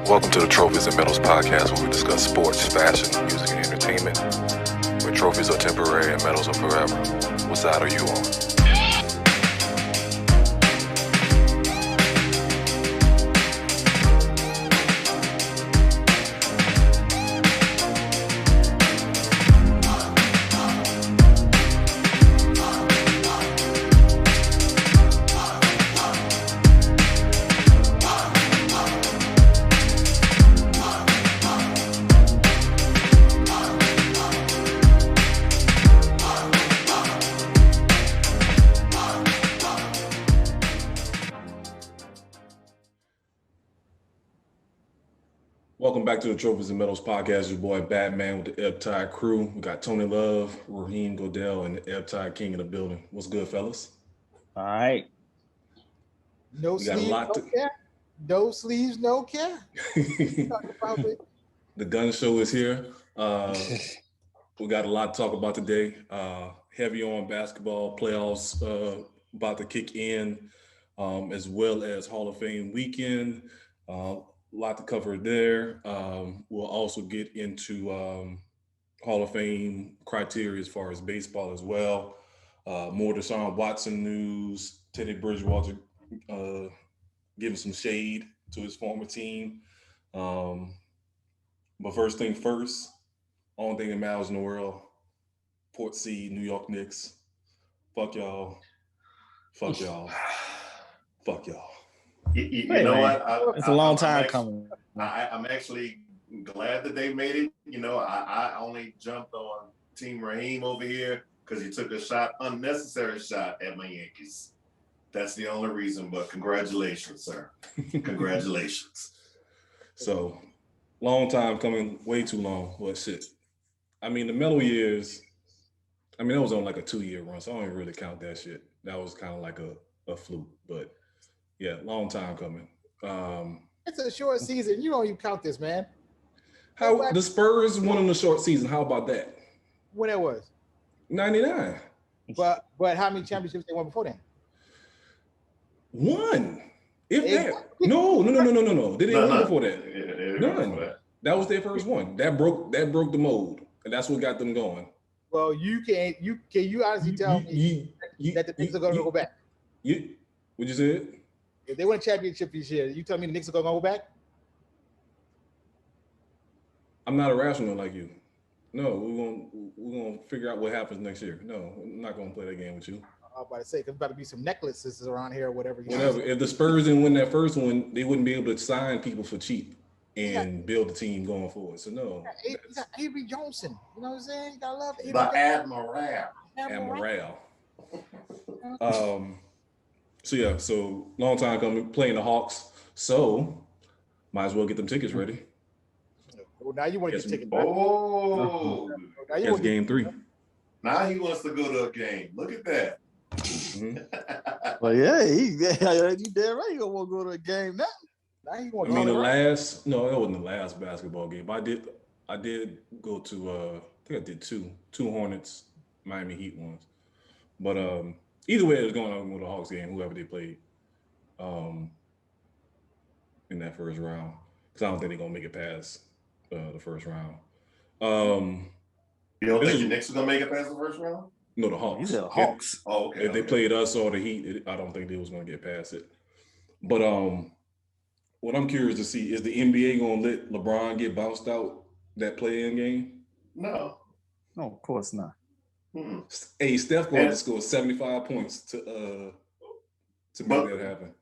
Welcome to the Trophyz and Medalz podcast, where we discuss sports, fashion, music, and entertainment. Where trophies are temporary and medals are forever. What side are you on? Welcome back to the Trophyz and Medalz podcast. Your boy Batman with the Ebbtide Crew. We got Tony Love, Raheem Godell, and the Ebbtide King in the building. What's good, fellas? All right. No sleeves, no care. No sleeves, no care. The gun show is here. We got a lot to talk about today. Heavy on basketball playoffs about to kick in, as well as Hall of Fame weekend. A lot to cover there. We'll also get into Hall of Fame criteria as far as baseball as well. More Deshaun Watson news. Teddy Bridgewater giving some shade to his former team. But first thing first, only thing that matters in the world, Port Seed, New York Knicks. Fuck y'all. Fuck y'all. Fuck y'all. You know what? It's a long time coming. I'm actually glad that they made it. You know, I only jumped on Team Raheem over here because he took a unnecessary shot at my Yankees. That's the only reason, but congratulations, sir. Congratulations. So, long time coming, way too long. Well, shit. I mean, the Melo years, that was on like a 2-year run, so I don't even really count that shit. That was kind of like a fluke, but yeah, long time coming. It's a short season. You don't even count this, man. How the Spurs won in the short season? How about that? When it was 99. But how many championships they won before then? One. If that. No. They didn't win before that. Yeah, None. That was their first one. That broke the mold, and that's what got them going. Well, you honestly tell me that the Knicks are going to go back? What you said? If they win a championship this year, you tell me the Knicks are going to go back? I'm not irrational like you. No, we're gonna figure out what happens next year. No, I'm not gonna play that game with you. I was about to say, because there's about to be some necklaces around here or whatever. Whatever. If the Spurs didn't win that first one, they wouldn't be able to sign people for cheap and build the team going forward. So no. You got Avery Johnson. You know what I'm saying? You gotta love Avery. The Admiral. So long time coming, playing the Hawks. So might as well get them tickets ready. Well, now you want to get tickets. That's game 3. Now he wants to go to a game. Look at that. Mm-hmm. Well, yeah, you damn right. You gonna want to go to a game now. Now you want that wasn't the last basketball game. I did go to I think I did two Hornets, Miami Heat ones. But either way, it was going on with the Hawks game, whoever they played in that first round. Because I don't think they're gonna make it past the first round. You don't think the Knicks are gonna make it past the first round? No, the Hawks. You said Hawks. Okay. If they played us or the Heat, I don't think they was gonna get past it. But what I'm curious to see is the NBA gonna let LeBron get bounced out that play-in game? No, of course not. Mm-mm. Hey, Steph going to score 75 points to make that happen.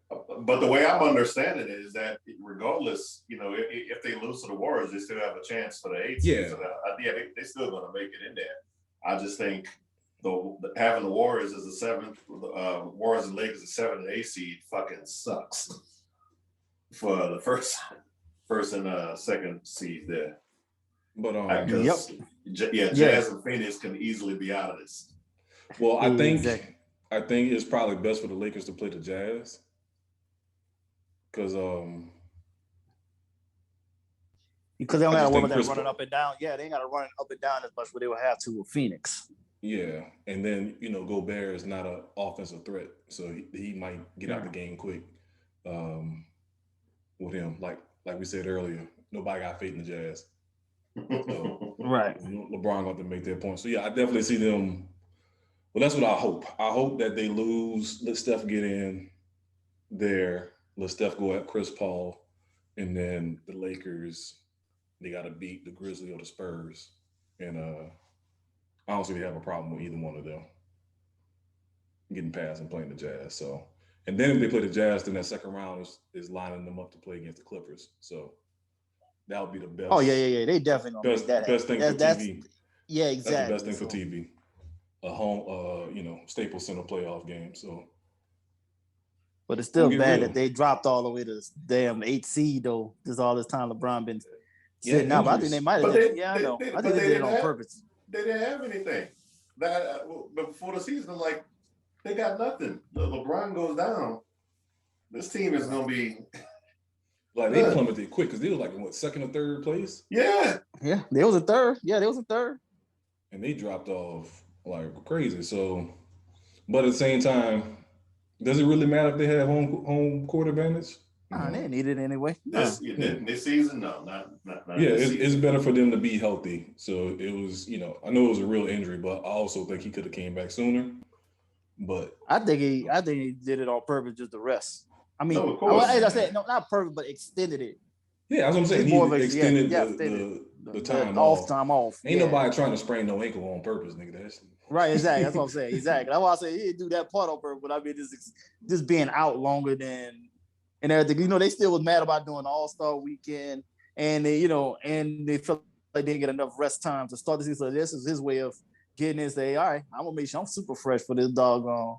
But the way I'm understanding it is that regardless, you know, if they lose to the Warriors, they still have a chance for the 8th seed. So they still going to make it in there. I just think having the Warriors as the 7th, Warriors and Lakers as 7 and 8 seed fucking sucks for the first and second seed there. But Jazz and Phoenix can easily be out of this. Well, I think it's probably best for the Lakers to play the Jazz because Because they don't got to worry about that running up and down. Yeah, they ain't got to run up and down as much what they would have to with Phoenix. Yeah, and then, Gobert is not an offensive threat, so he might get out the game quick. with him. Like we said earlier, nobody got faith in the Jazz. So, right. LeBron got to make their point. So yeah, I definitely see them. Well, that's what I hope. I hope that they lose. Let Steph get in there. Let Steph go at Chris Paul, and then the Lakers. They got to beat the Grizzlies or the Spurs, and I don't see they have a problem with either one of them getting past and playing the Jazz. So, and then if they play the Jazz, then that second round is lining them up to play against the Clippers. So that would be the best. Oh yeah. They definitely gonna make that best thing for TV. Yeah, exactly. That's the best thing for TV. A home, Staples Center playoff game. So, but it's still bad that they dropped all the way to damn 8 seed though. Just all this time LeBron been sitting out. But I think they might have. I know. I think they did it on purpose. They didn't have anything. But before the season, like they got nothing. LeBron goes down. This team is gonna be like they plummeted quick because they were like in second or third place. Yeah, they was a third. Yeah, they was a third. And they dropped off like crazy. So, but at the same time, does it really matter if they have home court advantage? They didn't need it anyway. This season, no, not yeah, it's better for them to be healthy. So it was, I know it was a real injury, but I also think he could have came back sooner. But I think he did it on purpose just to rest. I mean, as I said, no, not perfect, but extended it. Yeah, that's what I'm saying. He extended the time off. Ain't nobody trying to sprain no ankle on purpose, nigga. That's right, exactly. That's what I'm saying. Exactly. That's why I say he didn't do that part on purpose. But I mean, just being out longer than and everything. They still was mad about doing All-Star weekend, and they felt like they didn't get enough rest time to start the season. So this is his way of getting in. Say, all right, I'm gonna make sure I'm super fresh for this the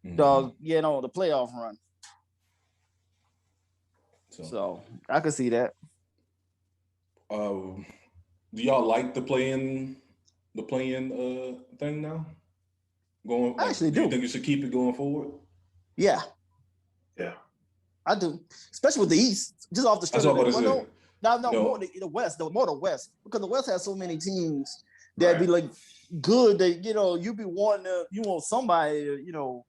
playoff run. So I can see that. Do y'all like the play-in thing now? I actually do. You think you should keep it going forward? Yeah. Yeah. I do. Especially with the East. Just off the strength of it. More the West, more the West. Because the West has so many teams that be like good that you be wanting to, you want somebody to,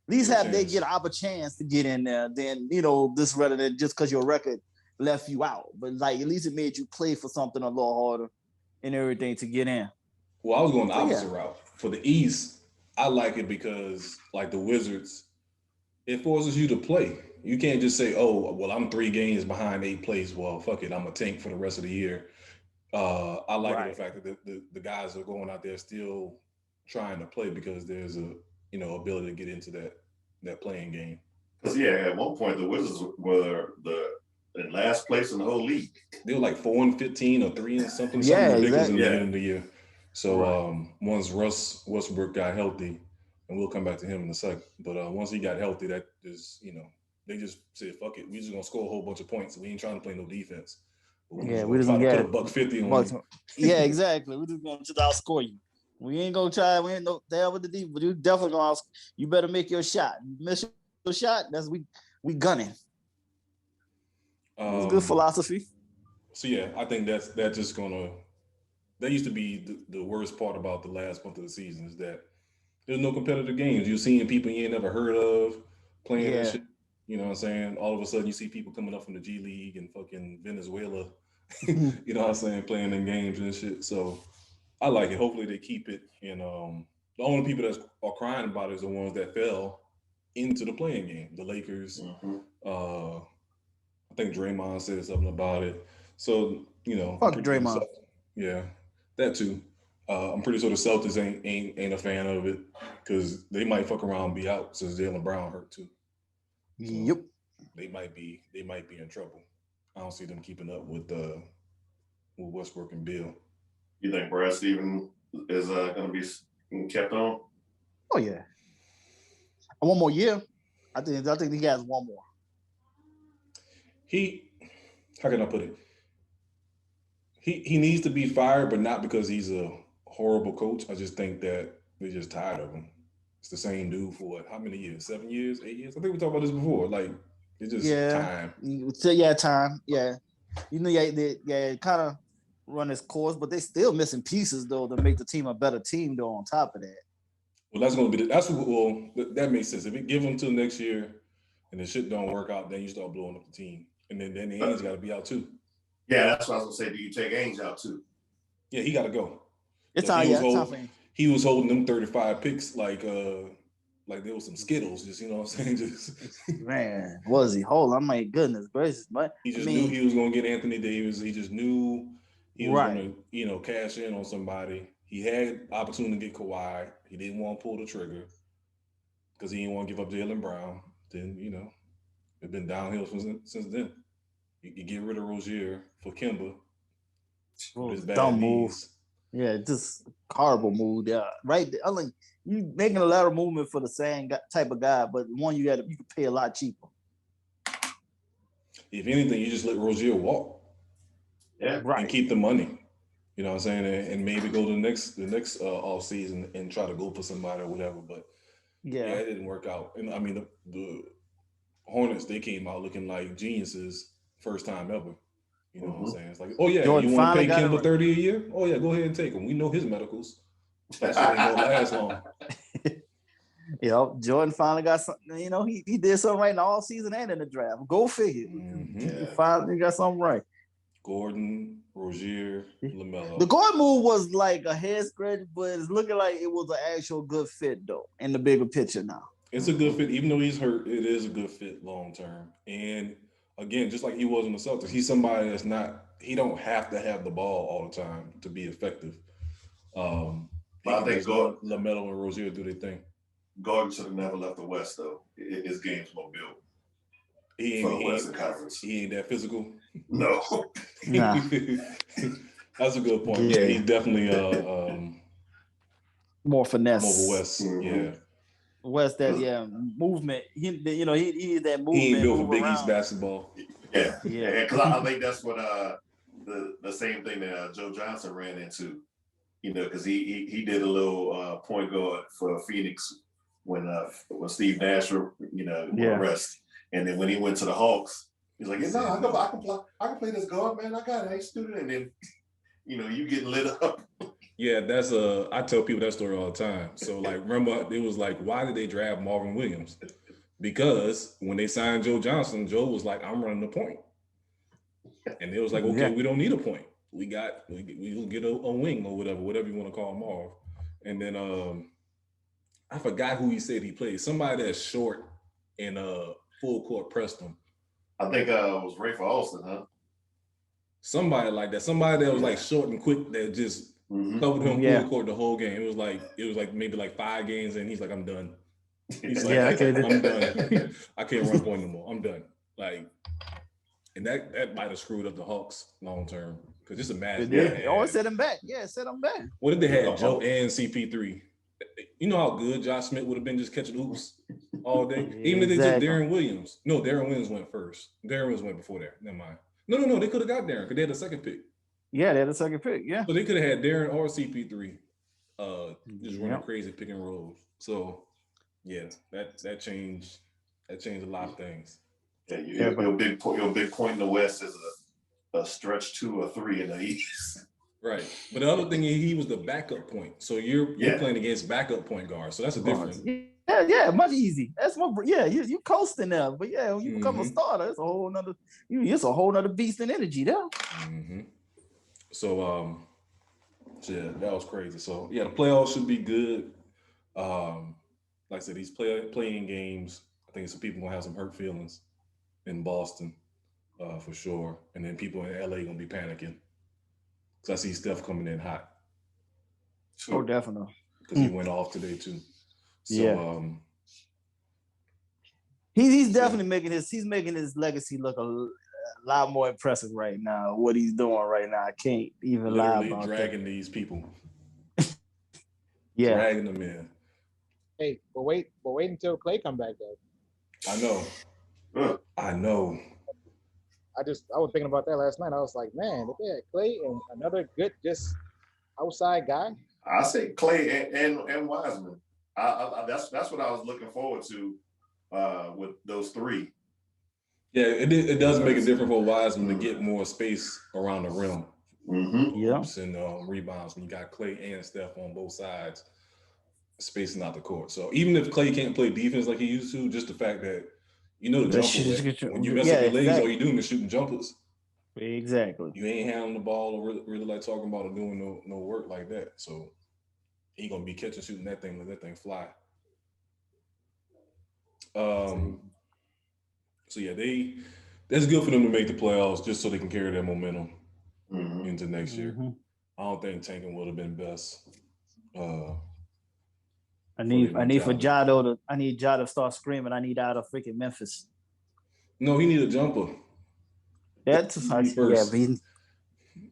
at least have they get a chance to get in there, then this rather than just because your record left you out. But like at least it made you play for something a little harder and everything to get in. Well, I was going the opposite route. For the East, I like it because like the Wizards, it forces you to play. You can't just say, oh, well, I'm 3 games behind 8th place. Well, fuck it, I'm a tank for the rest of the year. I like the fact that the guys are going out there still trying to play because there's a ability to get into that playing game. Because at one point the Wizards were in last place in the whole league. They were like 4-15 or 3-something ridiculous in the beginning of the year. So once Russ Westbrook got healthy, and we'll come back to him in a second, but once he got healthy, that is they just said fuck it, we just gonna score a whole bunch of points. We ain't trying to play no defense. We just gonna put a $150 on you. Yeah, exactly. We just gonna outscore you. We ain't gonna try. We ain't no hell with the deep, but you definitely gonna. You better make your shot. Miss your shot. That's we gunning. It's good philosophy. So yeah, I think that's just gonna. That used to be the worst part about the last month of the season is that there's no competitive games. You're seeing people you ain't never heard of playing that shit. You know what I'm saying? All of a sudden you see people coming up from the G League and fucking Venezuela. You know what I'm saying? Playing in games and shit. So. I like it. Hopefully they keep it. And the only people that are crying about it is the ones that fell into the playing game. The Lakers. Mm-hmm. I think Draymond said something about it. So, fuck Draymond. Yeah, that too. I'm pretty sure the Celtics ain't a fan of it because they might fuck around and be out since Jaylen Brown hurt too. So yep. They might be in trouble. I don't see them keeping up with Westbrook and Bill. You think Brad Stevens is going to be kept on? Oh yeah, one more year. I think he has one more. How can I put it? He needs to be fired, but not because he's a horrible coach. I just think that they're just tired of him. It's the same dude for how many years? 7 years, 8 years? I think we talked about this before. Like it's just time. Time. Yeah, they kind of run its course, but they still missing pieces though to make the team a better team though. On top of that, well, that makes sense. If it give them till next year and the shit don't work out, then you start blowing up the team. And then Ainge got to be out too. Yeah, that's what I was gonna say. Do you take Ainge out too? Yeah, he got to go. It's time. He was holding them 35 picks like there was some Skittles, just, you know what I'm saying? Just man, was he holding? I'm like, goodness gracious, but he just knew he was gonna get Anthony Davis. He just knew he was gonna, you know, cash in on somebody. He had opportunity to get Kawhi. He didn't want to pull the trigger because he didn't want to give up Jaylen Brown. Then, you know, it's been downhill since then. You get rid of Rozier for Kemba. Dumb move. Yeah, just horrible move. Yeah, right. I like you making a lateral movement for the same type of guy, but one you can pay a lot cheaper. If anything, you just let Rozier walk. Yeah, right. And keep the money. You know what I'm saying? And maybe go to the next off season and try to go for somebody or whatever. But yeah, it didn't work out. And I mean, the Hornets, they came out looking like geniuses first time ever. You know what I'm saying? It's like, oh yeah, Jordan, you want to pay Kemba $30 a year? Oh yeah, go ahead and take him. We know his medicals. That shit ain't gonna last long. Jordan finally got something. You know, he did something right in the all season and in the draft. Go figure. He finally got something right. Gordon, Rozier, LaMelo. The Gordon move was like a head scratch, but it's looking like it was an actual good fit though in the bigger picture now. It's a good fit, even though he's hurt. It is a good fit long term. And again, just like he was in the Celtics, he's somebody that's not. He don't have to have the ball all the time to be effective. But I think LaMelo and Rozier do their thing. Gordon should have never left the West though. His game's more built. He ain't that physical. No. Nah. That's a good point. Yeah, he's definitely more finesse. More West. Yeah. West, that movement. He that movement. He ain't built for Big East basketball. Yeah. Because I think that's what the same thing that Joe Johnson ran into. You know, because he did a little point guard for Phoenix when Steve Nash rest, and then when he went to the Hawks, he's like, I can play this guard, man. I got it. I ain't student, and then you getting lit up. Yeah, I tell people that story all the time. So like, remember, it was like, why did they draft Marvin Williams? Because when they signed Joe Johnson, Joe was like, I'm running the point, and it was like, okay, we don't need a point. We'll get a wing or whatever you want to call Marv. And then I forgot who he said he played. Somebody that's short and full court pressed him. I think it was Rafe Alston, huh? Somebody like that. Somebody that was like short and quick that just covered him full court the whole game. It was like maybe like 5 games and he's like, I'm done. He's like, I'm done. I can't run point anymore. I'm done. Like, and that might have screwed up the Hawks long term. Because just imagine. Set him back. Yeah, set him back. What if they had Joe and CP3? You know how good Josh Smith would have been just catching hoops all day? Even if they took Darren Williams. No, Darren Williams went first. Darren Williams went before that. Never mind. No. They could have got Darren because they had the second pick. Yeah, they had the second pick. Yeah. So they could have had Darren or CP3 just running crazy pick and rolls. So, yeah, that changed a lot of things. Yeah, your big point in the West is a stretch 2 or 3 in the East. Right. But the other thing is he was the backup point. So you're playing against backup point guards. So that's a difference. Yeah, much easy. That's more you coasting there. But yeah, when you become a starter, it's a whole nother beast in energy there. Mm-hmm. So that was crazy. So yeah, the playoffs should be good. Like I said, these playing games, I think some people gonna have some hurt feelings in Boston. For sure. And then people in LA gonna be panicking. Because I see Steph coming in hot. Oh, definitely. Because he went off today too. So he's definitely making his legacy look a lot more impressive right now. What he's doing right now. I can't even lie about dragging these people. Dragging them in. Hey, but wait until Clay come back though. I know. I was thinking about that last night. I was like, man, if they had Clay and another good just outside guy. I say Clay and Wiseman. That's what I was looking forward to with those 3. Yeah, it does make it different for Wiseman to get more space around the rim. And rebounds when you got Clay and Steph on both sides, spacing out the court. So even if Clay can't play defense like he used to, just the fact that You know the jumper. When you mess up your legs, all you doing is shooting jumpers. Exactly. You ain't handling the ball or really like talking about or doing no work like that. So he gonna be catching, shooting that thing, let that thing fly. So yeah, that's good for them to make the playoffs just so they can carry their momentum into next year. I don't think tanking would have been best. I need Ja to start screaming. I need out of freaking Memphis. No, he need a jumper. That's first.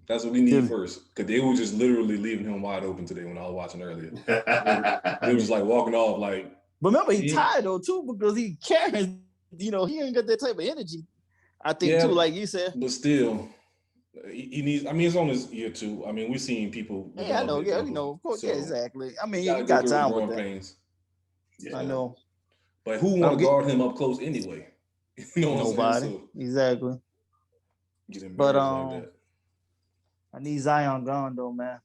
That's what we need first. Because they were just literally leaving him wide open today when I was watching earlier. They were just like walking off like. But remember, he tired though too because he carrying. He ain't got that type of energy. I think too, like you said. But still, he needs. I mean, it's on his year 2. I mean, we've seen people. Yeah, I know. Yeah, we know. Of course, so, yeah, exactly. I mean, you got time with that. Pains. Yeah. I know. But who want to guard him up close anyway? Nobody. So, exactly. But like that. I need Zion gone though, man.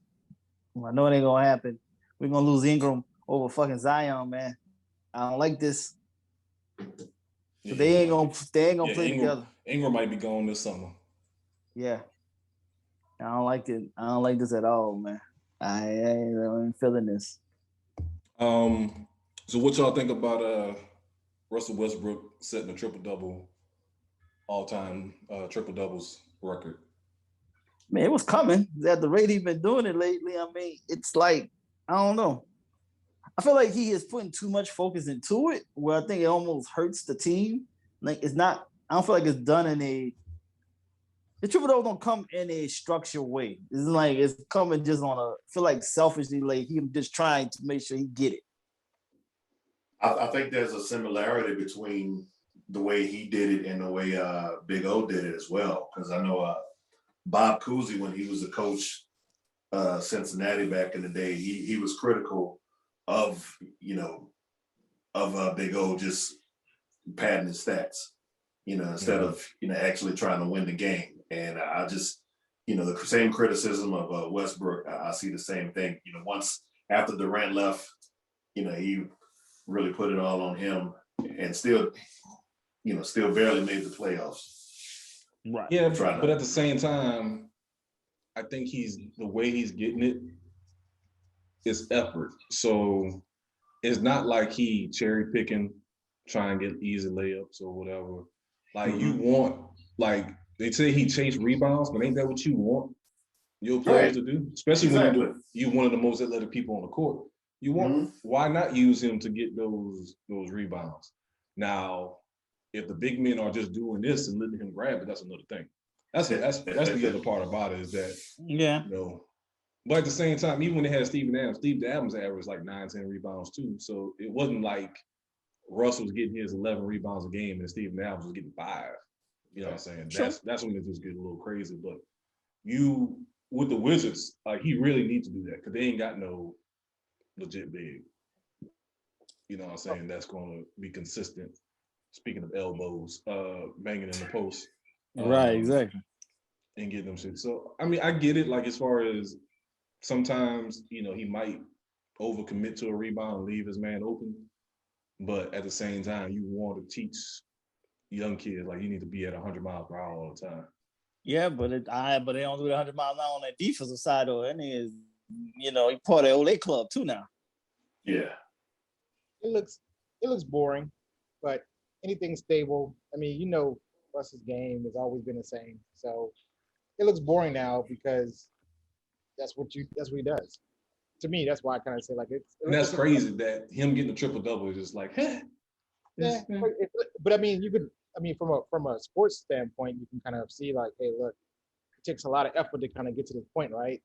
I know it ain't gonna happen. We're gonna lose Ingram over fucking Zion, man. I don't like this. So they ain't gonna play together. Ingram might be gone this summer. Yeah. I don't like it. I don't like this at all, man. I ain't feeling this. So what y'all think about Russell Westbrook setting a triple-double all-time triple-doubles record? Man, it was coming. At the rate he's been doing it lately, I mean, it's like, I don't know. I feel like he is putting too much focus into it, where I think it almost hurts the team. Like, it's not, I don't feel like it's done in the triple-double don't come in a structured way. It's like, it's coming just on I feel like selfishly, like him just trying to make sure he get it. I think there's a similarity between the way he did it and the way Big O did it as well. Because I know Bob Cousy, when he was a coach Cincinnati back in the day, he was critical of Big O just padding his stats, instead of actually trying to win the game. And I just, the same criticism of Westbrook, I see the same thing. Once after Durant left, he really put it all on him, and still barely made the playoffs. Right. Yeah, but at the same time, I think the way he's getting it is effort. So it's not like he cherry picking, trying to get easy layups or whatever. Like you want, like they say he chased rebounds, but ain't that what you want your players to do? Especially when you're one of the most athletic people on the court. You want why not use him to get those rebounds? Now, if the big men are just doing this and letting him grab it, that's another thing. That's the other part about it is that But at the same time, even when they had Steve Adams averaged like 9-10 rebounds too. So it wasn't like Russ was getting his 11 rebounds a game and Steve Adams was getting 5. You know what I'm saying? Sure. That's when it just gets a little crazy. But with the Wizards, like he really needs to do that because they ain't got no legit big. You know what I'm saying? That's going to be consistent. Speaking of elbows, banging in the post. Right, exactly. And getting them shit. So, I mean, I get it. Like, as far as sometimes, he might overcommit to a rebound and leave his man open. But at the same time, you want to teach young kids, like, you need to be at 100 miles per hour all the time. Yeah, but they don't do it 100 miles an hour on that defensive side, though. And is, he part of the Olay club, too, now. Yeah. It looks boring, but anything stable. I mean, Russ's game has always been the same. So it looks boring now because that's what he does. To me, that's why I kind of say like it's. And that's crazy that him getting a triple double is just like, Yeah, but I mean, from a sports standpoint, you can kind of see like, hey, look, it takes a lot of effort to kind of get to this point, right?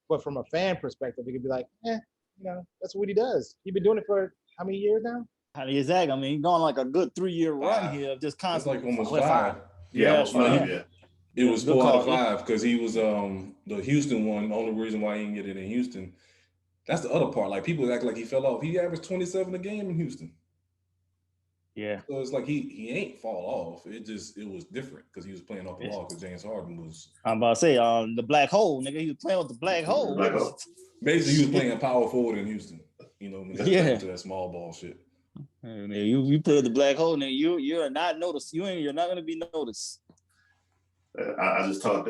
But from a fan perspective, it could be like, that's what he does. He's been doing it for how many years now? Exactly. I mean, he's going like a good 3-year run here of just constantly. It's like almost 5. Yeah, almost 5. Yeah. It was 4 out of 5 because he was the Houston one. The only reason why he didn't get it in Houston. That's the other part. Like people act like he fell off. He averaged 27 a game in Houston. Yeah. So it's like he ain't fall off. It was different because he was playing off the wall because James Harden was. I'm about to say the black hole, nigga. He was playing with the black hole. Basically, he was playing power forward in Houston. When he got to that small ball shit. You play with the black hole, and you're not noticed. You're not going to be noticed. I just taught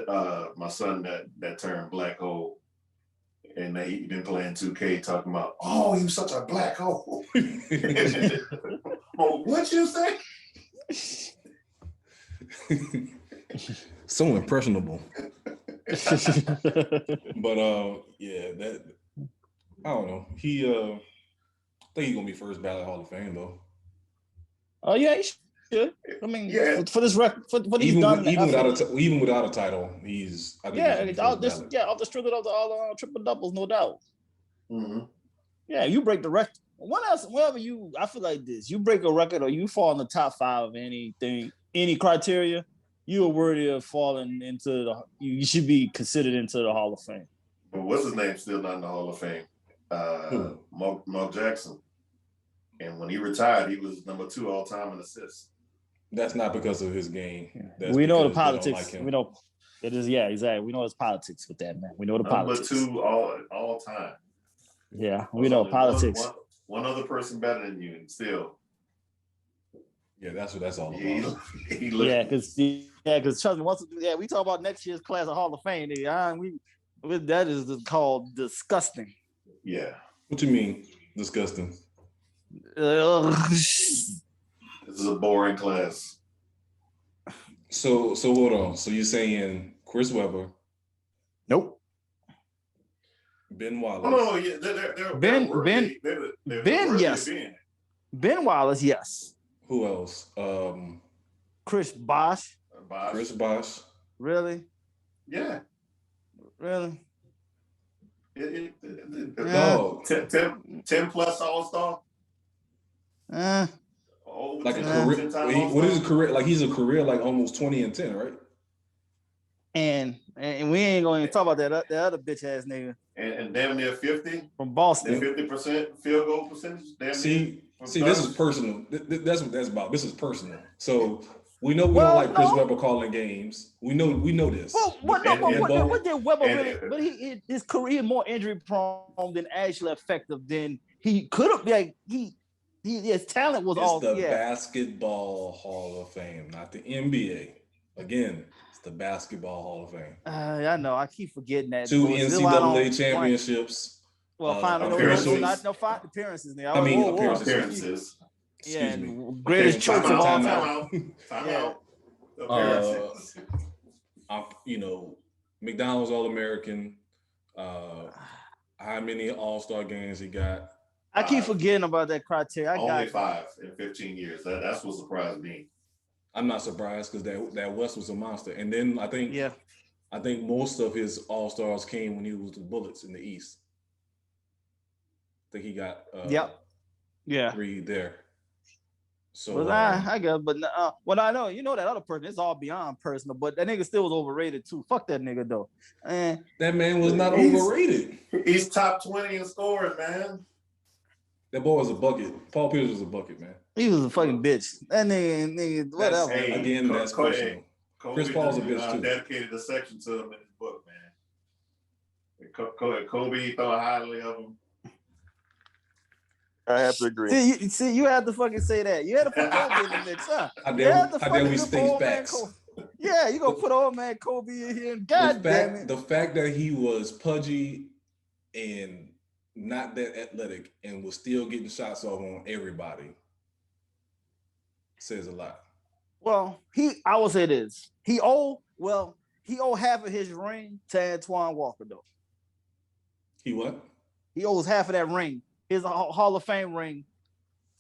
my son that term black hole, and he been playing 2K talking about, oh, he was such a black hole. Oh, what you say? So impressionable. But yeah, that I don't know. He I think he's gonna be first ballot Hall of Fame though. Oh yeah, he should. I mean, for this record, for what he's done, even without a title, he's off the strength of all the triple doubles, no doubt. Mm-hmm. Yeah, you break the record. I feel like this. You break a record or you fall in the top 5 of anything, any criteria, you are worthy of falling into you should be considered into the Hall of Fame. But what's his name still not in the Hall of Fame? Mark Jackson. And when he retired, he was number 2 all time in assists. That's not because of his game. We know the politics. We know it is. Yeah, exactly. We know it's politics with that, man. We know the politics. Number 2 all time. Yeah, we know politics. One other person better than you, and still. Yeah, that's all about. Because trust me, we talk about next year's class of Hall of Fame. That is called disgusting. Yeah. What you mean, disgusting? This is a boring class. So hold on. So you're saying Chris Webber? Nope. Ben Wallace. Oh yeah, Ben, yes. Ben Wallace, yes. Who else? Chris Bosh. Chris Bosh. Really? Yeah. Really? 10 plus All-Star. Like a career. What is his career? Like he's a career like almost 20 and 10, right? And we ain't going to talk about that other bitch ass nigga. And damn near 50 from Boston. 50% field goal percentage. See, this is personal. That's what that's about. This is personal. So we know we don't like Chris Webber calling games. We know this. What did Webber really? But his career more injury prone than actually effective than he could have. Like his talent was the Basketball Hall of Fame, not the NBA. Again. The Basketball Hall of Fame. I know. I keep forgetting that. 2 NCAA championships. Well, appearances. Appearances. Now. Appearances. Yeah, greatest chokes of all time. Appearances. McDonald's All-American. How many All-Star games he got? I keep forgetting about that criteria. Only 5 in 15 years. That's what surprised me. I'm not surprised because that West was a monster. And then I think most of his All-Stars came when he was the Bullets in the East. I think he got 3 there. So I guess, but I know that other person. It's all beyond personal, but that nigga still was overrated too. Fuck that nigga though. And that man was not overrated. He's top 20 in scoring, man. That boy was a bucket. Paul Pierce was a bucket, man. He was a fucking bitch. That nigga whatever. That's personal. Chris Paul's a bitch too. Dedicated a section to him in his book, man. Kobe thought highly of him. I have to agree. See, you had to fucking say that. You had to put Kobe in the mix, huh? How dare we state facts? Yeah, you gonna put old man Kobe in here? God damn it! The fact that he was pudgy and not that athletic and was still getting shots off on everybody says a lot. Well, I will say this. He owe half of his ring to Antoine Walker, though. He what? He owes half of that ring, his Hall of Fame ring,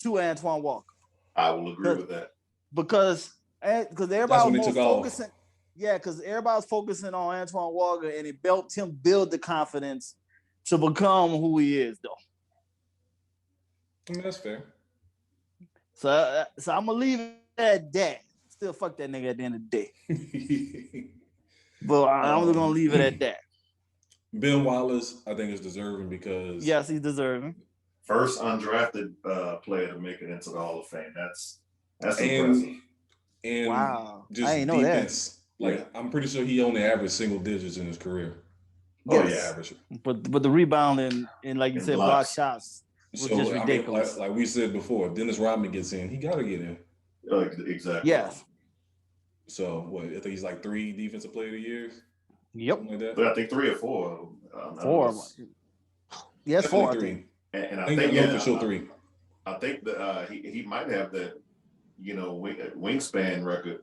to Antoine Walker. I will agree with that. Because everybody was focusing. Yeah, because everybody was focusing on Antoine Walker, and it helped him build the confidence to become who he is, though. I mean, that's fair. So I'm gonna leave it at that. Still fuck that nigga at the end of the day. But I'm gonna leave it at that. Ben Wallace, I think, is deserving because yes, he's deserving. First undrafted player to make it into the Hall of Fame. That's impressive. And wow, just I ain't know defense. Like I'm pretty sure he only averaged single digits in his career. Yes. Average. But the rebounding and like you said, block shots. which is ridiculous. I mean, like we said before, if Dennis Rodman gets in, he got to get in. Exactly. Yes. So what? I think he's like 3 defensive player of the year. Yep. Like that. But I think 3 or 4. 4. Yes, 4. 3. And I think for sure 3. I think that he might have that, wingspan record,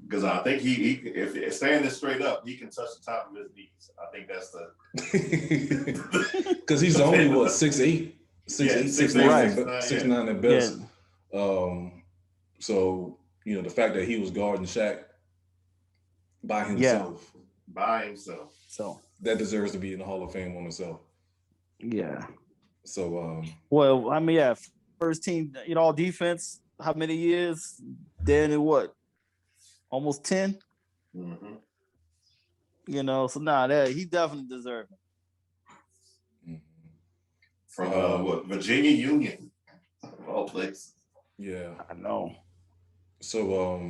because I think he if standing straight up, he can touch the top of his knees. I think that's the because he's only 6'8", 6'9" at best. Yeah. So the fact that he was guarding Shaq by himself, so that deserves to be in the Hall of Fame on itself. Yeah. So well, I mean, first team, all defense. How many years? Then in what? Almost 10. Mm-hmm. So he definitely deserved it. From Virginia Union, of all places. Yeah, I know. So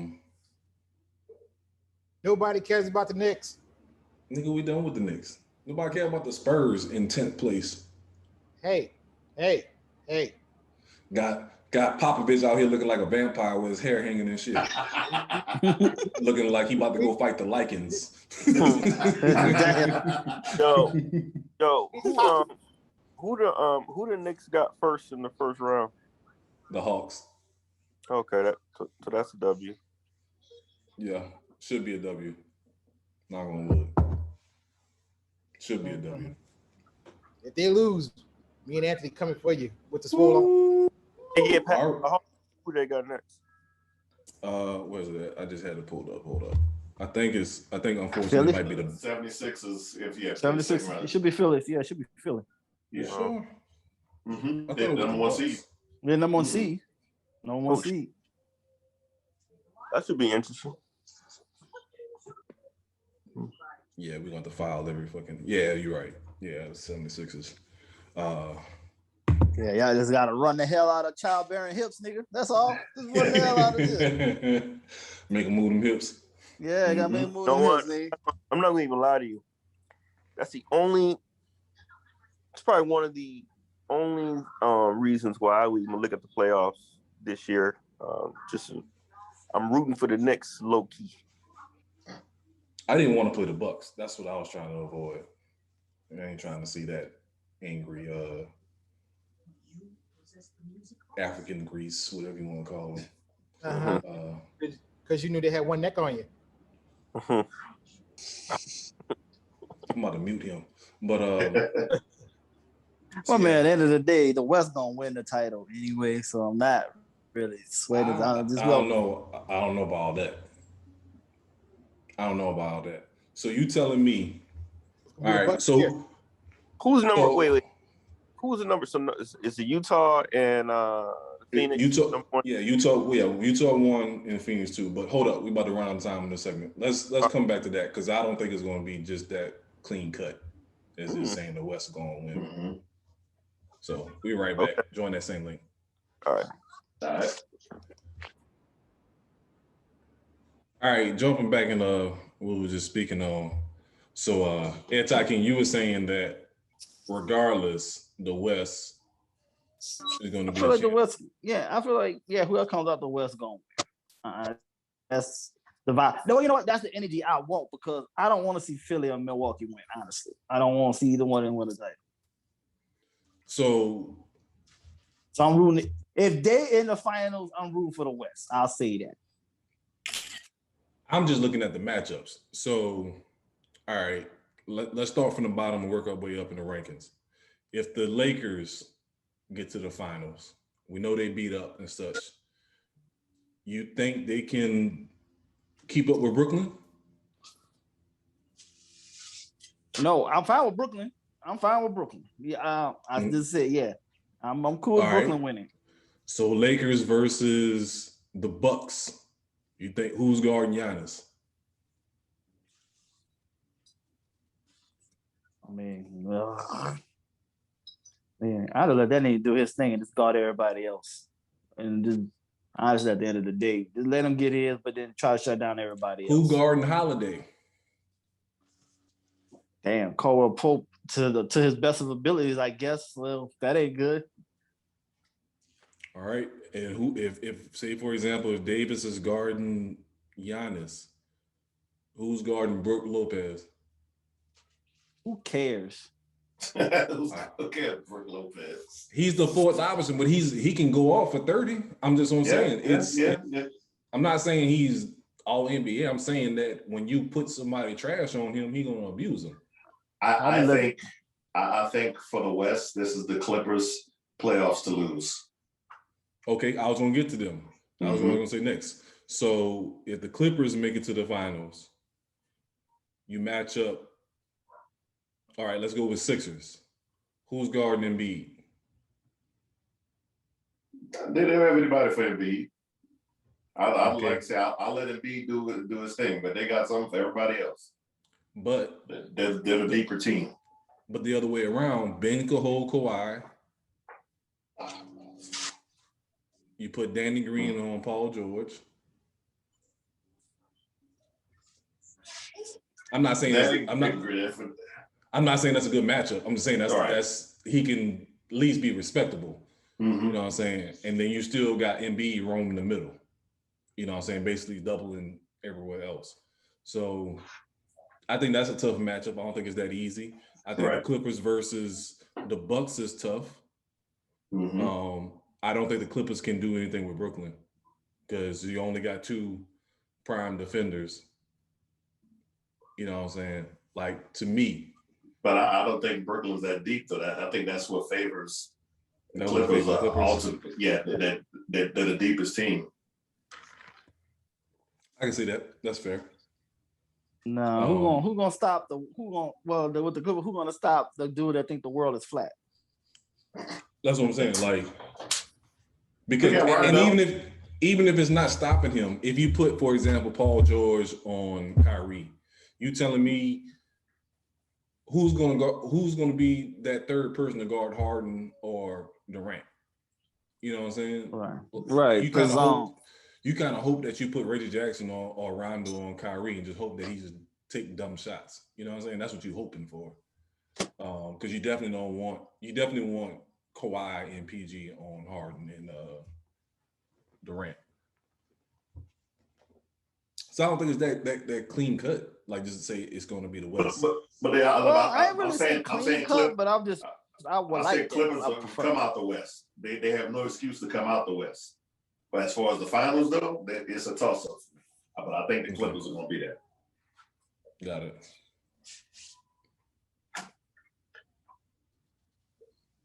nobody cares about the Knicks. Nigga, we done with the Knicks. Nobody cares about the Spurs in 10th place. Hey. Got Popovich out here looking like a vampire with his hair hanging and shit. Looking like he about to go fight the Lycans. Who the Knicks got first in the first round? The Hawks. Okay, so that's a W. Yeah, should be a W. Not gonna wood. Should be a W. If they lose, me and Anthony coming for you with the swollen. They get past the Hawks. Who they got next? Where's it at? I just had it pulled up. Hold up. I think unfortunately it might be the 76ers. 76. It should be Philly. Yeah, it should be Philly. Yeah. Sure. Mm-hmm. They're number 1 seed. They're number 1 seed. Number 1 seed. That should be interesting. Yeah, we're going to file every fucking. Yeah, you're right. Yeah, 76ers. Yeah, y'all just gotta run the hell out of childbearing hips, nigga. That's all. Just run the hell out of this. Make them move them hips. Yeah, gotta make them move them hips, nigga. I'm not gonna even lie to you. That's the only. It's probably one of the only reasons why I would even look at the playoffs this year. I'm rooting for the Knicks low key. I didn't want to play the Bucks. That's what I was trying to avoid. I ain't trying to see that angry African grease, whatever you want to call them. Because you knew they had one neck on you. I'm about to mute him. But well, man, at the end of the day, the West gonna win the title anyway, so I'm not really sweating. I don't know about all that. So you telling me? All right. So who's number? Wait. Who's the number? So is it Utah and Phoenix? Utah. Yeah, Utah. Yeah, Utah 1 and Phoenix 2. But hold up, we about to run out of time in this segment. Let's come back to that because I don't think it's going to be just that clean cut as it's saying the West is going to win. Mm-hmm. So we'll be right back. Okay. Join that same link. All right. Jumping back in what we were just speaking on. So Ebbtide King, you were saying that regardless, the West is going to be. I feel like the West. Yeah, I feel like whoever comes out the West going. That's the vibe. No, you know what? That's the energy I want because I don't want to see Philly or Milwaukee win. Honestly, I don't want to see either one of them win the title. So I'm rooting. If they in the finals, I'm rooting for the West. I'll say that. I'm just looking at the matchups. So, all right, let's start from the bottom and work our way up in the rankings. If the Lakers get to the finals, we know they beat up and such. You think they can keep up with Brooklyn? No, I'm fine with Brooklyn. Yeah, I just said, yeah. I'm cool with Brooklyn winning. So Lakers versus the Bucks. You think who's guarding Giannis? I mean, I'd have let that nigga do his thing and just guard everybody else. And just honestly, at the end of the day, just let him get his, but then try to shut down everybody else. Who guarding Holiday? Damn, Caldwell Pope to his best of abilities, I guess. Well, that ain't good. All right. And who, if say for example, if Davis is guarding Giannis, who's guarding Brook Lopez? Who cares? Who cares, Brook Lopez? He's the fourth option, but he can go off for 30. I'm just saying I'm not saying he's all NBA. I'm saying that when you put somebody trash on him, he's gonna abuse him. I think for the West, this is the Clippers playoffs to lose. Okay, I was gonna get to them. I was gonna say next. So if the Clippers make it to the finals, you match up. All right, let's go with Sixers. Who's guarding Embiid? They don't have anybody for Embiid. I would like to say I'll let Embiid do his thing, but they got something for everybody else. But they're the deeper team. But the other way around, Ben could hold Kawhi. You put Danny Green on Paul George. I'm not saying I'm not saying that's a good matchup. I'm just saying that's he can at least be respectable. You know what I'm saying? And then you still got Embiid roaming the middle. You know what I'm saying? Basically doubling everywhere else. So I think that's a tough matchup. I don't think it's that easy. I think the Clippers versus the Bucks is tough. I don't think the Clippers can do anything with Brooklyn because you only got two prime defenders. You know what I'm saying? Like, to me. But I don't think Brooklyn's that deep, though. I think that's what favors the Clippers. They're the deepest team. I can see that. That's fair. No, who gonna stop with the Clippers? Who gonna stop the dude that think the world is flat? That's what I'm saying. Like, because even if it's not stopping him, if you put, for example, Paul George on Kyrie, you telling me who's gonna be that third person to guard Harden or Durant? You know what I'm saying? Right. You kind of hope that you put Reggie Jackson or Rondo on Kyrie and just hope that he just take dumb shots. You know what I'm saying? That's what you're hoping for. Because you definitely want Kawhi and PG on Harden and Durant. So I don't think it's that clean cut. Like, just to say it's going to be the West. I ain't really saying clean cut, but I would like Clippers come out the West. They have no excuse to come out the West. But as far as the finals, though, it's a toss-up. But I think the Clippers are going to be there. Got it.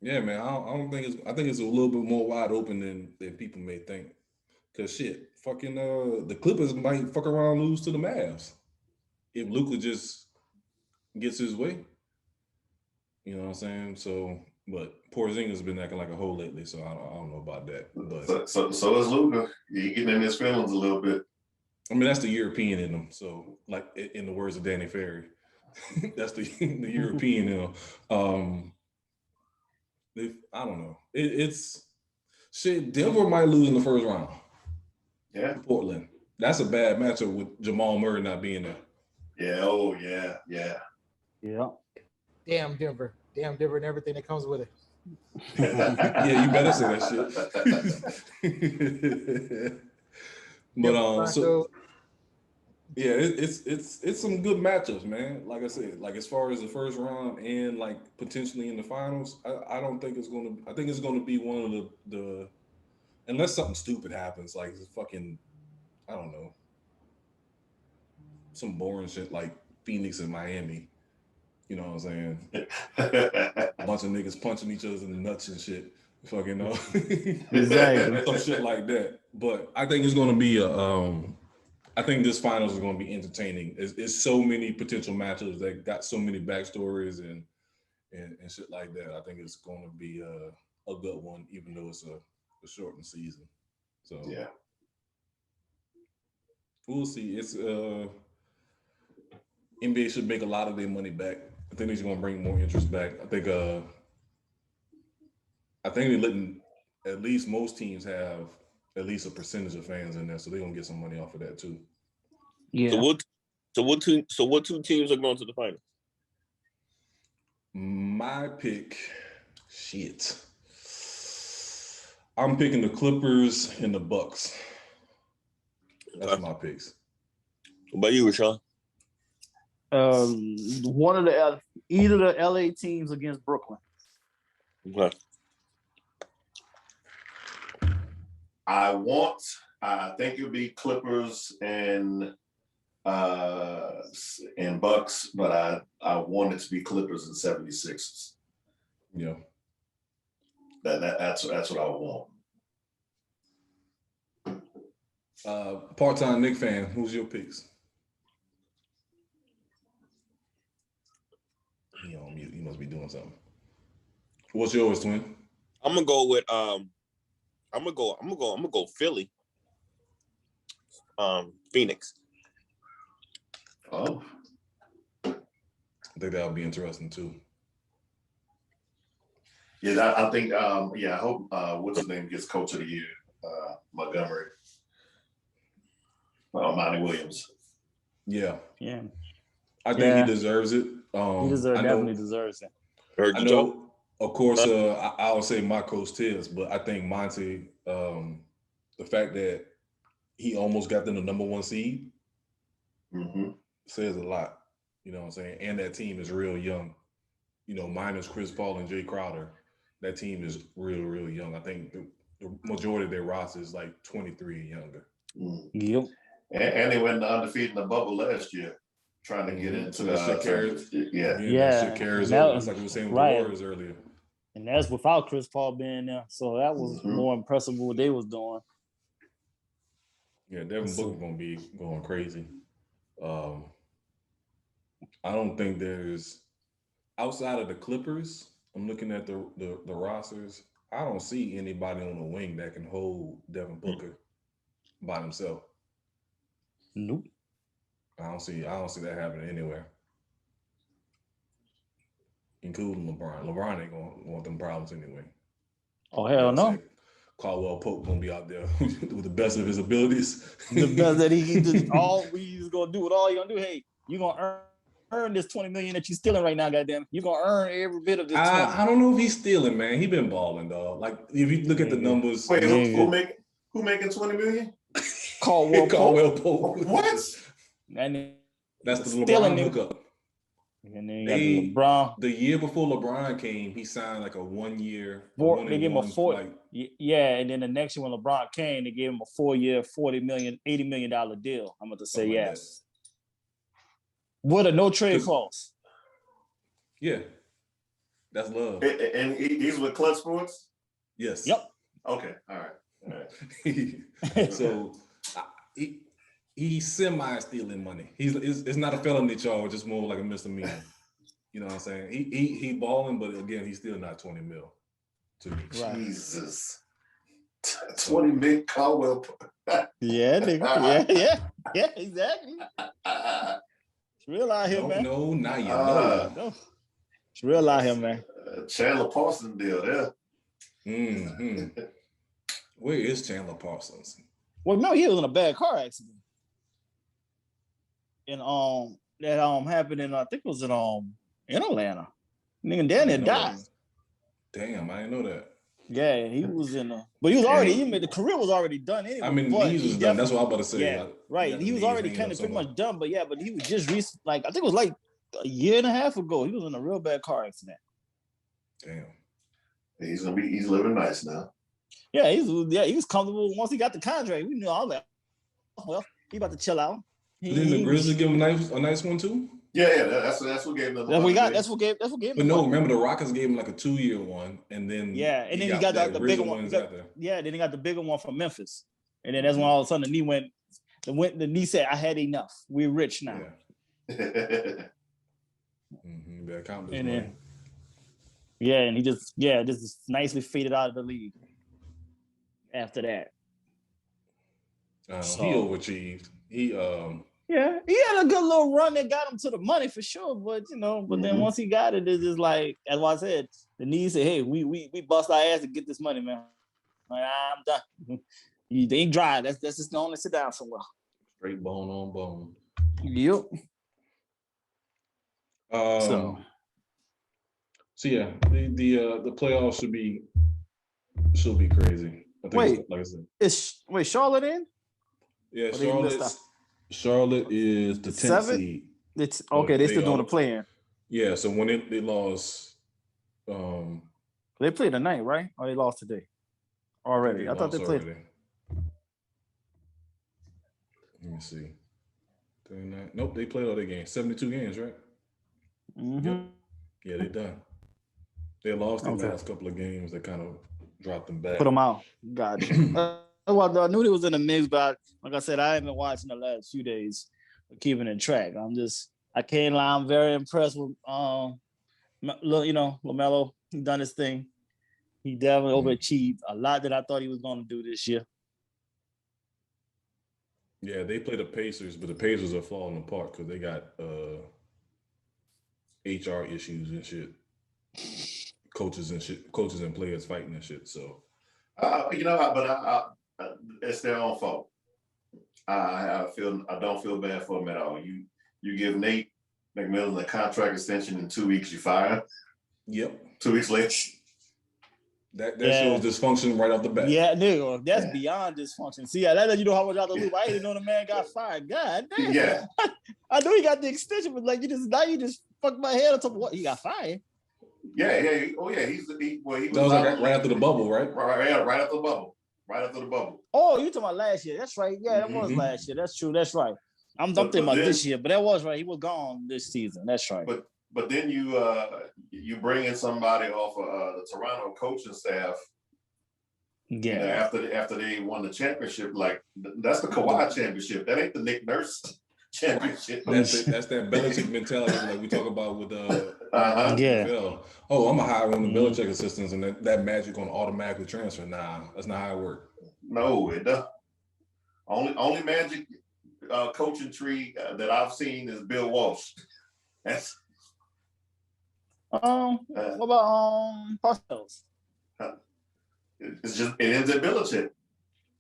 Yeah, man. I think it's a little bit more wide open than people may think. Cause shit, fucking the Clippers might fuck around and lose to the Mavs if Luka just gets his way. You know what I'm saying? So, but Porzingi's been acting like a hoe lately, so I don't know about that. But so is Luka. He getting in his feelings a little bit. I mean, that's the European in him. So, like in the words of Danny Ferry, that's the European in him. I don't know. It's shit. Denver might lose in the first round. Yeah. Portland. That's a bad matchup with Jamal Murray not being there. Yeah. Oh, yeah. Yeah. Yeah. Damn Denver and everything that comes with it. Yeah, you better say that shit. But so yeah, it's some good matchups, man. Like I said, like as far as the first round and like potentially in the finals, I don't think it's gonna. I think it's gonna be one of the unless something stupid happens, like fucking, I don't know, some boring shit like Phoenix and Miami. You know what I'm saying? A bunch of niggas punching each other in the nuts and shit. Fucking know. Exactly. Some shit like that. But I think it's gonna be I think this finals is gonna be entertaining. It's so many potential matchups that got so many backstories and shit like that. I think it's gonna be a good one, even though it's a shortened season. So yeah, we'll see. It's NBA should make a lot of their money back. I think he's gonna bring more interest back. I think they're letting at least most teams have at least a percentage of fans in there, so they're gonna get some money off of that too. Yeah. So what two teams are going to the finals? My pick, shit. I'm picking the Clippers and the Bucks. That's my picks. What about you, Rashawn? One of either the LA teams against Brooklyn. Okay. I think it'll be Clippers and Bucks, but I want it to be Clippers and 76ers. Yeah. That's what I want. Part-time Knicks fan, who's your picks? He on mute. He must be doing something. What's yours, twin? I'm gonna go with I'm gonna go Philly. Phoenix. Oh. I think that'll be interesting too. Yeah, I think I hope what's his name gets coach of the year, Montgomery. Monty Williams. Yeah. Yeah. I think he deserves it. He definitely deserves it. Heard you I know, talk. of course, I would say my coach Tibbs, but I think Monty, the fact that he almost got them the number 1 seed says a lot. You know what I'm saying? And that team is real young. You know, minus Chris Paul and Jay Crowder, that team is real young. I think the majority of their roster is like 23 and younger. Yep. And they went undefeated in the bubble last year, trying to get into that shit carries. Yeah. That shit carries over. It's like we were saying with the Warriors earlier. And that's without Chris Paul being there. So that was more impressive what they was doing. Yeah, Devin Booker gonna be going crazy. I don't think there's outside of the Clippers. I'm looking at the rosters. I don't see anybody on the wing that can hold Devin Booker by himself. Nope. I don't see that happening anywhere. Including LeBron. LeBron ain't gonna want them problems anyway. Oh hell no. Caldwell Pope gonna be out there with the best of his abilities. The best that he can do. All he's gonna do, all you gonna do, hey, you gonna earn this $20 million that you're stealing right now, goddamn. You're gonna earn every bit of this. I don't know if he's stealing, man. He been balling, dog. Like if you look at the numbers. Wait, who making $20 million? Caldwell Pope. What? And that's the LeBron hookup. And then you got LeBron. The year before LeBron came, he signed like a 1 year. They gave him a 4. Yeah, and then the next year when LeBron came, they gave him a 4-year, $80 million deal. I'm about to say yes. With a no trade clause. Yeah, that's love. And he's with Clutch Sports. Yes. Yep. Okay. All right. So he's semi-stealing money. It's not a felony charge, it's more like a misdemeanor. You know what I'm saying? He balling, but again, he's still not 20 mil to me. Right. Jesus. 20 mil Caldwell. Yeah, nigga. Yeah, exactly. It's real out here, man. No, now you know. No. It's real out here, man. Chandler Parsons deal there. Where is Chandler Parsons? Well, no, he was in a bad car accident. And that happened in I think it was in Atlanta. Nigga Danny died. Damn, I didn't know that. Yeah, he was in but he was already the career was already done anyway. I mean, he was done. That's what I'm about to say. Yeah, right. He was already kind of pretty much done, but he was just recent, like I think it was like a year and a half ago. He was in a real bad car accident. Damn. He's living nice now. Yeah, he was comfortable once he got the contract. We knew all that. Well, he about to chill out. Didn't the Grizzlies give him a nice one too? Yeah, that's what gave them. That's what gave him. But no, remember the Rockets gave him like a 2-year one, and then and then he got the bigger one. Then he got the bigger one from Memphis, and then that's when all of a sudden the knee went. The knee said, "I had enough. We're rich now." Yeah. And then, and he just nicely faded out of the league. After that, he overachieved. He had a good little run that got him to the money for sure. But then once he got it, it's just like, as I said, the knee said, "Hey, we bust our ass to get this money, man. Like, I'm done. They ain't dry. That's just going to sit down somewhere." Straight bone on bone. Yep. So yeah, the playoffs should be crazy. Wait, like I said. Wait, Charlotte in? Yeah, Charlotte is the 10th seed. It's okay. They still doing the play-in. Yeah, so when they lost, they played tonight, right? Or they lost today already? I thought they played. Already. Let me see. 39. Nope, they played all their games. 72 games, right? Mm-hmm. Yep. Yeah, they done. They lost the last couple of games. They kind of dropped them back. Put them out. Gotcha. Well, I knew they was in the mix, but like I said, I haven't been watching the last few days, keeping in track. I can't lie. I'm very impressed with, LaMelo. He done his thing. He definitely overachieved a lot that I thought he was going to do this year. Yeah, they play the Pacers, but the Pacers are falling apart because they got HR issues and shit. Coaches and players fighting and shit. So, it's their own fault. I don't feel bad for them at all. You give Nate McMillan a contract extension in 2 weeks, you fire him. Yep. 2 weeks later. That shows dysfunction right off the bat. Yeah, nigga, that's beyond dysfunction. See, that let you know how much out the loop. I didn't know the man got fired. God damn. Yeah. I knew he got the extension, but like you just fucked my head on top of what he got fired. Yeah. Oh yeah, he was that was like right after the bubble, right? Right after the bubble. Right after the bubble. Oh, you talking about last year? That's right. Yeah, that was last year. That's true. That's right. I'm thinking about this year, but that was right. He was gone this season. That's right. But then you bring in somebody off of the Toronto coaching staff. Yeah. After they won the championship, like that's the Kawhi championship. That ain't the Nick Nurse championship. That's that Belichick mentality like we talk about with yeah. Oh, I'm gonna hire one of the Belichick assistants, and that magic gonna automatically transfer. Nah, that's not how it works. No, it doesn't. Only magic coaching tree that I've seen is Bill Walsh. That's what about Parcells? It ends at Belichick.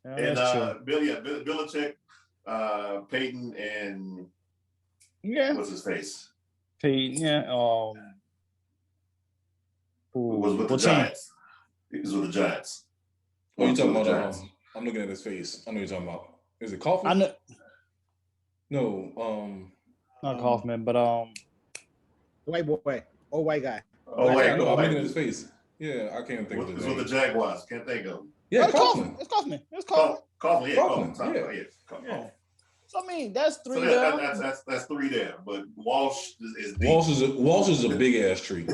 Yeah, and Belichick, Peyton, and what's his face? Peyton, was with the Giants. He was with the Giants. What are you talking about? I'm looking at his face. I know what you're talking about. Is it Kaufman? No, not Kaufman, but white boy, old white guy. No, I'm looking at his face. Yeah, I can't think of his name. With the Jaguars, can't think of him. Yeah, Kaufman. It's Kaufman. Kaufman. Yeah. So I mean, that's three. So that's three there. But Walsh is deep. Walsh is a big ass tree.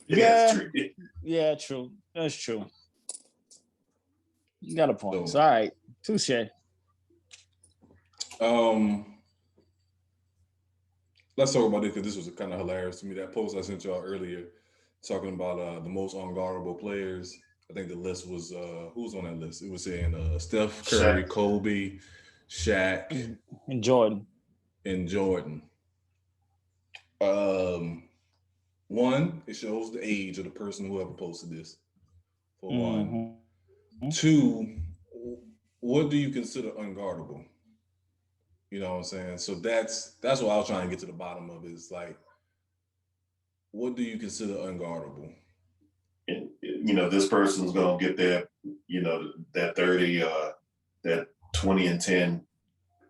Yeah, true. That's true. You got a point. So, all right, touche. Let's talk about it because this was kind of hilarious to me. That post I sent y'all earlier, talking about the most unguardable players. I think the list was who was on that list? It was saying Steph Curry, Shaq. Kobe, Shaq, and Jordan. One, it shows the age of the person who ever posted this. For one. Two, what do you consider unguardable? You know what I'm saying? So that's what I was trying to get to the bottom of is like, what do you consider unguardable? This person's gonna get that, that 30, that 20 and 10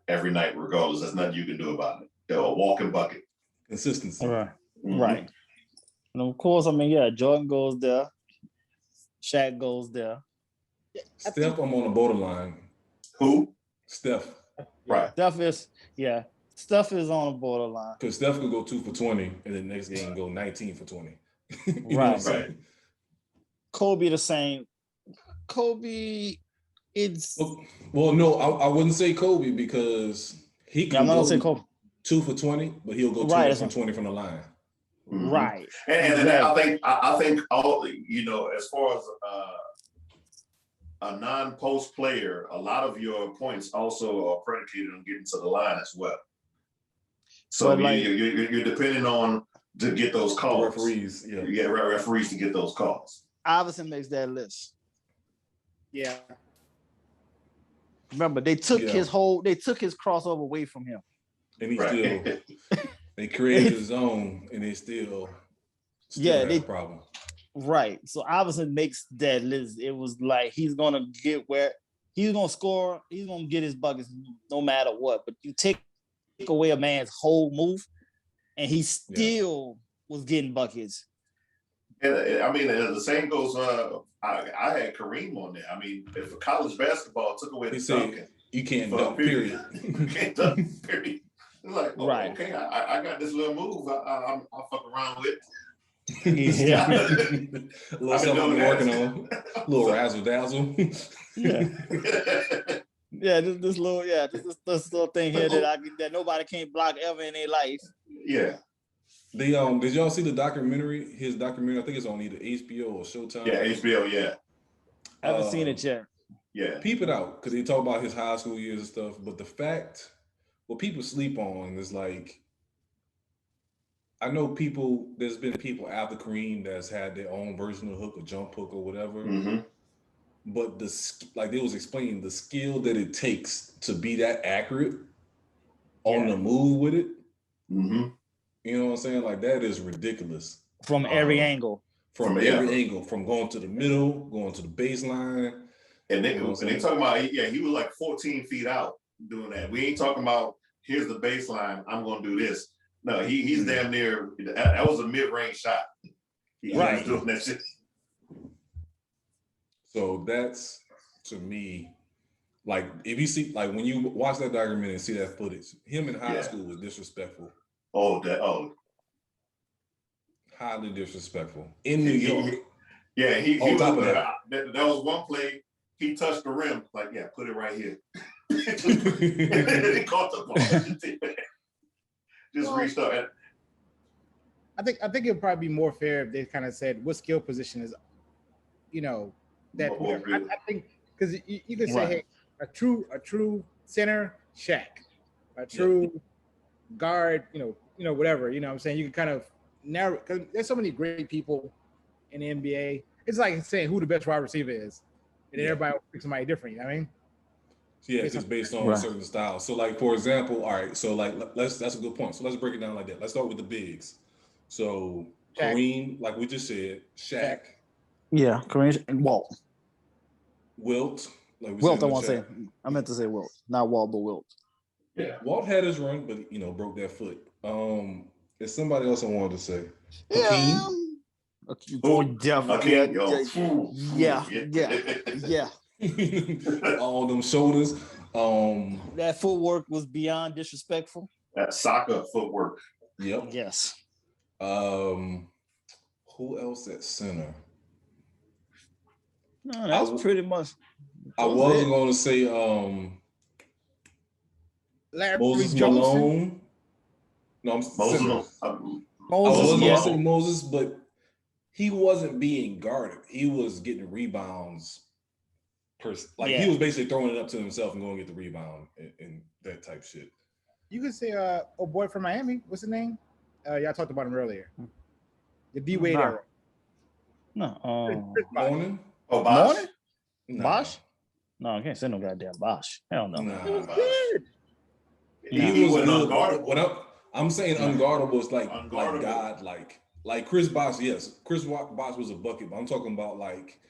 every night, regardless. There's nothing you can do about it. They're a walking bucket. Consistency. Right. Right. And of course, Jordan goes there. Shaq goes there. Steph, I'm on the borderline. Who? Steph. Right. Steph is on the borderline. Because Steph could go 2 for 20 and the next game go 19 for 20. Right. Kobe the same. Kobe, it's well, no, I wouldn't say Kobe because he can I'm not gonna say Kobe. 2 for 20, but he'll go 2 for 20 from the line. Right. And exactly. I think all as far as a non-post player, a lot of your points also are predicated on getting to the line as well. So you're depending on to get those calls. Referees, You get referees to get those calls. Iverson makes that list. Yeah. Remember, they took his crossover away from him. And he still they created his own and they still have a problem. Right. So Iverson makes that list. It was like he's gonna get where he's gonna score, he's gonna get his buckets no matter what. But you take away a man's whole move, and he still was getting buckets. And I mean, the same goes. I had Kareem on there. I mean, if college basketball took away the dunking, you can't dunk. Period. You can't dunk. Period. It's like, okay, I got this little move. I'll fuck around with. Yeah. A little something I'm working on. A little razzle dazzle. Yeah. Yeah, this little thing here that nobody can't block ever in their life. Yeah. Did y'all see the documentary? His documentary, I think it's on either HBO or Showtime. Yeah, HBO. Yeah. I haven't seen it yet. Yeah. Peep it out, because he talk about his high school years and stuff. But the fact, what people sleep on is like, I know there's been people after Kareem that's had their own version of hook or jump hook or whatever. Mm-hmm. But like they was explaining, the skill that it takes to be that accurate on the move with it. Mm-hmm. You know what I'm saying? Like that is ridiculous. From every angle. From every angle. From going to the middle, going to the baseline. And they talking about, he was like 14 feet out doing that. We ain't talking about, here's the baseline, I'm going to do this. No, he's damn near, that was a mid-range shot. He was doing that shit. So that's, to me, like, if you see, like, when you watch that documentary and see that footage, him in high school was disrespectful. Highly disrespectful. In New York. He was, that was one play, he touched the rim, like, put it right here. He caught the ball. Just reached up. I think it would probably be more fair if they kind of said what skill position is, that I think, because you could say, hey, a true center, Shaq, a true guard, whatever. You know what I'm saying? You can kind of narrow, because there's so many great people in the NBA. It's like saying who the best wide receiver is, and then everybody will pick somebody different. You know what I mean? Yeah, it's based on a certain style. So, like, for example, all right, so like that's a good point. So let's break it down like that. Let's start with the bigs. So Shaq. Kareem, like we just said, Shaq. Yeah, Kareem and Walt. Wilt. Like Wilt, I meant to say Wilt. Not Walt, but Wilt. Yeah. Walt had his run, but broke that foot. There's somebody else I wanted to say. Hakeem. Yeah. All them shoulders. That footwork was beyond disrespectful. That soccer footwork. Yep. Yes. Who else at center? No, that's pretty much. I wasn't going to say Moses Malone. No, Moses. I wasn't going to say Moses, but he wasn't being guarded. He was getting rebounds. He was basically throwing it up to himself and going to get the rebound and that type shit. You could say, boy from Miami. What's his name? Y'all talked about him earlier. The D-Wade era. No. Morning? Oh, Bosh? Morning? No. Bosh? No, I can't say no goddamn Bosh. Hell no. Nah, he was unguardable. I'm saying unguardable is like God, like Chris Bosh. Yes, Chris Bosh was a bucket, but I'm talking about like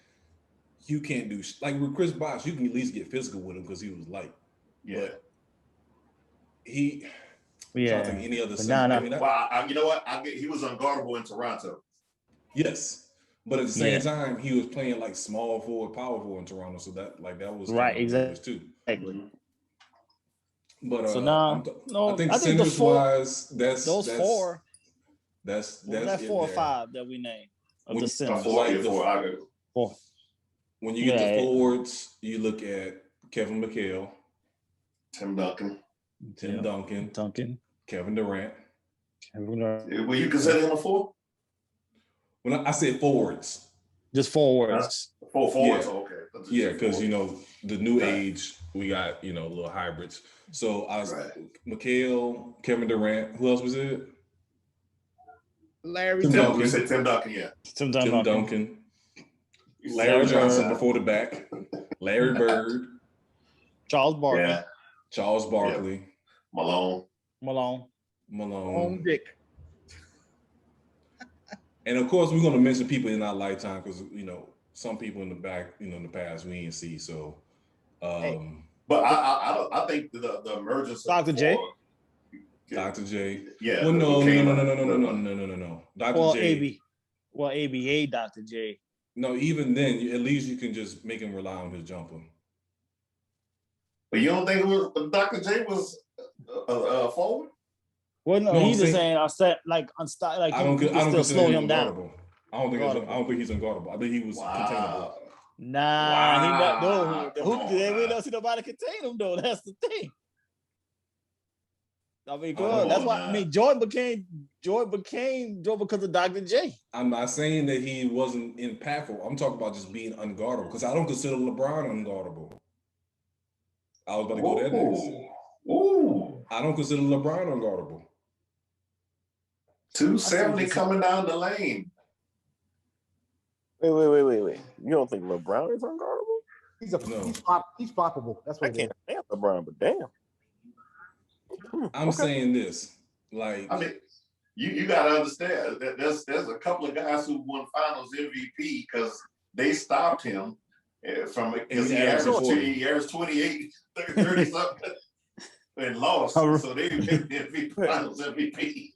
you can't do like with Chris Bosh. You can at least get physical with him because he was light. Yeah, but he. Yeah. I don't think any other. You know what? He was unguardable in Toronto. Yes, but at the same time, he was playing like small forward, power forward in Toronto. So that was right, exactly. Too. Exactly. But so now, I think centers wise, that's four. That's that 4 or 5 that we named of the centers. Four. When you get the forwards, you look at Kevin McHale, Tim Duncan, Kevin Durant. Will you consider him a 4? When I say forwards, just forwards. 4 forwards. Yeah. Okay. Yeah, because the new age, we got little hybrids. So I was McHale, Kevin Durant. Who else was it? Larry Tim Duncan. Tim Duncan. Larry Johnson before the back. Larry Bird. Charles Barkley. Yeah. Charles Barkley. Yeah. Malone. Dick. And of course, we're going to mention people in our lifetime because, some people in the back, in the past we didn't see. So, but I think the emergence of Dr. J. Dr. J. Yeah. Well, no. Dr. J. ABA Dr. J. No, even then, at least you can just make him rely on his jumper. But you don't think Dr. J was forward? Well, no, he's just saying I said like unstoppable. Like I don't still slow him down. I don't think he's unguardable. I think he was containable. Nah, he not. No, the hoop. We don't see nobody contain him though. That's the thing. I mean, that's why. I mean, Jordan became because of Dr. J. I'm not saying that he wasn't impactful. I'm talking about just being unguardable because I don't consider LeBron unguardable. I was about to go there next. Ooh. I don't consider LeBron unguardable. 270 coming down the lane. Wait. You don't think LeBron is unguardable? He's floppable. That's what I can't stand LeBron, but damn. I'm saying this. Like, I mean, you got to understand that there's a couple of guys who won Finals MVP because they stopped him from because he averaged 28, 30 something and lost. So they MVP Finals MVP.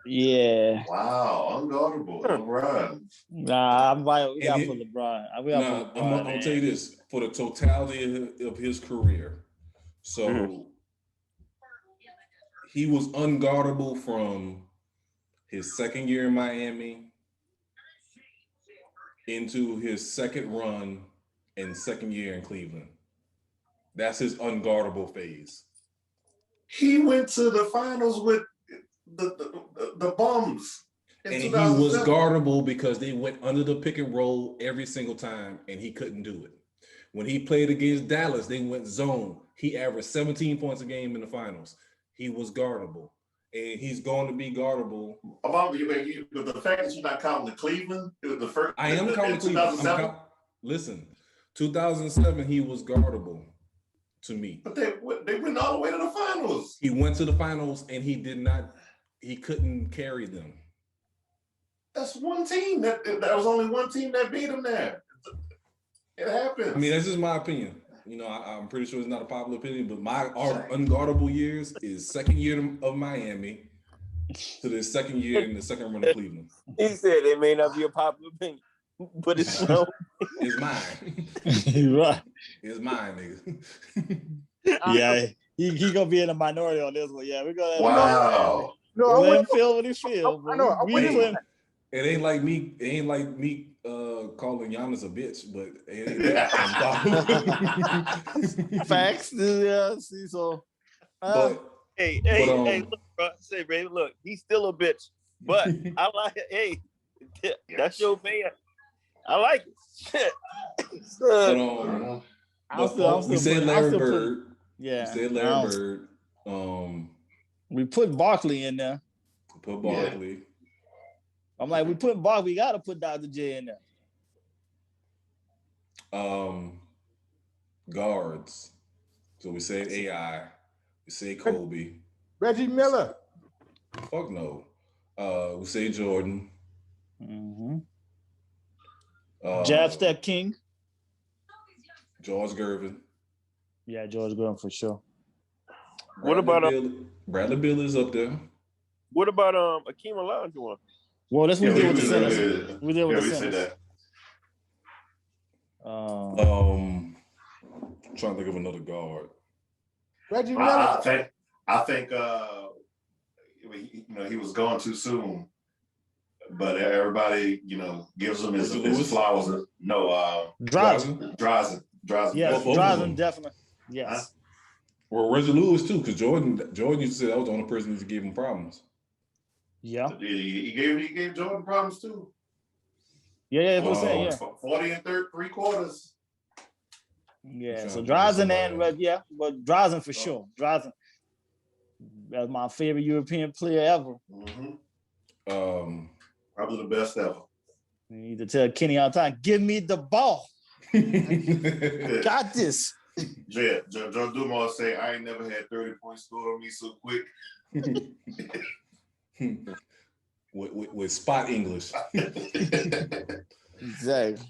Yeah. Wow, unguardable. LeBron. Nah, we got for LeBron. I'm gonna tell you this for the totality of his career. So he was unguardable from his second year in Miami into his second run and second year in Cleveland. That's his unguardable phase. He went to the finals with the bums. And he was guardable because they went under the pick and roll every single time, and he couldn't do it. When he played against Dallas, they went zone. He averaged 17 points a game in the finals. He was guardable, and he's going to be guardable. The fact that you're not counting the Cleveland, the first. I am counting Cleveland. Listen, 2007, he was guardable to me. But they went all the way to the finals. He went to the finals, and he couldn't carry them. That's one team. That was only one team that beat him there. It happens. I mean, that's just my opinion. I'm pretty sure it's not a popular opinion, but our unguardable years is second year of Miami to the second year in the second run of Cleveland. He said it may not be a popular opinion, but it's no. It's mine. Right. It's mine, nigga. Yeah, he gonna be in a minority on this one. Yeah, we're gonna. Wow. Let him feel what he feels. I know. It ain't like me calling Giannis a bitch, but facts. Yeah, see, so. Hey, look, bro. Say, Ray, look, he's still a bitch, but I like it. Hey, that's your man. I like it. Shit. We said Larry Bird. Yeah. We said Larry Bird. We put Barkley in there. Put Barkley. Yeah. I'm like, we put Barkley. We gotta put Dr. J in there. Guards. So we said AI. We said Kobe. Reggie Miller. Fuck no. We say Jordan. Mm-hmm. Jab Step King. George Gervin. Yeah, George Gervin for sure. Bradley Beal is up there. What about Akeem Olajuwon? Well, that's what we did with the centers. We did with the centers. Trying to think of another guard. Reggie Miller. I think he was gone too soon, but everybody gives him his flowers. No, Drazen. Yes, Drazen definitely. Yes. Huh? Well, Reggie Lewis too, because Jordan used to say that was the only person who gave him problems. Yeah. He gave Jordan problems too. Yeah, that's what I'm saying. Yeah. 40 and three quarters. Yeah, so Drazen but Drazen for sure. Drazen, that's my favorite European player ever. Mm-hmm. Probably the best ever. You need to tell Kenny all the time, give me the ball. Got this. Yeah, Joe Dumars say, I ain't never had 30 points scored on me so quick. with spot English. Exactly.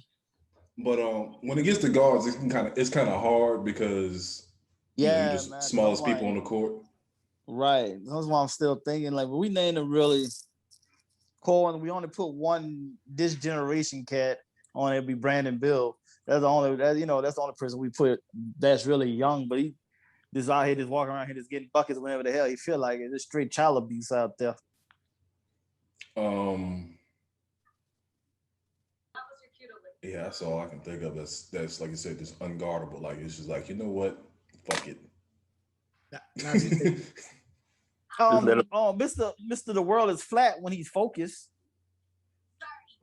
But when it gets to guards, it's kind of hard because you're just man, smallest people on the court. Right. That's why I'm still thinking like, we named them really core, and we only put one this generation cat on it. Be Brandon Bill. That's the only that's the only person we put that's really young, but he just out here just walking around here just getting buckets whenever the hell he feel like it. Just straight child abuse out there. Yeah, that's all I can think of. That's like you said, just unguardable. Like it's just like, you know what? Fuck it. Mr. The World is flat when he's focused.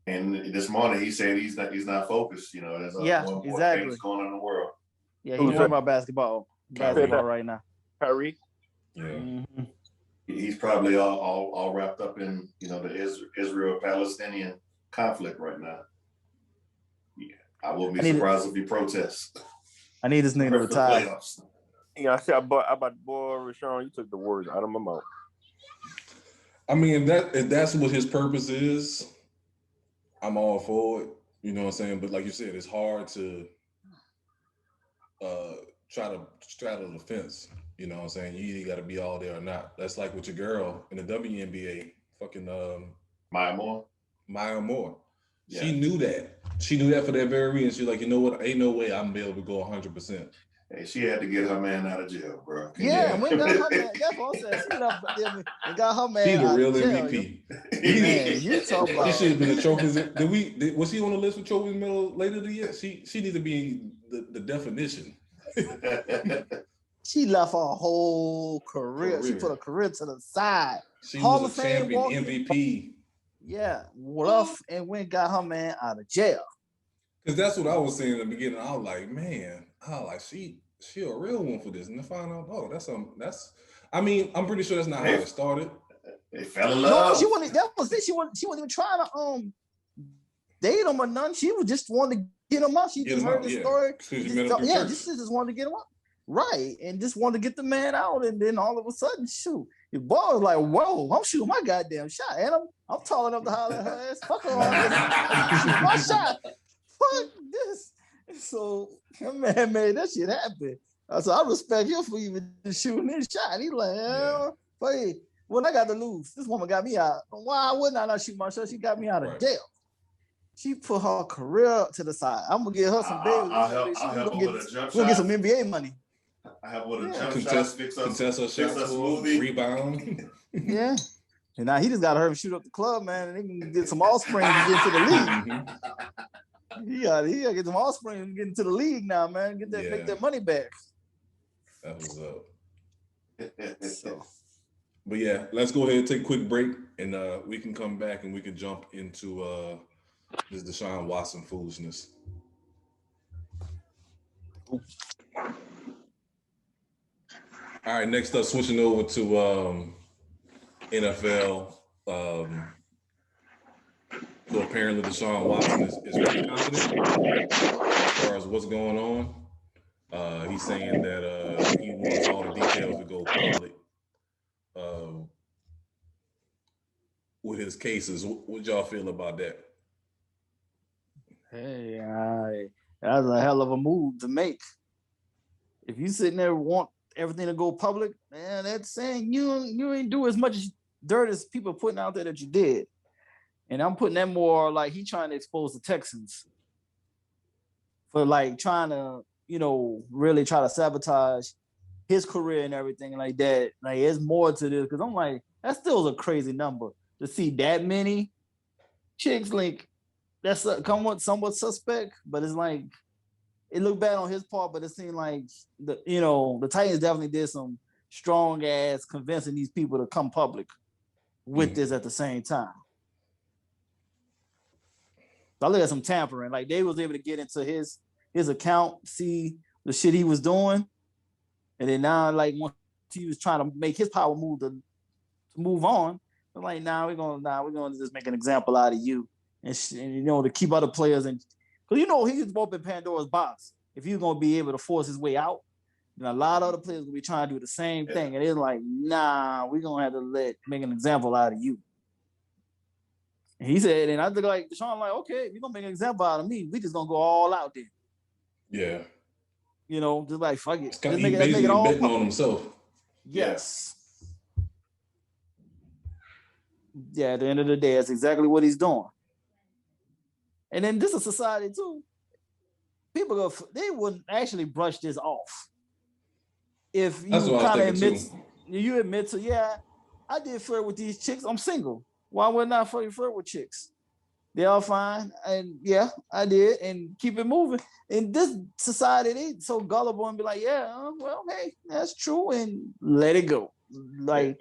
And this morning he said he's not focused. There's one more things going on in the world. Yeah, he's worried about basketball right now. Kyrie. Yeah. Mm-hmm. He's probably all wrapped up in the Israel-Palestinian conflict right now. Yeah, I wouldn't be surprised if he protests. I need this nigga to retire. Yeah, I said about boy Rashawn, you took the words out of my mouth. I mean, if that's what his purpose is, I'm all for it. You know what I'm saying? But like you said, it's hard to try to straddle the fence. You know what I'm saying? You either got to be all there or not. That's like with your girl in the WNBA, fucking Maya Moore. Yeah. She knew that. She knew that for that very reason. She's like, you know what? Ain't no way I'm able to go 100%. Hey, she had to get her man out of jail, bro. Yeah, we got her man. That's what I said. She got her man. She's the real MVP. Man, you talking about? She should have been a Trophyz. Was she on the list for Trophyz medal later this year? She needs to be the definition. She left her whole career. She put her career to the side. She was a champion, MVP. Yeah, left and went got her man out of jail. Because that's what I was saying in the beginning. I was like, man, she a real one for this. And to find out, I mean, I'm pretty sure that's not how it started. They fell in love. No, she wasn't. That was it. She wasn't even trying to date him or nothing. She was just wanted to get him out. She just heard the story. Just wanted to get him out. Right, and just wanted to get the man out, and then all of a sudden, shoot, your boy was like, "Whoa, I'm shooting my goddamn shot, and I'm tall enough to holler at her ass. Fuck her, shoot my shot. Fuck this." So man made that shit happen. So I respect you for even shooting his shot. And he's like, hey, when I got to lose, this woman got me out. Why wouldn't I not shoot my shot? She got me out of jail. She put her career to the side. I'm gonna get her some babies. We're gonna get some NBA money. I have one of the jump shots, fix us smoothie, rebound. Yeah. And now he just got her to shoot up the club, man, and they can get some offspring to get to the league. He gotta get some offspring and get into the league now, man. Make that money back. That was up. But yeah, let's go ahead and take a quick break, and we can come back and we can jump into this Deshaun Watson foolishness. All right, next up, switching over to NFL. So apparently Deshaun Watson is really confident as far as what's going on. He's saying that he wants all the details to go public with his cases. What y'all feel about that? Hey, that's a hell of a move to make. If you sitting there want everything to go public, man, that's saying you ain't do as much dirt as people putting out there that you did. And I'm putting that more like he trying to expose the Texans for like trying to, really try to sabotage his career and everything like that. Like there's more to this because I'm like, that still is a crazy number to see that many chicks. Like that's somewhat suspect, but it's like it looked bad on his part, but it seemed like the Titans definitely did some strong ass convincing these people to come public with this at the same time. So I look at some tampering. Like they was able to get into his account, see the shit he was doing, and then now like once he was trying to make his power move to move on, I'm like, we're gonna just make an example out of you, and to keep other players and. Because he's open Pandora's box. If he's gonna be able to force his way out, then a lot of other players will be trying to do the same thing. And it's like, we're gonna have to make an example out of you. And he said, and I think like Deshaun, like, okay, you're gonna make an example out of me. We just gonna go all out there. Yeah. You know, just like fuck it. Just make it all betting on himself. Yes. Yeah, at the end of the day, that's exactly what he's doing. And then this is society too. People they wouldn't actually brush this off. If you kind of admit to, yeah, I did flirt with these chicks. I'm single. Why wouldn't I flirt with chicks? They all fine. And yeah, I did. And keep it moving. In this society, they so gullible and be like, yeah, well, hey, that's true. And let it go. Like,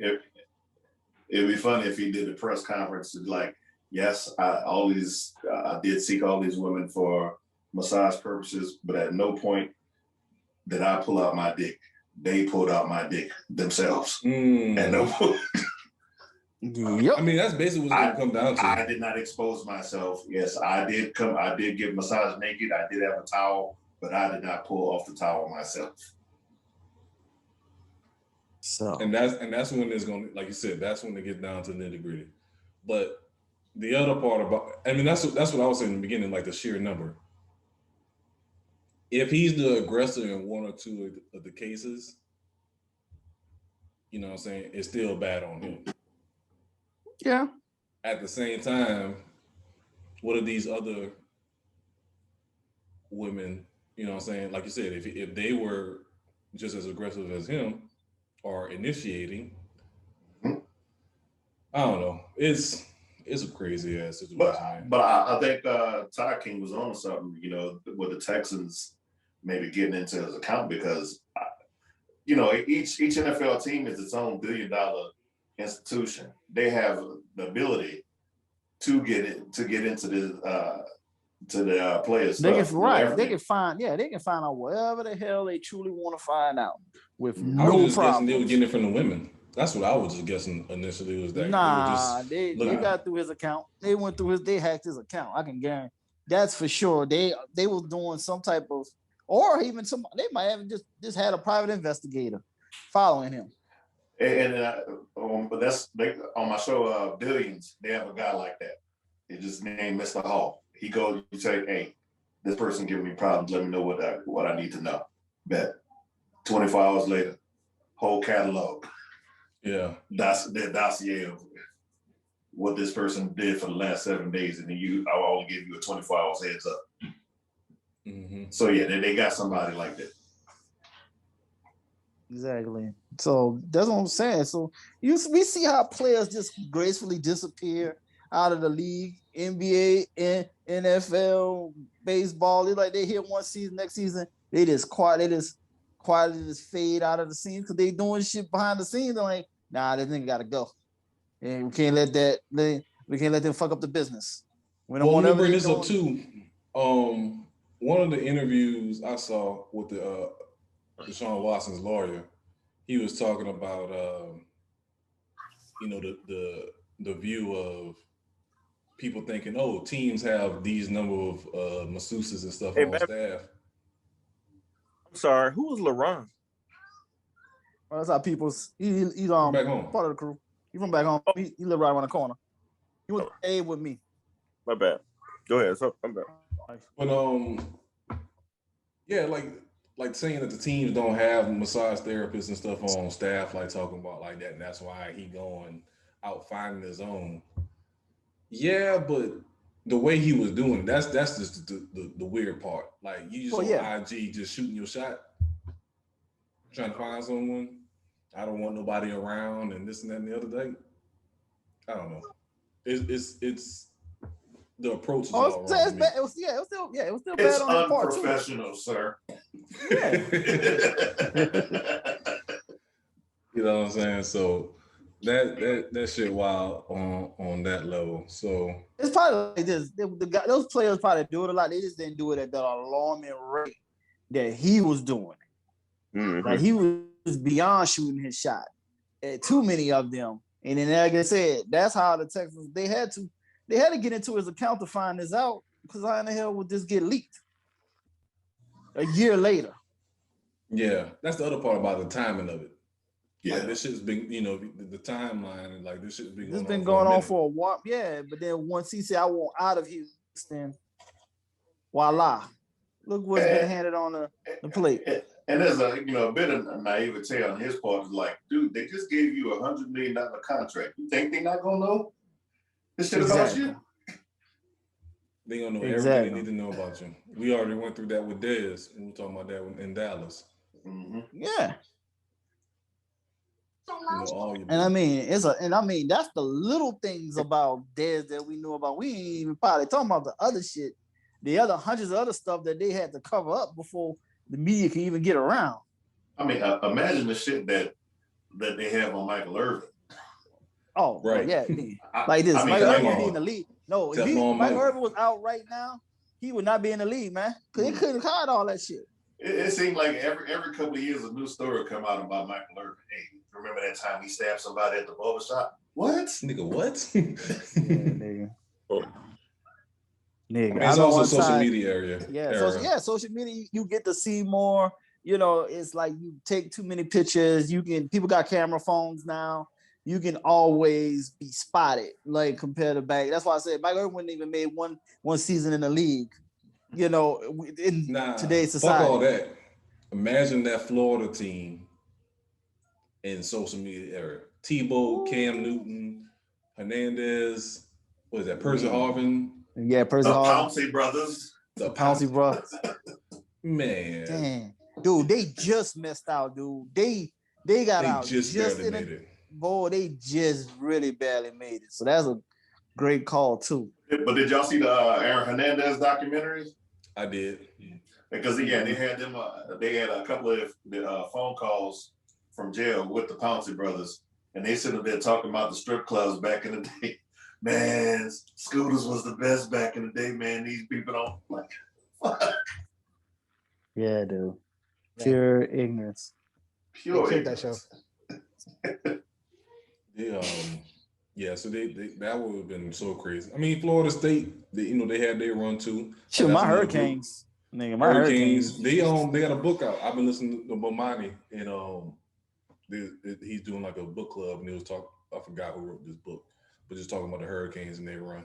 it'd be funny if he did a press conference like, yes, I did seek all these women for massage purposes, but at no point did I pull out my dick. They pulled out my dick themselves. At no point. Yep. I mean, that's basically what it's going to come down to. I did not expose myself. Yes, I did give massage naked. I did have a towel, but I did not pull off the towel myself. So, and that's when it's going to, like you said, that's when it gets down to nitty gritty. But the other part about, I mean, that's what I was saying in the beginning, like the sheer number. If he's the aggressor in one or two of the cases, you know what I'm saying, it's still bad on him. Yeah. At the same time, what are these other women, you know what I'm saying? Like you said, if they were just as aggressive as him or initiating, I don't know. It's a crazy ass situation. But I think Ty King was on something, you know, with the Texans maybe getting into his account because, you know, each NFL team is its own billion-dollar institution. They have the ability to get into the players. They can find out whatever the hell they truly want to find out with no problem. I was just guessing they were getting it from the women. That's what I was just guessing initially was that. They got through his account. They went through they hacked his account. I can guarantee that's for sure. They was doing some type of, or even they might have just had a private investigator following him. But that's on my show, Billions. They have a guy like that. He just named Mr. Hall. He goes, you say, hey, this person giving me problems. Let me know what I need to know. Bet. 24 hours later, whole catalog. Yeah. That's the dossier of what this person did for the last 7 days, and then I'll only give you a 24 hours heads up. Mm-hmm. So yeah, they got somebody like that. Exactly. So that's what I'm saying. So we see how players just gracefully disappear out of the league, NBA, and NFL, baseball. It's like they hit one season, next season they just quietly fade out of the scene because they doing shit behind the scenes. They're like, nah, this nigga gotta go, and we can't let them fuck up the business. Let me bring this up too. One of the interviews I saw with the Deshaun Watson's lawyer, he was talking about the view of people thinking, oh, teams have these number of masseuses and stuff on staff. I'm sorry, who was LeBron? Well, that's how people's he's back home. Part of the crew. He's from back home. He lived right around the corner. He was A with me. My bad. Go ahead. So I'm back. But yeah, like saying that the teams don't have massage therapists and stuff on staff, like talking about like that, and that's why he going out finding his own. Yeah, but the way he was doing it, that's just the weird part. Like you just on IG just shooting your shot, trying to find someone. I don't want nobody around and this and that and the other day. I don't know. It's the approach is all wrong. It was still bad on his part too. It's unprofessional, sir. Yeah. You know what I'm saying? So that shit wild on that level. So it's probably like this. Those players probably do it a lot. They just didn't do it at the alarming rate that he was doing. Mm-hmm. Like he was beyond shooting his shot. Too many of them. And then, like I said, that's how the Texans they had to get into his account to find this out, because how in the hell would this get leaked a year later? Yeah, that's the other part about the timing of it. Yeah, like this shit's been, the timeline, and like this shit's been. This been going on for a while. Yeah, but then once he said, "I want out of Houston," voila, look what's been handed on the plate. And there's a bit of naivete on his part. Like, dude, they just gave you $100 million contract. You think they're not gonna know this shit about you? They gonna know everything they need to know about you. We already went through that with Dez, and we're talking about that in Dallas. Mm-hmm. Yeah. And I mean, that's the little things about Dez that we knew about. We ain't even probably talking about the other shit, the other hundreds of other stuff that they had to cover up before the media can even get around. I mean, imagine the shit that they have on Michael Irvin. Oh, right. Yeah. Like this. Michael Irvin would be in the league. No, if Michael Irvin was out right now, he would not be in the league, man. Because they couldn't hide all that shit. It seemed like every couple of years a new story would come out about Michael Irvin. Hey, remember that time he stabbed somebody at the barbershop? What? Nigga, what? Nigga. I mean, it's also social media area. Yeah, social media, you get to see more. It's like you take too many pictures. People got camera phones now. You can always be spotted, like compared to back. That's why I said Michael Irvin wouldn't even made one season in the league. In today's society. Fuck all that. Imagine that Florida team in social media era. Tebow, Cam Newton, Hernandez, what is that? Percy Harvin. Yeah, Percy Harvin. Pouncey brothers. The Pouncey brothers. Man. Damn. Dude, they just messed out, dude. They got out. Just barely made it. Boy, they just really barely made it. So that's a great call, too. But did y'all see the Aaron Hernandez documentaries? I did. Because they had them. They had a couple of phone calls from jail with the Pouncey brothers, and they sitting there talking about the strip clubs back in the day. Man, Scooters was the best back in the day. Man, these people don't like. Fuck. Yeah, dude. Pure ignorance. Pure ignorance. That show. So that would have been so crazy. I mean, Florida State, they had their run too. Shit, my Hurricanes. Nigga, my Hurricanes. They got a book out. I've been listening to Bomani, and he's doing like a book club, and he was talking. I forgot who wrote this book, but just talking about the Hurricanes and their run.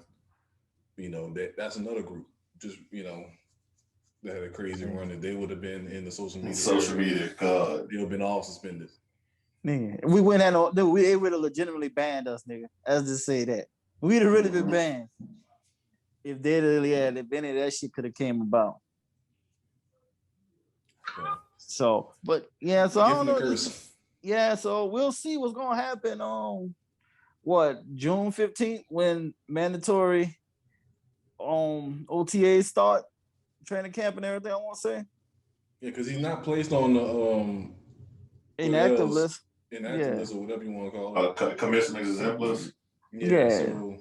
That's another group. Just that had a crazy run, and they would have been in the social media. God, they would have been all suspended. Nigga, we wouldn't have no. They would have legitimately banned us, nigga. Let's just say that we'd have really been banned if they really had. If any of that shit could have came about. Yeah. So, but yeah, so I don't know. Yeah, so we'll see what's gonna happen on June 15th when mandatory OTAs start, training camp and everything. I want to say. Yeah, because he's not placed on the inactive list. Inactive list or whatever you want to call it. Commissioner's exempt list. Yeah. So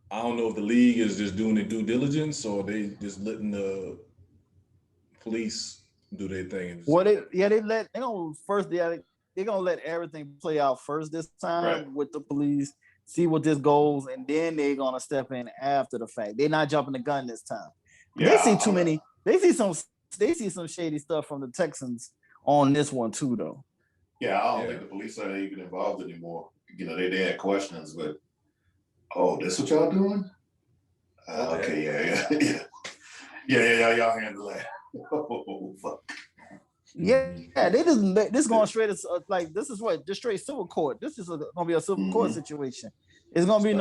I don't know if the league is just doing their due diligence or they just letting the police do their thing. They're gonna let everything play out first this time with the police, see what this goes, and then they're gonna step in after the fact. They're not jumping the gun this time. Yeah, they see some shady stuff from the Texans on this one too, though. Yeah, I don't think the police are even involved anymore. They had questions, but this what y'all doing? Okay, yeah, y'all handle that. Oh fuck. Yeah, they this going straight as this is just straight civil court. This is gonna be a civil court situation. It's gonna be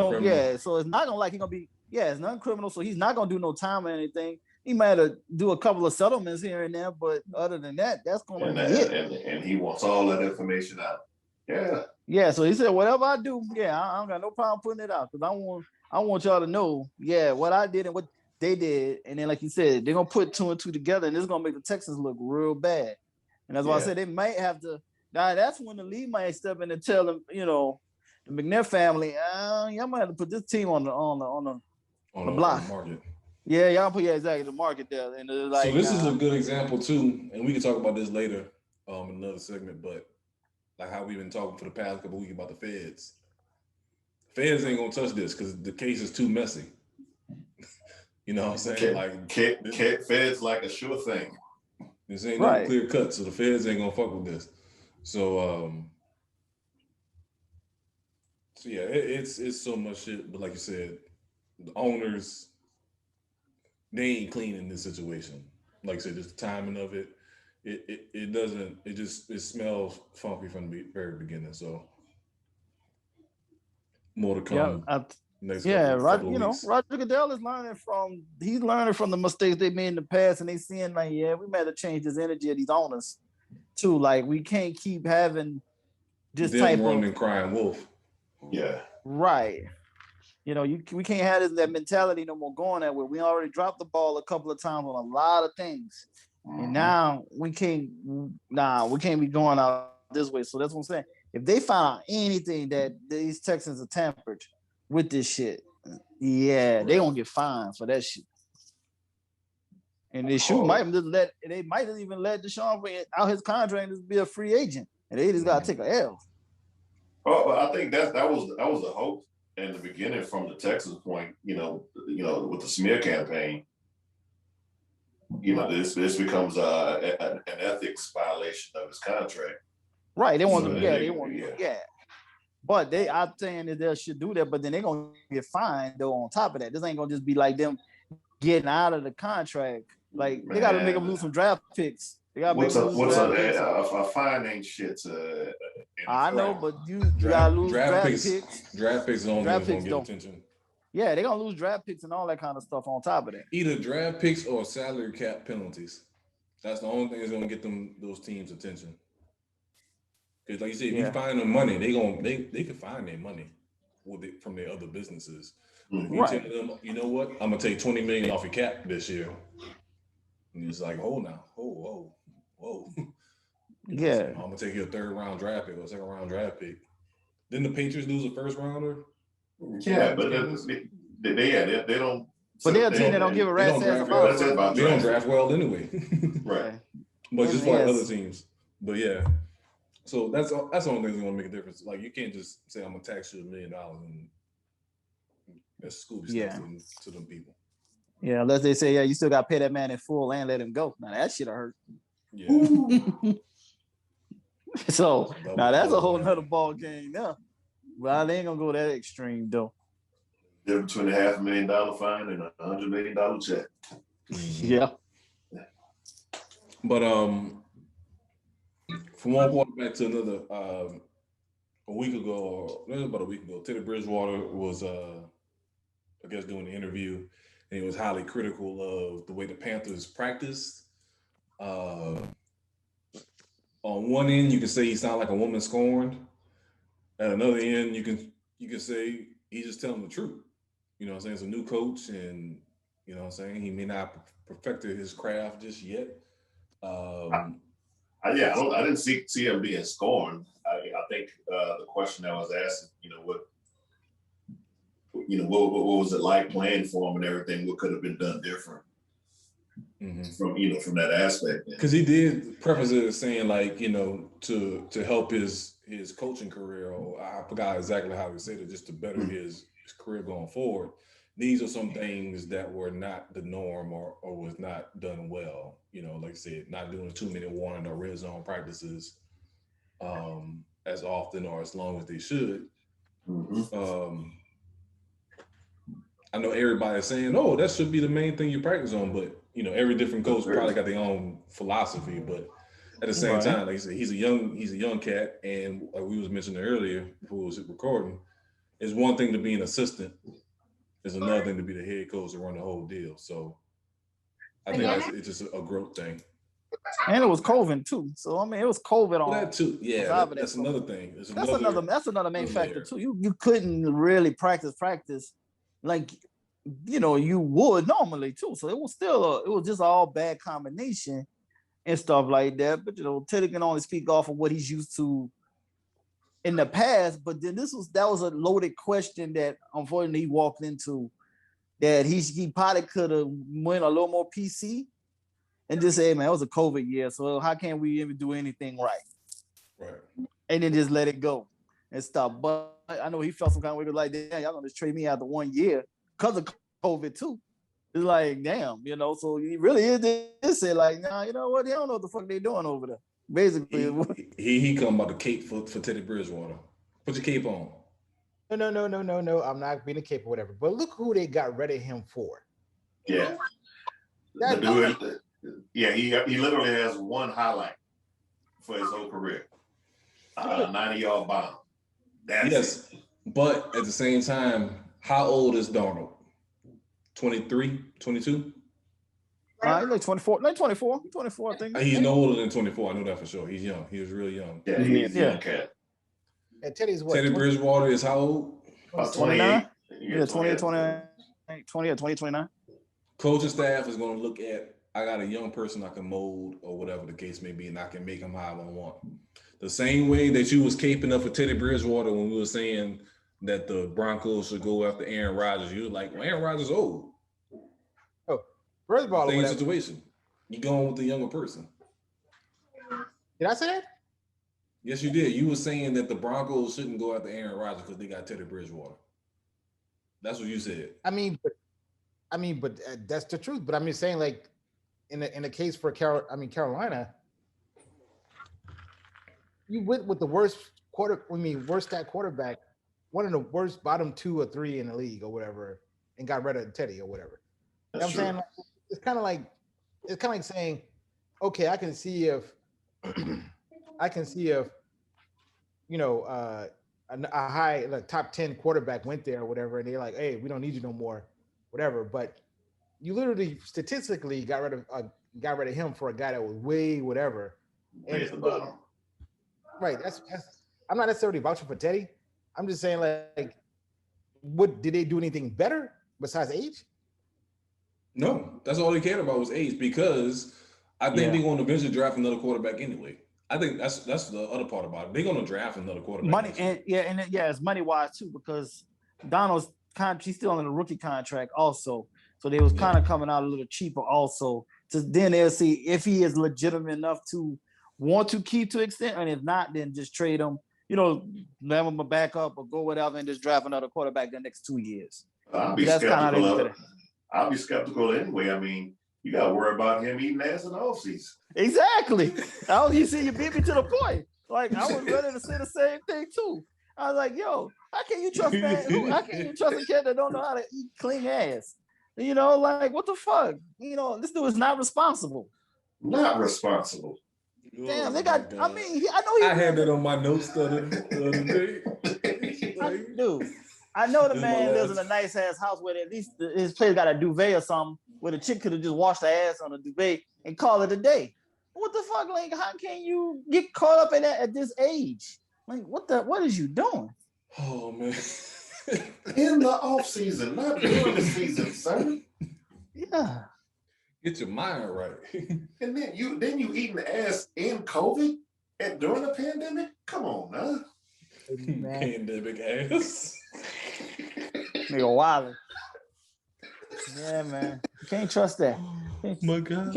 so it's not gonna he's gonna be it's not criminal, so he's not gonna do no time or anything. He might have do a couple of settlements here and there, but other than that, that's gonna be it. And he wants all that information out. Yeah. Yeah, so he said, whatever I do, I don't got no problem putting it out because I want y'all to know, what I did and what they did, and then like you said, they're gonna put two and two together, and it's gonna make the Texans look real bad. And that's why I said they might have to. Now that's when the league might step in and tell them, the McNair family, y'all might have to put this team on the block. Market. Yeah, y'all put exactly the market there. And so this is a good example too, and we can talk about this later in another segment, but like how we've been talking for the past couple of weeks about the feds. Feds ain't gonna touch this because the case is too messy. You know what I'm saying? Feds like a sure thing. This ain't no clear cut, so the feds ain't gonna fuck with this. So yeah, it's so much shit. But like you said, the owners, they ain't clean in this situation. Like I said, just the timing of it. It doesn't. It smells funky from the very beginning. So more to come. Yeah, Roger Goodell is learning from the mistakes they made in the past, and they seeing like, yeah, we better change this energy of these owners too. Like, we can't keep having this type of and crying wolf. Yeah, right. We can't have that mentality no more going that way. We already dropped the ball a couple of times on a lot of things, and now we can't be going out this way. So that's what I'm saying. If they find out anything that these Texans are tampered with this shit, yeah, they gonna get fined for that shit. And they might even let Deshaun out his contract and just be a free agent, and they just gotta take a L. Well, but I think that was the hope in the beginning from the Texas point. With the smear campaign, this becomes an ethics violation of his contract. Right? They want yeah. But I'm saying that they should do that, but then they're gonna get fined though on top of that. This ain't gonna just be like them getting out of the contract. Like, they gotta make them lose some draft picks. They gotta make them lose draft picks. A fine ain't shit. I know, but you gotta lose draft picks. Draft picks only gonna get attention. Yeah, they're gonna lose draft picks and all that kind of stuff on top of that. Either draft picks or salary cap penalties. That's the only thing that's gonna get those teams' attention. Because like you said, if you find them money, they can find their money from their other businesses. If you tell them, you know what, I'm gonna take $20 million off your cap this year, and it's like, whoa. Yeah, I'm gonna take you a third round draft pick or a second round draft pick. Didn't the Patriots lose a first rounder? Yeah, but they don't. But they're a team that don't give a rat's ass about. They don't draft well anyway. Right. But just like other teams. But yeah. So that's the only thing that's gonna make a difference. Like, you can't just say I'm gonna tax you $1 million and that's Scooby stuff to them people. Yeah, unless they say, yeah, you still gotta pay that man in full and let him go. Now that shit'll hurt. Yeah. So now that's a whole nother ball game now. But they ain't gonna go that extreme though. Difference between a $500,000 fine and a $100 million check. Yeah. But from one quarterback to another, about a week ago, Teddy Bridgewater was, I guess, doing an interview, and he was highly critical of the way the Panthers practiced. On one end, you can say he sounded like a woman scorned. At another end, you can say he's just telling the truth. You know what I'm saying? It's a new coach, and you know what I'm saying, he may not perfected his craft just yet. I didn't see him being scorned. I think the question that was asked, what was it like playing for him and everything? What could have been done different from that aspect? Because he did preface it as saying, like, to help his coaching career, or I forgot exactly how he said it, just to better his career going forward. These are some things that were not the norm or was not done well. Like I said, not doing 2-minute warning or red zone practices as often or as long as they should. I know everybody's saying, "Oh, that should be the main thing you practice on," but every different coach probably got their own philosophy. But at the same time, like I said, he's a young cat, and like we was mentioning earlier before we was recording, it's one thing to be an assistant. It's another thing to be the head coach and run the whole deal. So I think it's just a growth thing. And it was COVID too. So I mean, it was COVID on that too. Yeah, that's another thing. That's another main factor too. You couldn't really practice like you would normally too. So it was just all bad combination and stuff like that. But Teddy can only speak off of what he's used to in the past. But then that was a loaded question that unfortunately he walked into, that he probably could have went a little more PC and just say, man, it was a COVID year, so how can we even do anything right? Right. And then just let it go and stop. But I know he felt some kind of way, like, damn, y'all gonna just trade me after 1 year because of COVID too. It's like, damn, so he really is say like, nah, you know what? They don't know what the fuck they doing over there. Basically, he come about the cape for Teddy Bridgewater. Put your cape on. No. I'm not being a cape or whatever. But look who they got rid of him for. Yeah. The dude, he literally has one highlight for his whole career. 90-yard bomb. That's it. But at the same time, how old is Darnold? 23, 22? He's like 24, like 24, I think. He's no older than 24. I know that for sure. He's young. He was really young. Yeah, he's a young cat. And Teddy's what? Teddy Bridgewater is how old? About 28. Yeah, 20 or 29. Coaching staff is going to look at, I got a young person I can mold or whatever the case may be, and I can make him how I want. The same way that you was caping up for Teddy Bridgewater when we were saying that the Broncos should go after Aaron Rodgers, you were like, well, Aaron Rodgers is old. Oh, first of all, same situation. You going with the younger person. Did I say that? Yes, you did. You were saying that the Broncos shouldn't go after Aaron Rodgers because they got Teddy Bridgewater. That's what you said. I mean, but that's the truth. But I'm just saying, like, in the case for Carolina, you went with the worst stat quarterback, one of the worst bottom 2 or 3 in the league or whatever, and got rid of Teddy or whatever. You know what I'm saying? It's kind of like saying, okay, I can see if you know a high top 10 quarterback went there or whatever, and they're like, hey, we don't need you no more, whatever. But you literally statistically got rid of him for a guy that was way whatever. And right, that's I'm not necessarily vouching for Teddy. I'm just saying, like, what did they do anything better besides age? No, that's all they cared about was age, because I think they're going to eventually draft another quarterback anyway. I think that's the other part about it. They're going to draft another quarterback. Money it's money wise too, because Donald's he's still on a rookie contract also, so they was kind of coming out a little cheaper also. So then they'll see if he is legitimate enough to want to keep to extent, and if not, then just trade him. You know, let him back up or go whatever, and just draft another quarterback the next 2 years. I'll be skeptical anyway. I mean, you got to worry about him eating ass in the offseason. Exactly. You see, you beat me to the point. Like, I was ready to say the same thing too. I was like, yo, how can you trust man? How can you trust a kid that don't know how to eat clean ass? You know, like, what the fuck? You know, this dude is not responsible. Not responsible. Damn, they got. God. I mean, I know. I had that on my notes the other day. Dude, I know the man lives in a nice ass house where at least his place got a duvet or something, where the chick could have just washed her ass on a duvet and call it a day. What the fuck? Like, how can you get caught up in that at this age? Like, what is you doing? Oh man. In the off season, not during the season, sir. Yeah. Get your mind right. And then you eating the ass in COVID and during the pandemic? Come on, now. Pandemic ass. Nigga wild. Yeah, man. You can't trust that. Oh my God.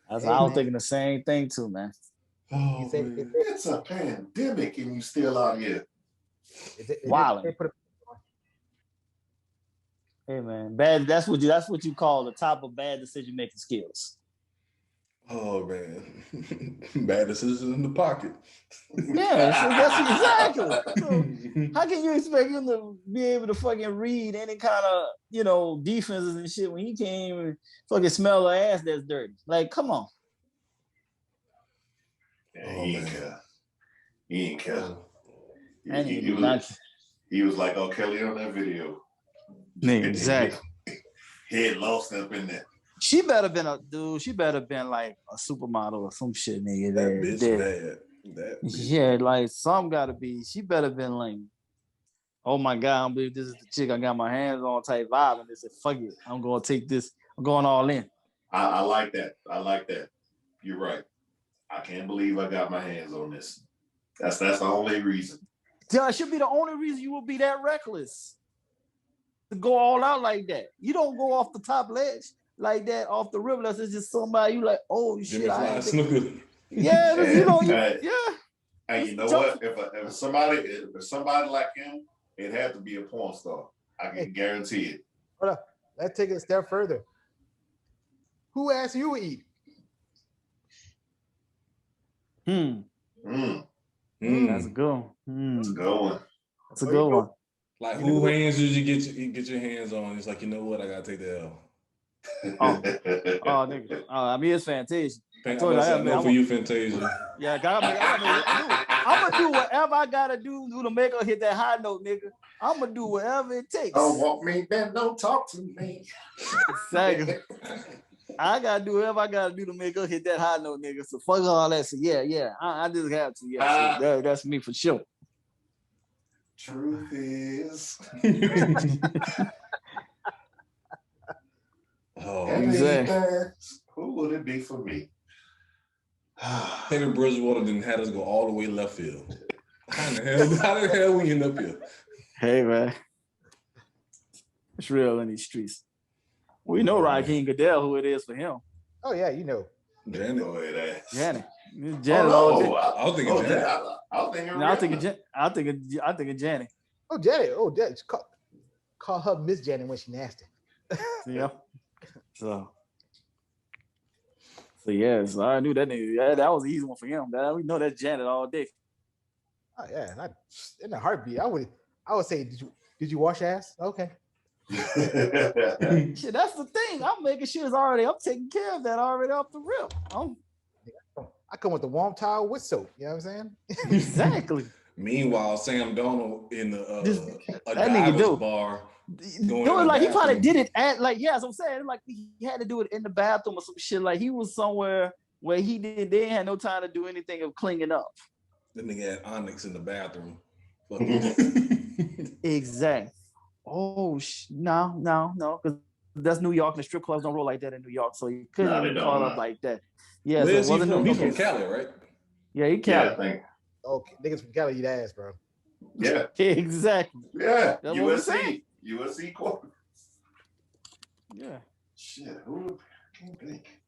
I was thinking the same thing too, man. Oh, it's a pandemic and you still out here. Wild. Hey man, bad. That's what you call the top of bad decision making skills. Oh man, bad decisions in the pocket. Yeah, that's exactly. So, how can you expect him to be able to fucking read any kind of defenses and shit when he can't even fucking smell an ass that's dirty? Like, come on. Yeah, he ain't care. He was like, "Oh, Kelly on that video." Exactly. Head lost up in there. She better been like a supermodel or some shit, nigga. That bitch bad. That bitch yeah, like some gotta be. She better been like, oh my God, I don't believe this is the chick I got my hands on type vibe, and they said, fuck it, I'm gonna take this. I'm going all in. I like that. You're right. I can't believe I got my hands on this. That's the only reason. Yeah, it should be the only reason you will be that reckless. To go all out like that. You don't go off the top ledge like that, off the rim, unless it's just somebody you like, oh shit. Yeah, you know, yeah. And you know what? If somebody like him, it had to be a porn star. I can guarantee it. Hold up. Let's take it a step further. Who asked you to eat? That's a good one. That's a good one. That's a good one. Like, who hands did you get your hands on? It's like, you know what? I gotta take the L. Nigga. I mean, it's Fantasia. I know for you, Fantasia. Yeah, I'm gonna do whatever I gotta do to make her hit that high note, nigga. I'm gonna do whatever it takes. Don't walk me, then don't talk to me. Exactly. I gotta do whatever I gotta do to make her hit that high note, nigga. So fuck all that. So yeah. I just have to. Yeah, so that's me for sure. Truth is. Exactly. Who would it be for me? Teddy Bridgewater didn't have us go all the way left field. How the hell we end up here? Hey, man. It's real in these streets. We know Raheem Goodell, who it is for him. Oh, yeah, you know. Janet. Janet. I was thinking Janet. I think of Janet. Oh, Janet. Oh, Janet. Call her Miss Janet when she nasty. Yeah. So yeah, so I knew that nigga. Yeah, that was an easy one for him. We know that Janet all day. Oh yeah, in a heartbeat, I would say, did you wash ass? Okay. Shit, that's the thing. I'm making sure I'm taking care of that already off the rip. I come with the warm towel with soap. You know what I'm saying? Exactly. Meanwhile, Sam Donald in the that nigga bar. Doing like he probably did it at as I'm saying, like he had to do it in the bathroom or some shit. Like he was somewhere where they didn't have no time to do anything of cleaning up. The nigga had Onyx in the bathroom. Exactly. Oh no, because that's New York and the strip clubs don't roll like that in New York, so he couldn't even call up like that. Yeah, where's he from? He's from Cali, right? Yeah, he Cali. Yeah, I think. Okay, niggas from Cali eat ass, bro. Yeah. Exactly. Yeah. USC quarter. Yeah. Shit, who can't think?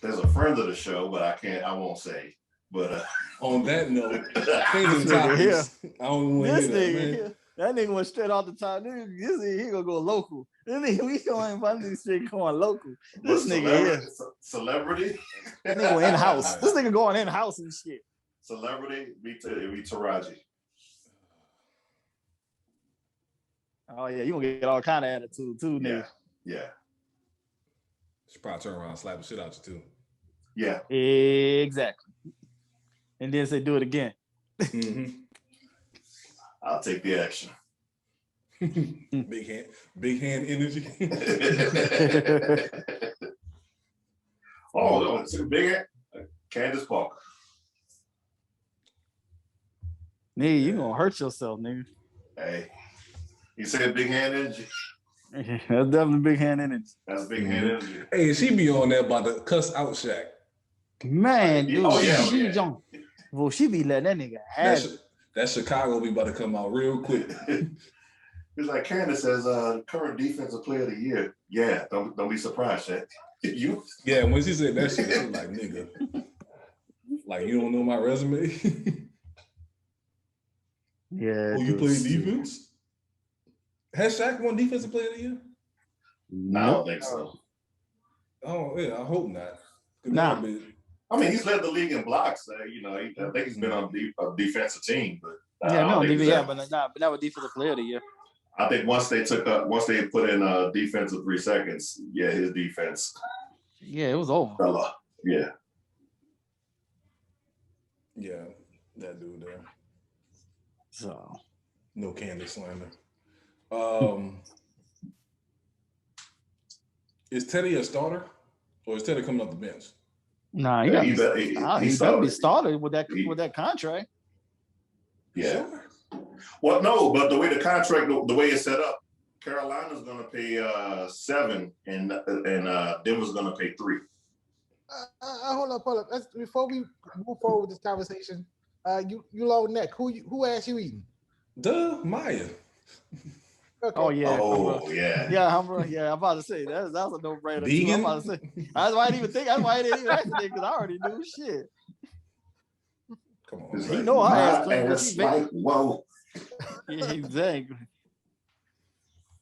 There's a friend of the show, but I won't say. But on that note, things topics. I don't want to hear that, man. That nigga went straight off the top. He gonna go local. This nigga, we going find this shit going local. This nigga here. Celebrity? That nigga in house. This nigga going in house and shit. Celebrity be Taraji. Oh yeah, you gonna get all kind of attitude too, nigga. Yeah. She probably turn around and slap the shit out you too. Yeah. Exactly. And then say do it again. Mm-hmm. I'll take the action. Big hand energy. Oh, it's a big hand. Candace Parker. Nigga, you gonna hurt yourself, nigga. Hey, you said big hand energy. That's definitely big hand energy. That's big hand energy. Hey, she be on there about to cuss out Shaq. Man, dude, well, she be letting that nigga have it. That Chicago be about to come out real quick. It's like Candace says, current defensive player of the year. Yeah, don't be surprised, Shaq. You? Yeah, when she said that shit, she was like, nigga. Like, you don't know my resume? Yeah. Oh, you play defense? Has Shaq won defensive player of the year? No, I don't think so. Oh, yeah, I hope not. Nah. I mean, he's led the league in blocks. I think he's been on a defensive team, but but not with defensive player of the year. I think once they put in defense of 3 seconds, his defense. Yeah, it was over. Fella. Yeah. Yeah, that dude there. So no Candace slander. Is Teddy a starter, or is Teddy coming off the bench? Nah, he better be started with that contract. Yeah. Sure. Well, no, but the way the contract, the way it's set up, Carolina's going to pay $7, and Denver's going to pay $3. Hold up. Before we move forward with this conversation, you low neck. Who asked you eating? Duh, Maya. Okay. Oh yeah. Yeah. Yeah, I'm about to say that's a no-brainer. Vegan? I'm about to say. That's why I didn't even think. That's why I didn't even ask it because I already knew shit. Come on. You know I asked clean. Like, whoa. Yeah, exactly.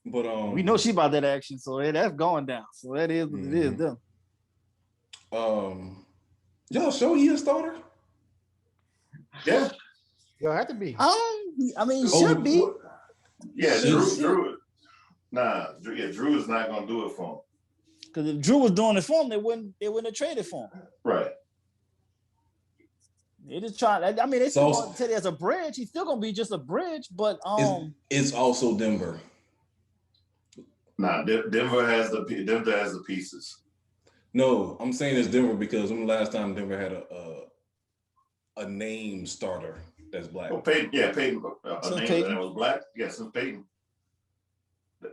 But we know she about that action, so that's going down. So that is what it is. Them. Y'all sure he a starter? Yeah. You'll have to be. I mean, should be. Yeah, Drew. Drew is not gonna do it for him. Because if Drew was doing it for him, they wouldn't have traded for him. Right. They just try. I mean, they still want Teddy as a bridge. He's still gonna be just a bridge, but it's also Denver. Nah, Denver has the pieces. No, I'm saying it's Denver because when the last time Denver had a name starter that's black. Well, Peyton, a name that was black. Yeah, since Peyton.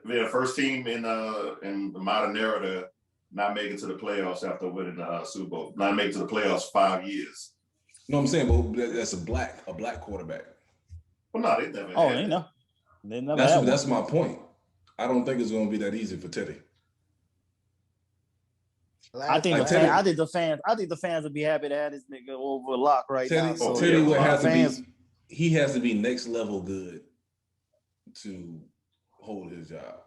They're the first team in the modern era to not make it to the playoffs after winning the Super Bowl. Not make it to the playoffs 5 years. No, I'm saying, but that's a black quarterback. Well, no, they never. Oh, they never. That's my point. I don't think it's going to be that easy for Teddy. I think the fans would be happy to have this nigga over lock right now. So Teddy would have to be. He has to be next level good to hold his job.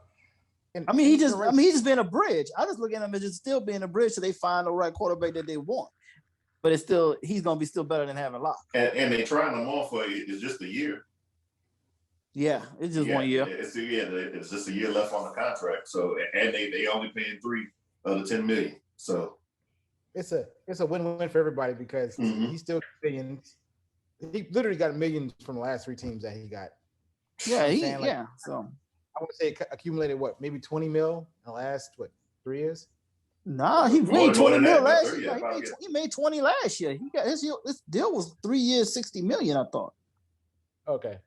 I mean, he's just been a bridge. I just look at him as just still being a bridge so they find the right quarterback that they want. But he's gonna be still better than having Locke. And they trying him on for it's just a year. Yeah, it's just 1 year. It's just a year left on the contract. So and they only paying 3 of the 10 million. So it's a win-win for everybody because he's still millions. He literally got millions from the last 3 teams that he got. Yeah, so I want to say accumulated maybe 20 mil in the last 3 years. Nah, he made 20 mil last year. He made 20 last year. He got his deal was 3 years, 60 million, I thought. Okay.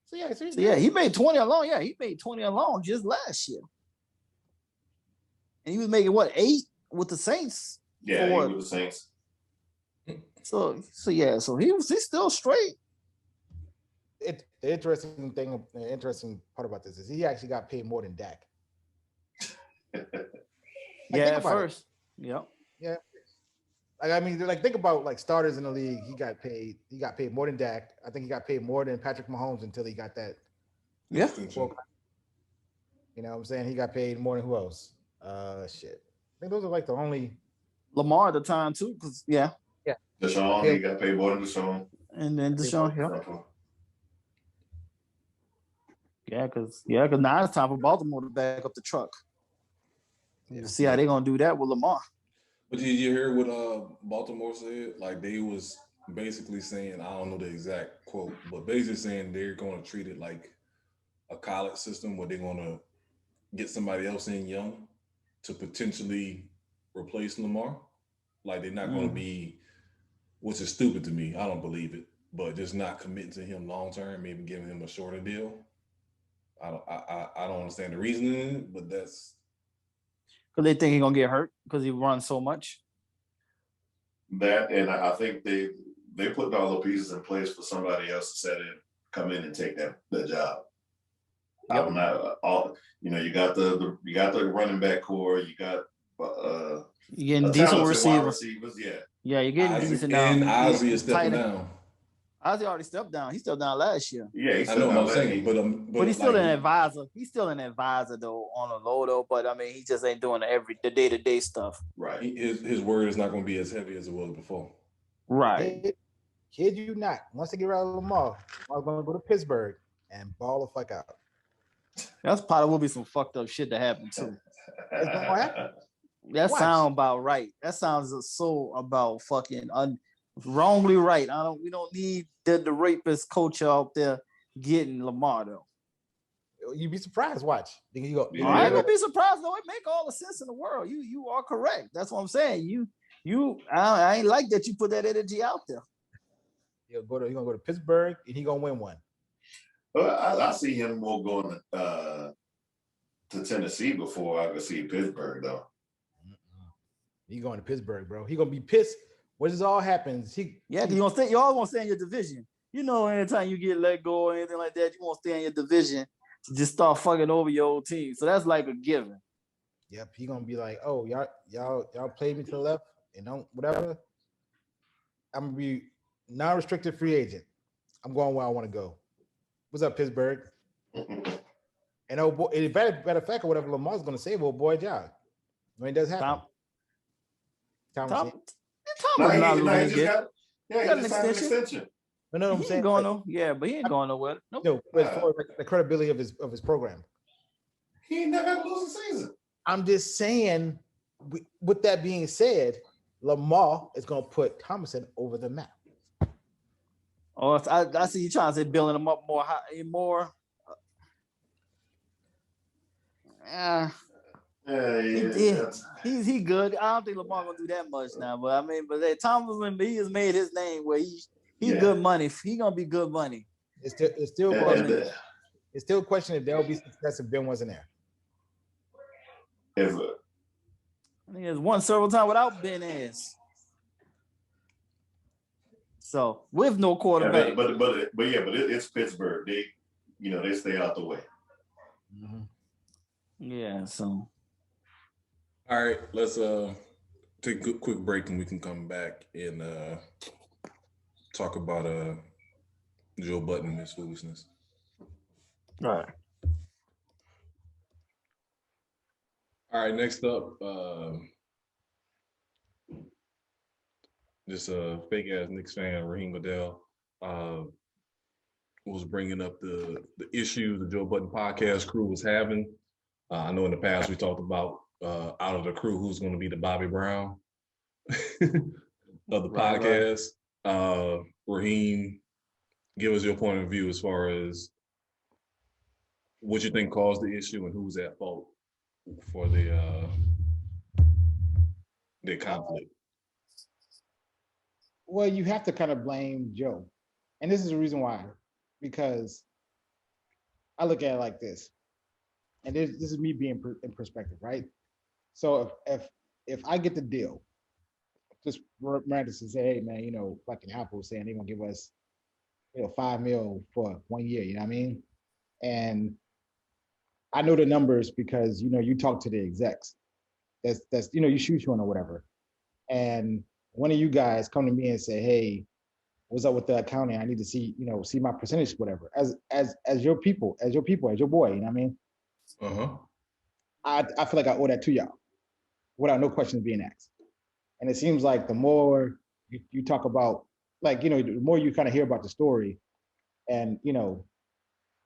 So he made 20 alone. Yeah, he made 20 alone just last year. And he was making 8 with the Saints? Yeah, he with the Saints. So he's still straight. The interesting part about this is he actually got paid more than Dak. At first. Yep. Yeah. Think about starters in the league. He got paid more than Dak. I think he got paid more than Patrick Mahomes until he got that. Yeah. You know what I'm saying? He got paid more than who else? Shit. I think those are the only Lamar at the time too, because yeah. Deshaun, he got paid more than Deshaun. And then Deshaun, because now it's time for Baltimore to back up the truck. Yeah. See how they're gonna do that with Lamar. But did you hear what Baltimore said? They was basically saying, I don't know the exact quote, but basically saying they're gonna treat it like a college system where they're gonna get somebody else in young to potentially replace Lamar. They're not gonna be, which is stupid to me. I don't believe it, but just not committing to him long term, maybe giving him a shorter deal. I don't understand the reasoning, but that's because they think he's gonna get hurt because he runs so much. That, and I think they put all the pieces in place for somebody else to come in and take that job. Yep. I'm not all. You got the running back core. You got you're getting decent receivers. Yeah, you're getting decent now. And Ozzie is stepping down. Ozzie already stepped down. He stepped down last year. Yeah, I know what I'm saying, but he's still an advisor. He's still an advisor though on a low though. But I mean, he just ain't doing the day-to-day stuff. Right. His word is not going to be as heavy as it was before. Right. Kid you not. Once they get rid of Lamar, I'm going to go to Pittsburgh and ball the fuck out. That's probably will be some fucked up shit to happen too. It's going to happen. That sounds about right. That sounds so about fucking wrongly right. We don't need the rapist coach out there getting Lamar though. You'd be surprised. Watch. You go. I ain't gonna be surprised though. It make all the sense in the world. You are correct. That's what I'm saying. I ain't like that you put that energy out there. He's gonna go to Pittsburgh and he's gonna win one. Well, I see him more going to Tennessee before I could see Pittsburgh though. He's going to Pittsburgh, bro. He's gonna be pissed. When this all happens, you always want to stay in your division. Anytime you get let go or anything like that, you want to stay in your division to just start fucking over your old team. So that's like a given. Yep, he gonna be like, oh, y'all played me to the left and don't whatever. I'm gonna be non-restricted free agent. I'm going where I want to go. What's up, Pittsburgh? And oh boy, matter of fact, or whatever Lamar's gonna say, well, boy, job when it does happen. Thomas No, not he losing just got an extension. extension. No, I'm saying going no. Yeah, but he ain't going nowhere. Nope. No, but as far as the credibility of his program, he ain't never had to lose a season. I'm just saying. With that being said, Lamar is going to put Thomason over the map. Oh, I see you trying to say building him up more. He's good. I don't think Lamar gonna do that much now, but I mean, but Thomason, he has made his name where he's good money. He gonna be good money. It's still a question if there'll be success if Ben wasn't there. I think there's one several time without Ben ass. So with no quarterback. But it's Pittsburgh. They stay out the way. Mm-hmm. Yeah. So. All right, let's take a quick break and we can come back and talk about Joe Budden and his foolishness. All right. All right, next up, this fake ass Knicks fan, Raheem Medalz, was bringing up the issue the Joe Budden podcast crew was having. I know in the past we talked about out of the crew who's going to be the Bobby Brown of the podcast. Raheem, give us your point of view as far as what you think caused the issue and who's at fault for the conflict. Well, you have to kind of blame Joe, and this is the reason why, because I look at it like this, and this is me being in perspective, right? So if I get the deal, just Hernandez to say, hey man, like an Apple saying they're gonna give us, $5 million for 1 year, you know what I mean? And I know the numbers because you talk to the execs. That's you shoot on or whatever. And one of you guys come to me and say, hey, what's up with the accounting? I need to see my percentage, whatever. As your people, as your boy, you know what I mean? Uh-huh. I feel like I owe that to y'all without no questions being asked. And it seems like the more you talk about, the more you kind of hear about the story and,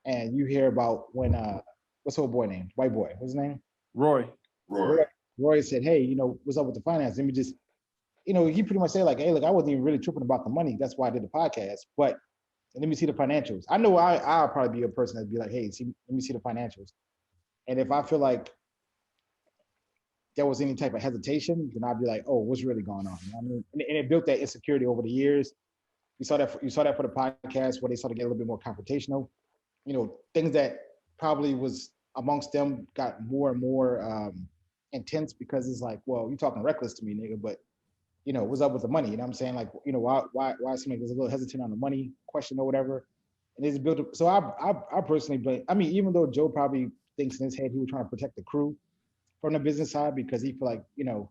and you hear about when, what's the old boy name? White boy, what's his name? Roy said, hey, what's up with the finance? Let me just, he pretty much said like, hey, look, I wasn't even really tripping about the money. That's why I did the podcast. But let me see the financials. I know I'll probably be a person that'd be like, hey, let me see the financials. And if I feel like there was any type of hesitation, then I'd be like, oh, what's really going on? You know what I mean? And it built that insecurity over the years. You saw that for the podcast where they started to get a little bit more confrontational. Things that probably was amongst them got more and more intense because it's like, well, you're talking reckless to me, nigga, but what's up with the money? You know what I'm saying? Like, why somebody was a little hesitant on the money question or whatever. And it's built up. So I personally blame, even though Joe probably thinks in his head he was trying to protect the crew from the business side because he feel like, you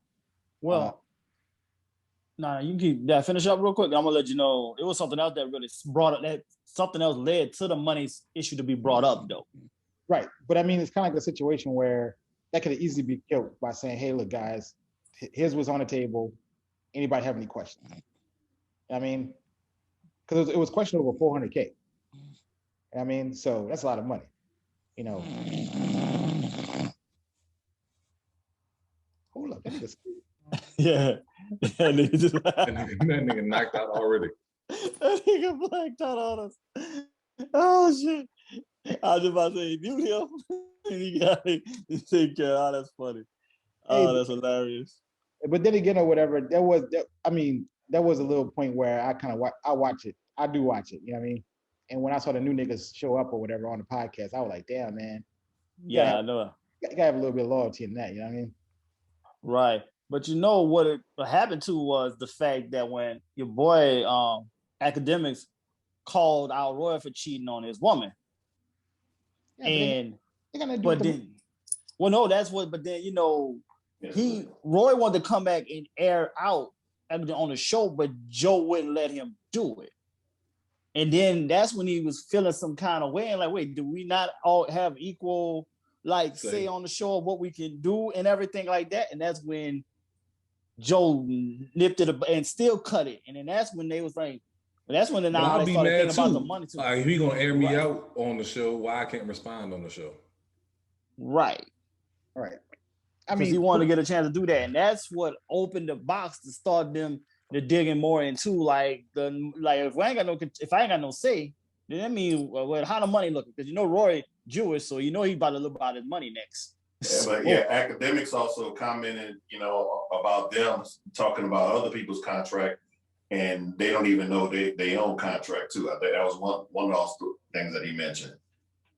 keep that finish up real quick. I'm gonna let you know it was something else that really brought up that something else led to the money issue to be brought up though. Right. But it's kind of like a situation where that could easily be killed by saying, hey, look, guys, here's what's on the table. Anybody have any questions? Because it was questionable over $400K. So that's a lot of money. Hold up, yeah. That nigga knocked out already. That nigga blacked out on us. Oh shit! I was just about to say, mute him. And he got it. He take care. Oh, that's funny. Oh, that's hilarious. But then again, or whatever, there was a little point where I watch it. I do watch it. You know what I mean? And when I saw the new niggas show up or whatever on the podcast, I was like, damn, man. Yeah, I know. You gotta have a little bit of loyalty in that. You know what I mean? Right. But what happened to was the fact that when your boy Academics called out Roy for cheating on his woman. Yeah, and but then Roy wanted to come back and air out on the show, but Joe wouldn't let him do it. And then that's when he was feeling some kind of way and like, wait, do we not all have equal say on the show of what we can do and everything like that? And that's when Joe nipped it and still cut it. And then that's when they was like, that's when I'll they be started mad thinking too. about the money too. Like, if he gonna air me out on the show, why I can't respond on the show? Right. I mean, he wanted to get a chance to do that, and that's what opened the box to start them to digging more into if I ain't got no say, then that means how the money looking? Because Roy Jewish, so he about to look about his money next. Yeah, but academics also commented, about them talking about other people's contract, and they don't even know they own contract too. I think that was one of those things that he mentioned.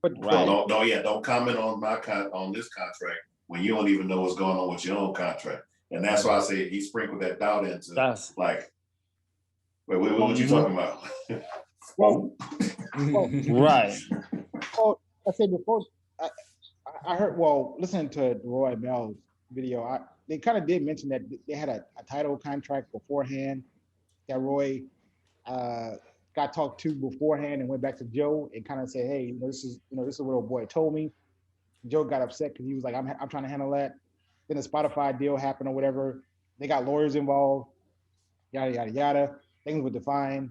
But don't comment on on this contract when you don't even know what's going on with your own contract. And that's why I say he sprinkled that doubt into wait, what you talking about? Right. Well, I said before, I heard, listening to the Roy Bell's video, they kind of did mention that they had a title contract beforehand that Roy got talked to beforehand and went back to Joe and kind of said, hey, this is what old boy told me. Joe got upset because he was like, I'm trying to handle that. Then the Spotify deal happened or whatever. They got lawyers involved, yada, yada, yada. Things were defined.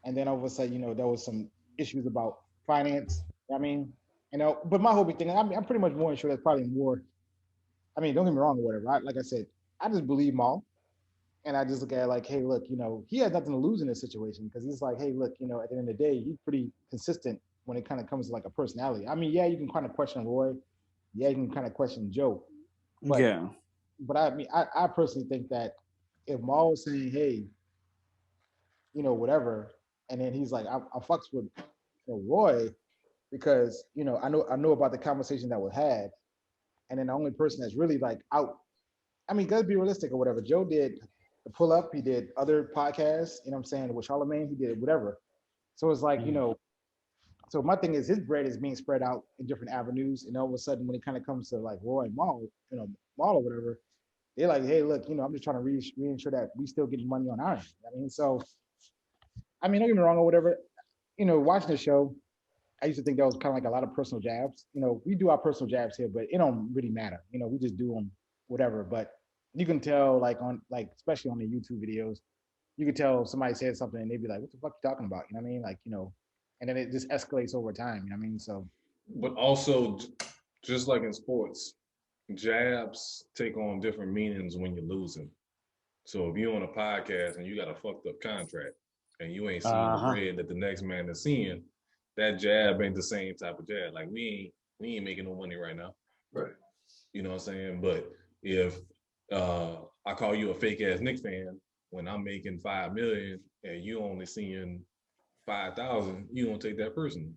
And then all of a sudden, there was some issues about finance. But my whole big thing, I'm pretty much more sure that's probably more. I mean, don't get me wrong or whatever. Like I said, I just believe Maul. And I just look at it like, hey, look, he has nothing to lose in this situation because he's like, hey, look, at the end of the day, he's pretty consistent when it kind of comes to like a personality. I mean, yeah, you can kind of question Roy. Yeah, you can kind of question Joe. But, But I mean, I personally think that if Maul was saying, hey, whatever, and then he's like, I fucks with Roy because, I know about the conversation that was had. And then the only person that's really like out, I mean, gotta be realistic or whatever. Joe did the pull up, he did other podcasts, with Charlamagne, he did whatever. So it's like, so my thing is his bread is being spread out in different avenues. And all of a sudden, when it kind of comes to like Roy and Maul, Maul or whatever, they're like, hey, look, I'm just trying to reinsure that we still getting money on our end. Don't get me wrong or whatever, watching the show, I used to think that was kind of like a lot of personal jabs. We do our personal jabs here, but it don't really matter. We just do them, whatever. But you can tell, especially on the YouTube videos, you can tell somebody said something and they'd be like, what the fuck you talking about? And then it just escalates over time. So. But also, just like in sports, jabs take on different meanings when you're losing. So if you're on a podcast and you got a fucked up contract and you ain't seeing the bread that the next man is seeing, that jab ain't the same type of jab. Like we ain't making no money right now. Right. You know what I'm saying? But if I call you a fake ass Knicks fan when I'm making $5 million and you only seeing 5,000, you don't take that person.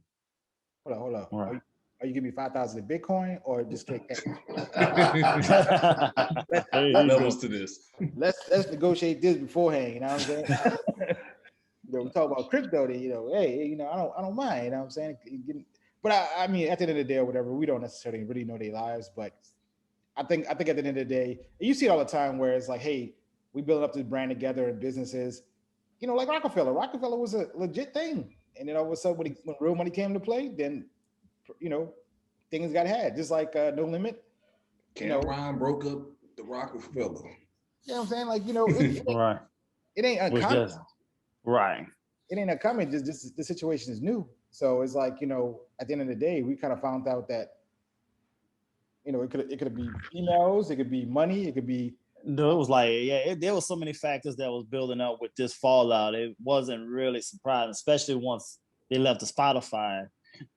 Hold on. Right. Are you giving me 5,000 in Bitcoin or just take cash? Levels to this. Let's negotiate this beforehand. You know what I'm saying? We talk about crypto. Then hey, I don't mind. You know what I'm saying? But I mean, at the end of the day or whatever, we don't necessarily really know their lives. But I think at the end of the day, you see it all the time where it's like, hey, we build up this brand together in businesses. Like Rockefeller. Rockefeller was a legit thing. And then all of a sudden, when real money came to play, then, things got had. Just like No Limit. Cameron broke up the Rockefeller. You know what I'm saying? Like, right. It ain't uncommon. Right. It ain't uncommon. Just the situation is new. So it's like, at the end of the day, we kind of found out that, it could be emails, it could be money, it could be. No, it was like, there was so many factors that was building up with this fallout. It wasn't really surprising, especially once they left the Spotify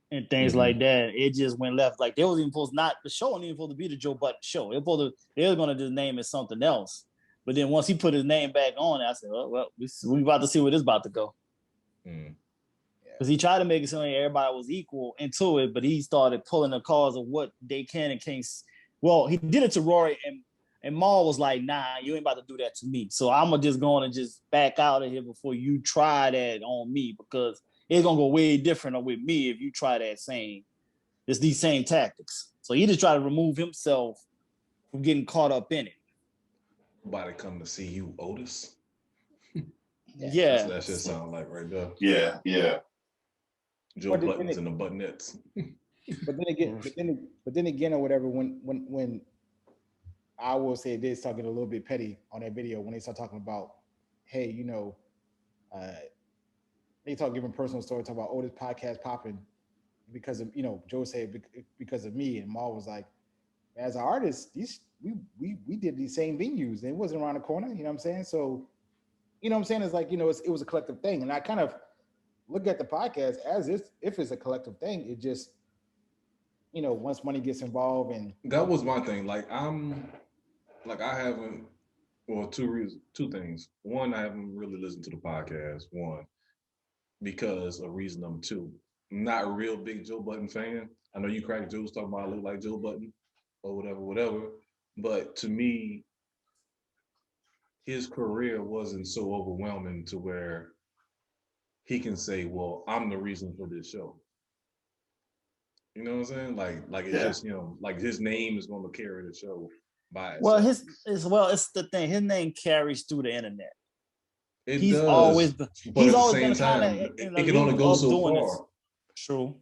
and things like that. It just went left. Like, they was even supposed the show wasn't even supposed to be the Joe Budden show. They were going to just name it something else. But then once he put his name back on it, I said, well, we about to see where this about to go. Because he tried to make it seem like everybody was equal into it, but he started pulling the cards of what they can and can't. Well, he did it to Rory, and Maul was like, nah, you ain't about to do that to me. So I'm going to just go on and just back out of here before you try that on me, because it's going to go way different with me if you try that these same tactics. So he just tried to remove himself from getting caught up in it. Nobody come to see you, Otis. Yeah. That shit sound like right there. Yeah. Joe Buttons and the buttonettes. But then again, or whatever, when I will say it did start getting a little bit petty on that video when they start talking about, hey, they start giving personal stories, talking about, this podcast popping because of, Joe said because of me, and Maul was like, as an artist, we did these same venues, and it wasn't around the corner, you know what I'm saying? So, you know what I'm saying? It's like, it was a collective thing, and I kind of look at the podcast as if it's a collective thing. It just, once money gets involved, and that was my thing. Like I haven't. Well, two things. One, I haven't really listened to the podcast. One, because of reason number two, I'm not a real big Joe Budden fan. I know you crack jokes talking about I look like Joe Budden or whatever. But to me, his career wasn't so overwhelming to where he can say, well, I'm the reason for this show. You know what I'm saying? Like it's just him. Like his name is going to carry the show by itself. Well, it's the thing. His name carries through the internet. He's always been kind of. It can only go so far. True.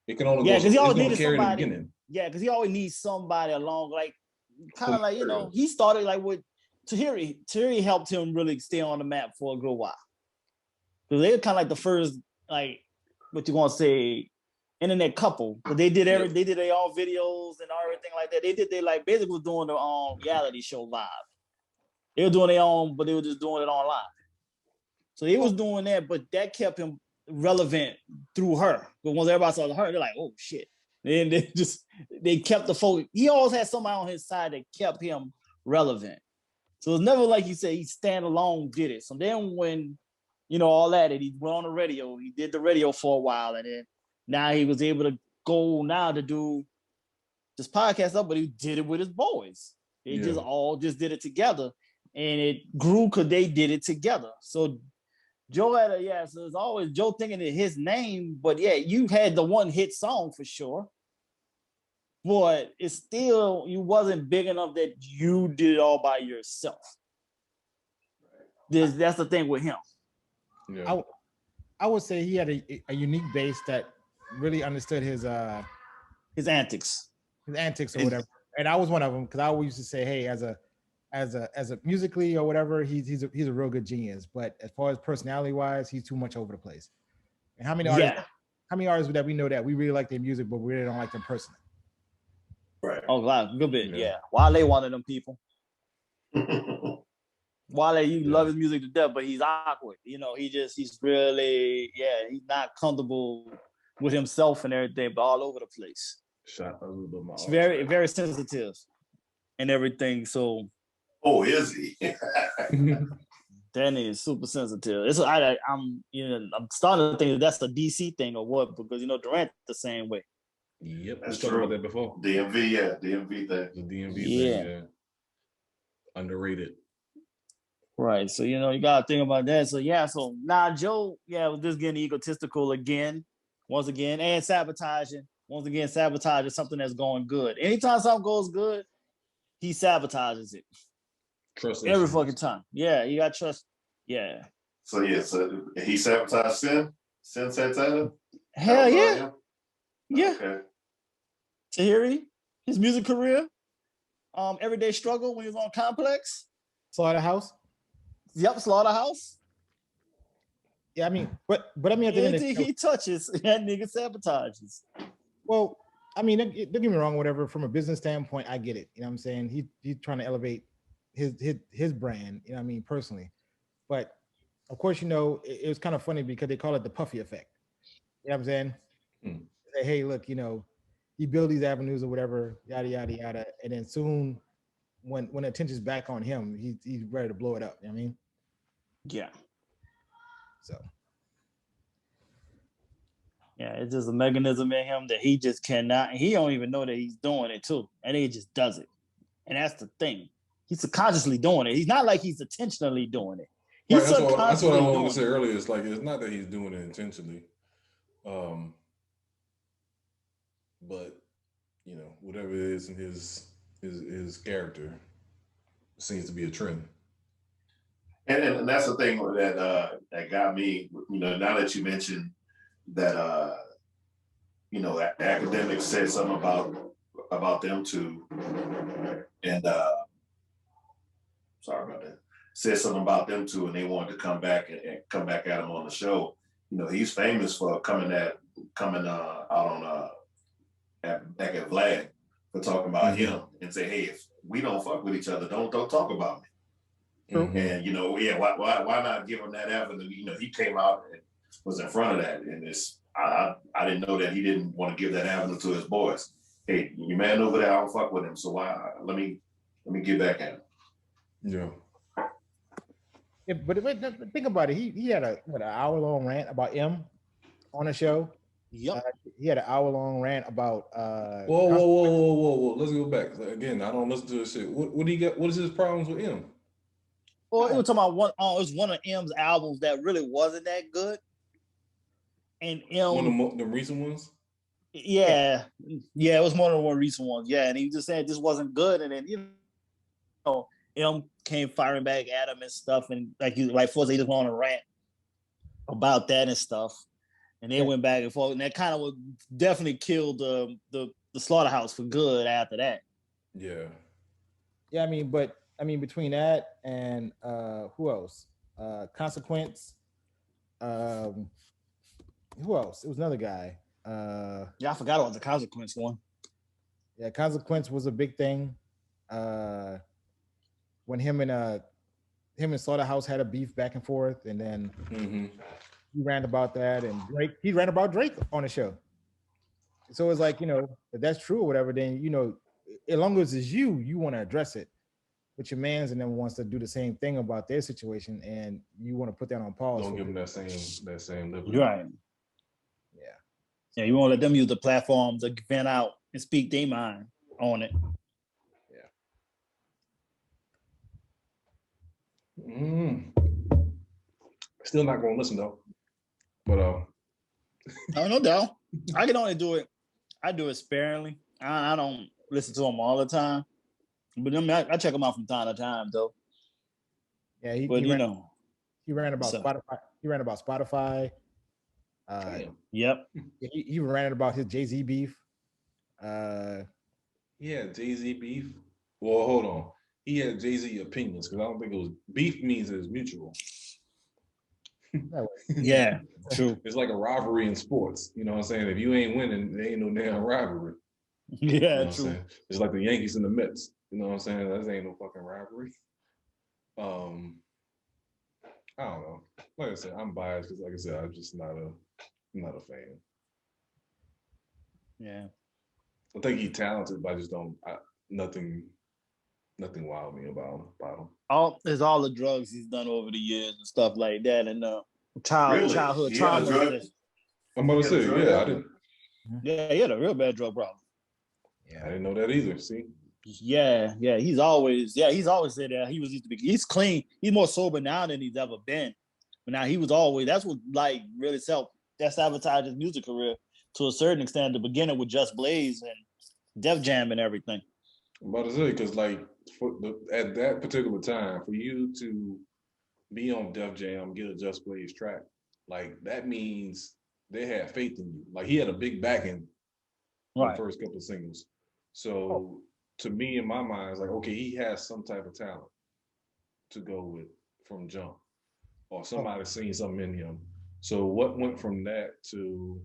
It can only go. Because he always needed somebody. Yeah, because he always needs somebody along, like kind of like he started like with Tahiri. Tahiri helped him really stay on the map for a good while. Because they were kind of like the first, like, what you want to say, internet couple. But they did they did their own videos and everything like that. They like basically was doing their own reality show live. They were doing their own, but they were just doing it online. So he was doing that, but that kept him relevant through her. But once everybody saw her, they're like, oh shit. And they kept the focus. He always had somebody on his side that kept him relevant. So it's never like you say he stand alone did it. So then when all that, and he went on the radio. He did the radio for a while, and then now he was able to go now to do this podcast up, but he did it with his boys. They just all did it together, and it grew because they did it together. So Joe had so it's always Joe thinking of his name, but you had the one hit song for sure, but it's still, you wasn't big enough that you did it all by yourself. That's the thing with him. Yeah. I would say he had a unique base that really understood his antics, or whatever. And I was one of them, because I always used to say, hey, as a musically or whatever, he's a real good genius. But as far as personality wise, he's too much over the place. And how many artists that we know that we really like their music, but we really don't like them personally? Right. Oh, wow, good bit. Yeah. Wale one of them people. Wale, you love his music to death, but he's awkward. He's really, he's not comfortable with himself and everything, but all over the place. Shot a little bit more. It's very, very sensitive and everything. So. Oh, is he? Danny is super sensitive. I'm starting to think that's a DC thing or what, because Durant the same way. Yep, we talked about that before. DMV thing. The DMV thing, yeah. Underrated. Right. So, you got to think about that. So, so now Joe, was just getting egotistical once again, and sabotaging. Once again, sabotaging something that's going good. Anytime something goes good, he sabotages it. Trust every fucking time. Yeah, you got to trust. Yeah. So he sabotaged Sin? Sin Santana? Hell yeah. Yeah. Okay. Tahiri, his music career, Everyday Struggle when he was on Complex. Slaughterhouse. Yep, Slaughterhouse. Yeah, I mean, but I mean, at the end anything he touches, that nigga sabotages. Well, I mean, don't get me wrong, whatever. From a business standpoint, I get it. You know what I'm saying? He's trying to elevate his brand. You know what I mean, personally. But of course, it was kind of funny because they call it the Puffy effect. You know what I'm saying? Say, hey, look, you build these avenues or whatever, yada yada yada, and then soon, when attention's back on him, he's ready to blow it up. You know what I mean? Yeah. So. Yeah, it's just a mechanism in him that he just cannot, and he don't even know that he's doing it too, and he just does it. And that's the thing. He's subconsciously doing it. He's not like he's intentionally doing it. He's right, that's what I wanted to say earlier. It's like, it's not that he's doing it intentionally. But whatever it is in his character seems to be a trend. And that's the thing that got me, now that you mentioned that academics said something about them too. And sorry about that, said something about them two, and they wanted to come back and come back at him on the show. You know, he's famous for coming out on back at Vlad for talking about him and say, hey, if we don't fuck with each other, don't talk about me. And why not give him that avenue? You know, he came out and was in front of that, and I didn't know that he didn't want to give that avenue to his boys. Hey, your man over there, I don't fuck with him, so let me get back at him. Yeah. Yeah, but think about it. He had an hour-long rant about M on the show. Yep. He had an hour-long rant about. Whoa! Let's go back again. I don't listen to this shit. What do you got? What is his problems with M? Well, it was talking about it was one of M's albums that really wasn't that good, and M. One of the recent ones. Yeah, it was one of the more recent ones. Yeah, and he just said this wasn't good, and then M came firing back at him and stuff, and like first he just went on a rant about that and stuff, and they went back and forth, and that kind of would definitely kill the slaughterhouse for good after that. Yeah. Yeah, I mean, between that and who else? Consequence. Who else? It was another guy. I forgot about the Consequence one. Yeah, Consequence was a big thing. When him and Slaughterhouse had a beef back and forth, and then he ran about that, and he ran about Drake on the show. So it's like, if that's true or whatever, then as long as it's you want to address it. But your man's and them wants to do the same thing about their situation, and you want to put that on pause. Don't give them that same liberty. Right. Yeah, you won't let them use the platform to vent out and speak their mind on it. Still not gonna listen though. But no doubt. I can only do it. I do it sparingly. I don't listen to them all the time. But I check them out from time to time though. Yeah, he ran about Spotify. He ran about Spotify. Yep. He ran about his Jay-Z beef. Jay-Z beef. Well, hold on. He had Jay-Z opinions because I don't think it was beef means it's mutual. Yeah, true. It's like a rivalry in sports. You know what I'm saying? If you ain't winning, there ain't no damn rivalry. Yeah, true. It's like the Yankees and the Mets. You know what I'm saying? That ain't no fucking rivalry. I don't know. Like I said, I'm biased because, like I said, I'm just not a fan. Yeah. I think he's talented, but I just don't. Nothing wild me about him. There's all the drugs he's done over the years and stuff like that, and childhood trauma. I'm about to say, I didn't. Yeah, he had a real bad drug problem. Yeah, I didn't know that either. See. Yeah. He's always said that he used to be. He's clean. He's more sober now than he's ever been. But now he was always. That's what really sabotaged his music career to a certain extent. At the beginning with Just Blaze and Def Jam and everything. I'm about to say because at that particular time, for you to be on Def Jam, get a Just Blaze track, that means they had faith in you. Like he had a big backing on the first couple of singles. So to me, in my mind, it's like, okay, he has some type of talent to go with from jump, or somebody's seen something in him. So what went from that to,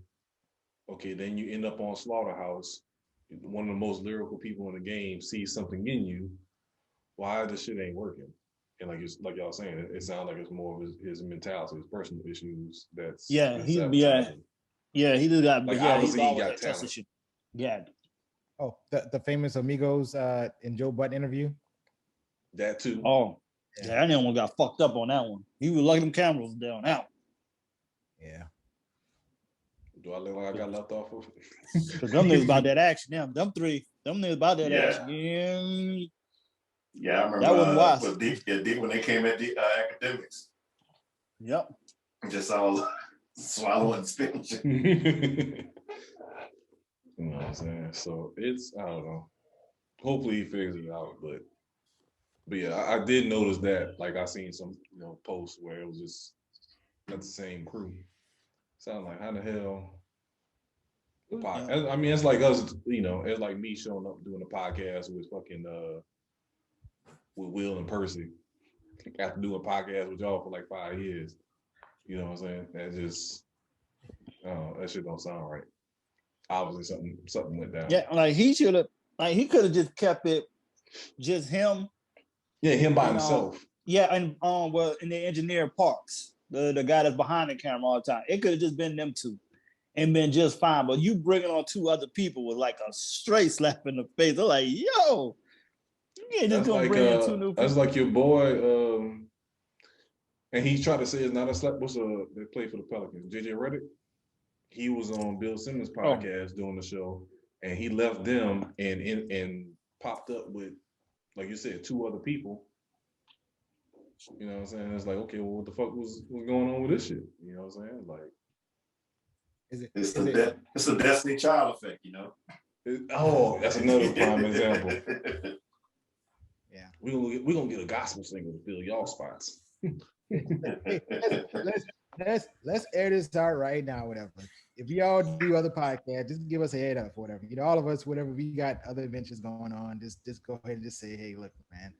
okay, then you end up on Slaughterhouse, one of the most lyrical people in the game sees something in you. Why this shit ain't working? And like y'all saying, it sounds like it's more of his mentality, his personal issues. He just got. Obviously he got talent. Issue. Yeah. Oh, the famous Amigos and Joe Budden interview. That too. Oh, yeah, that one got fucked up on that one. He was lucky them cameras down out. Yeah. Do I look like I got left off of? Because them niggas about that action. Them niggas about that action. Yeah, I remember that was when they came at the academics. Yep. Just all swallowing spitting shit. You know what I'm saying? So I don't know. Hopefully he figures it out, but yeah, I did notice that. Like I seen some posts where it was just not the same crew. Sound like how the hell? I mean, it's like us, it's like me showing up doing a podcast with fucking with Will and Percy, after doing podcasts with y'all for like 5 years. You know what I'm saying? That just, that shit don't sound right. Obviously, something went down. Yeah, like he should have, like he could have just kept it, just him. Yeah, him by himself. Yeah, and well, in the engineer Parks, the guy that's behind the camera all the time, it could have just been them two, and been just fine. But you bringing on 2 other people was like a straight slap in the face. They're like, yo, you ain't just gonna bring in 2 new people. That's like your boy, and he tried to say it's not a slap. They play for the Pelicans? JJ Redick. He was on Bill Simmons' podcast doing the show, and he left them and popped up with, like you said, 2 other people. You know what I'm saying? It's like, okay, well, what the fuck was going on with this shit? You know what I'm saying? Like, it's a Destiny Child effect, you know? That's another prime example. Yeah. We're gonna get a gospel singer to fill y'all spots. Let's air this out right now, whatever. If y'all do other podcasts, just give us a head up, whatever. You know, all of us, whatever we got other adventures going on, just go ahead and just say, hey, look, man,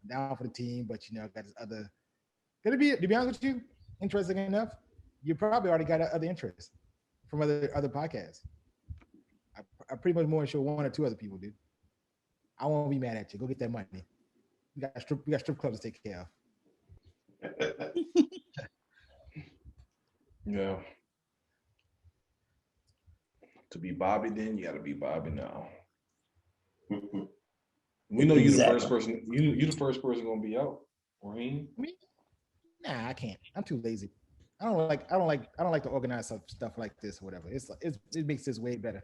I'm down for the team, but you know, got this other. To be honest with you, interesting enough, you probably already got other interests from other podcasts. I'm pretty much more sure 1 or 2 other people do. I won't be mad at you. Go get that money. We got strip clubs to take care of. Yeah. To be Bobby, then you got to be Bobby now. We know you're the first person. You're the first person gonna be out. Raheem? Me? Nah, I can't. I'm too lazy. I don't like to organize stuff like this or whatever. It makes this way better.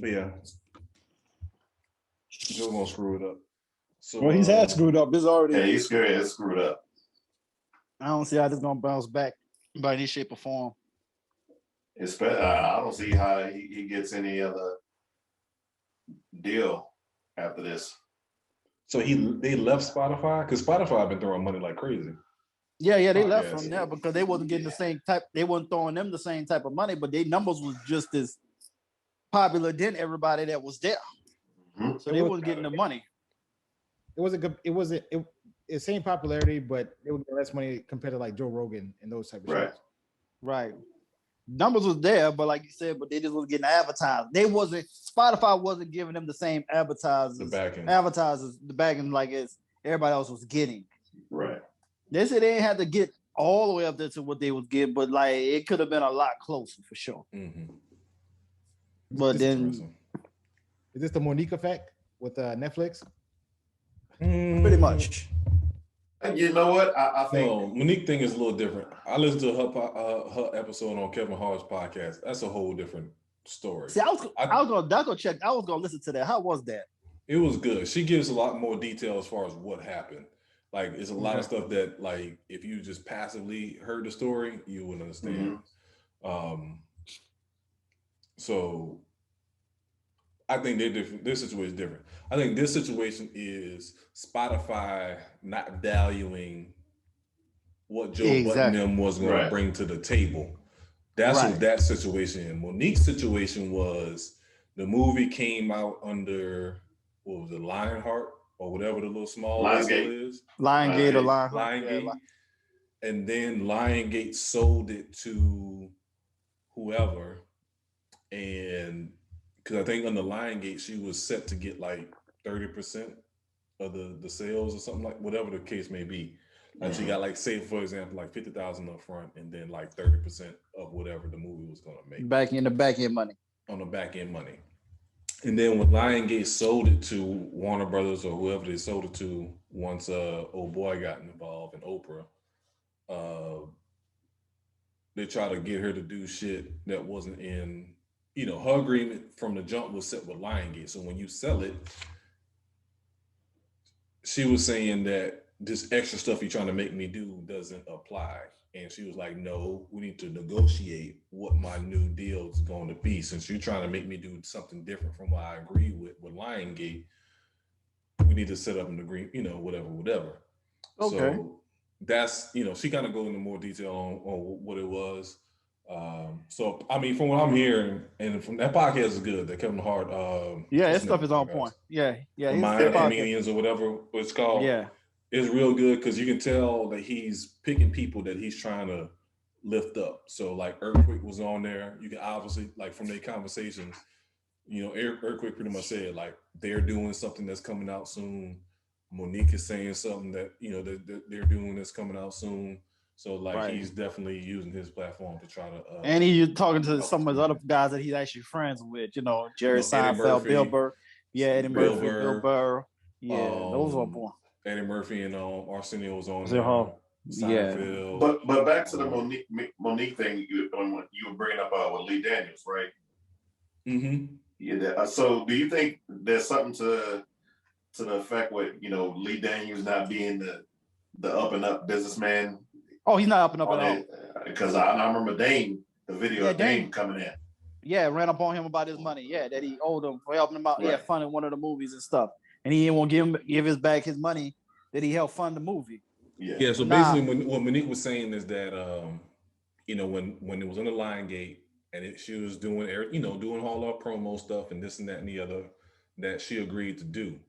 But yeah, Joe gonna screw it up. So, well, he's had screwed up. It's already. Yeah, he's screwed up. I don't see how this is gonna bounce back by any shape or form. I don't see how he gets any other deal after this. So they left Spotify because Spotify been throwing money like crazy. Yeah, they left from there because they wasn't getting the same type. They wasn't throwing them the same type of money, but their numbers was just as popular than everybody that was there. Mm-hmm. So they wasn't getting the money. It's same popularity, but it would get less money compared to like Joe Rogan and those type of shows. Right. Numbers was there, but like you said, but they just wasn't getting advertised. Spotify wasn't giving them the same advertisers the back end like as everybody else was getting. Right. They said they didn't have to get all the way up there to what they was getting, but like it could have been a lot closer for sure. Mm-hmm. But is this the Monique effect with Netflix? Pretty much. You know what? I think Monique thing is a little different. I listened to her episode on Kevin Hart's podcast. That's a whole different story. See, I was gonna check. I was gonna listen to that. How was that? It was good. She gives a lot more detail as far as what happened. Like, it's a lot of stuff that, like, if you just passively heard the story, you wouldn't understand. Mm-hmm. So I think they're different. This situation is different. I think this situation is Spotify not valuing what Joe Budden them was going to bring to the table. That's what that situation is. Monique's situation was the movie came out under, what was it, Lionheart or whatever the little small label is. Liongate or Lionheart. Liongate. Yeah, and then Liongate sold it to whoever. And because I think under Liongate, she was set to get like 30% of the sales or something, like whatever the case may be. And she got, like, say for example, like $50,000 up front and then like 30% of whatever the movie was going to make. The back end money. On the back end money. And then when Liongate sold it to Warner Brothers or whoever they sold it to, once old boy got involved in Oprah, they tried to get her to do shit that wasn't in, her agreement from the jump was set with Liongate. So when you sell it, she was saying that this extra stuff you're trying to make me do doesn't apply. And she was like, no, we need to negotiate what my new deal is going to be. Since you're trying to make me do something different from what I agree with Liongate, we need to set up an agreement, whatever. Okay. So that's, she kind of go into more detail on what it was. So I mean, from what I'm hearing, and from that podcast is good. That Kevin Hart. His stuff is on point. Yeah. Mind Comedians or whatever it's called. Yeah, it's real good because you can tell that he's picking people that he's trying to lift up. So like Earthquake was on there. You can obviously like from their conversations, Earthquake pretty much said like they're doing something that's coming out soon. Monique is saying something that that they're doing that's coming out soon. So like he's definitely using his platform to try to. And he's talking to some of his other guys that he's actually friends with. Jerry Seinfeld, Bill Burr. Yeah, Eddie Murphy, Bill Burr. Yeah, those are born. Eddie Murphy and Arsenio was on there. Seinfeld. But back to the Monique thing you were bringing up with Lee Daniels, right? Mm-hmm. Yeah. So do you think there's something to the effect with Lee Daniels not being the up and up businessman? Oh, he's not up and up at all. Because I remember the video of Dame coming in. Yeah, ran up on him about his money. Yeah, that he owed him for helping him out. Right. Yeah, funding one of the movies and stuff. And he didn't want to give his back his money that he helped fund the movie. Yeah. So basically, what Monique was saying is that, when it was on the Lion Gate and she was doing, doing all our promo stuff and this and that and the other, that she agreed to do.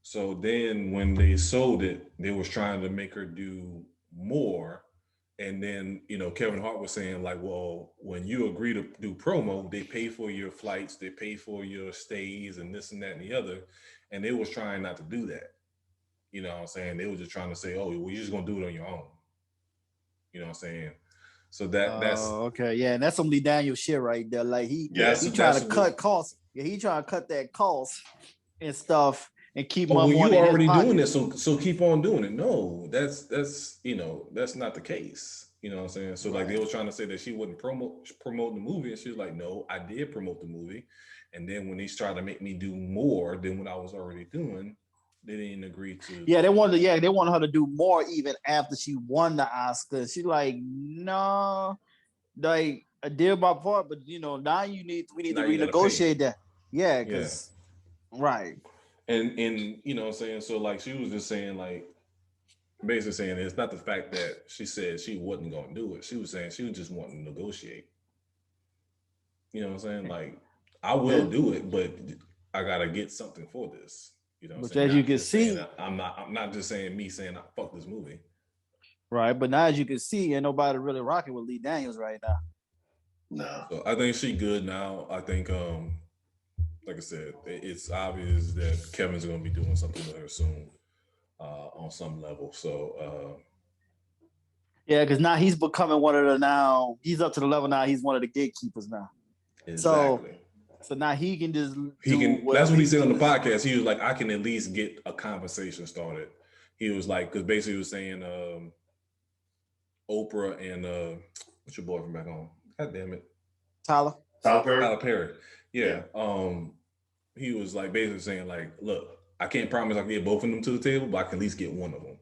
So then when they sold it, they was trying to make her do more. And then, Kevin Hart was saying like, well, when you agree to do promo, they pay for your flights, they pay for your stays and this and that and the other. And they was trying not to do that. You know what I'm saying? They were just trying to say, oh, well, you're just going to do it on your own. You know what I'm saying? So that's... okay. Yeah, and that's some Lee Daniels shit right there. Like, he trying to cut costs. Yeah, he trying to cut that cost and stuff and keep my money in his pocket. You already doing this, so keep on doing it. No, that's that's not the case. You know what I'm saying? So like they were trying to say that she wouldn't promote the movie, and she was like, no, I did promote the movie. And then when they tried to make me do more than what I was already doing, they didn't agree to. Yeah, they wanted her to do more even after she won the Oscar. She's like, no, like I did my part, but now we need to renegotiate that. Yeah, because right. And you know what I'm saying? So like she was just saying like basically saying it's not the fact that she said she wasn't gonna do it. She was saying she was just wanting to negotiate. You know what I'm saying? Like I will do it, but I gotta get something for this. You know what I'm saying? As you can see, I'm not just saying me saying fuck this movie. Right, but now as you can see, ain't nobody really rocking with Lee Daniels right now. No. So I think she good now. I think like I said, it's obvious that Kevin's gonna be doing something with her soon. On some level. So yeah, because now he's becoming he's up to the level now, he's one of the gatekeepers now. Exactly. So now he can just that's what he said on the podcast. He was like, I can at least get a conversation started. He was like, because basically he was saying Oprah and what's your boy from back home? God damn it. Tyler Perry. Yeah. He was like basically saying like, look, I can't promise I can get both of them to the table, but I can at least get one of them.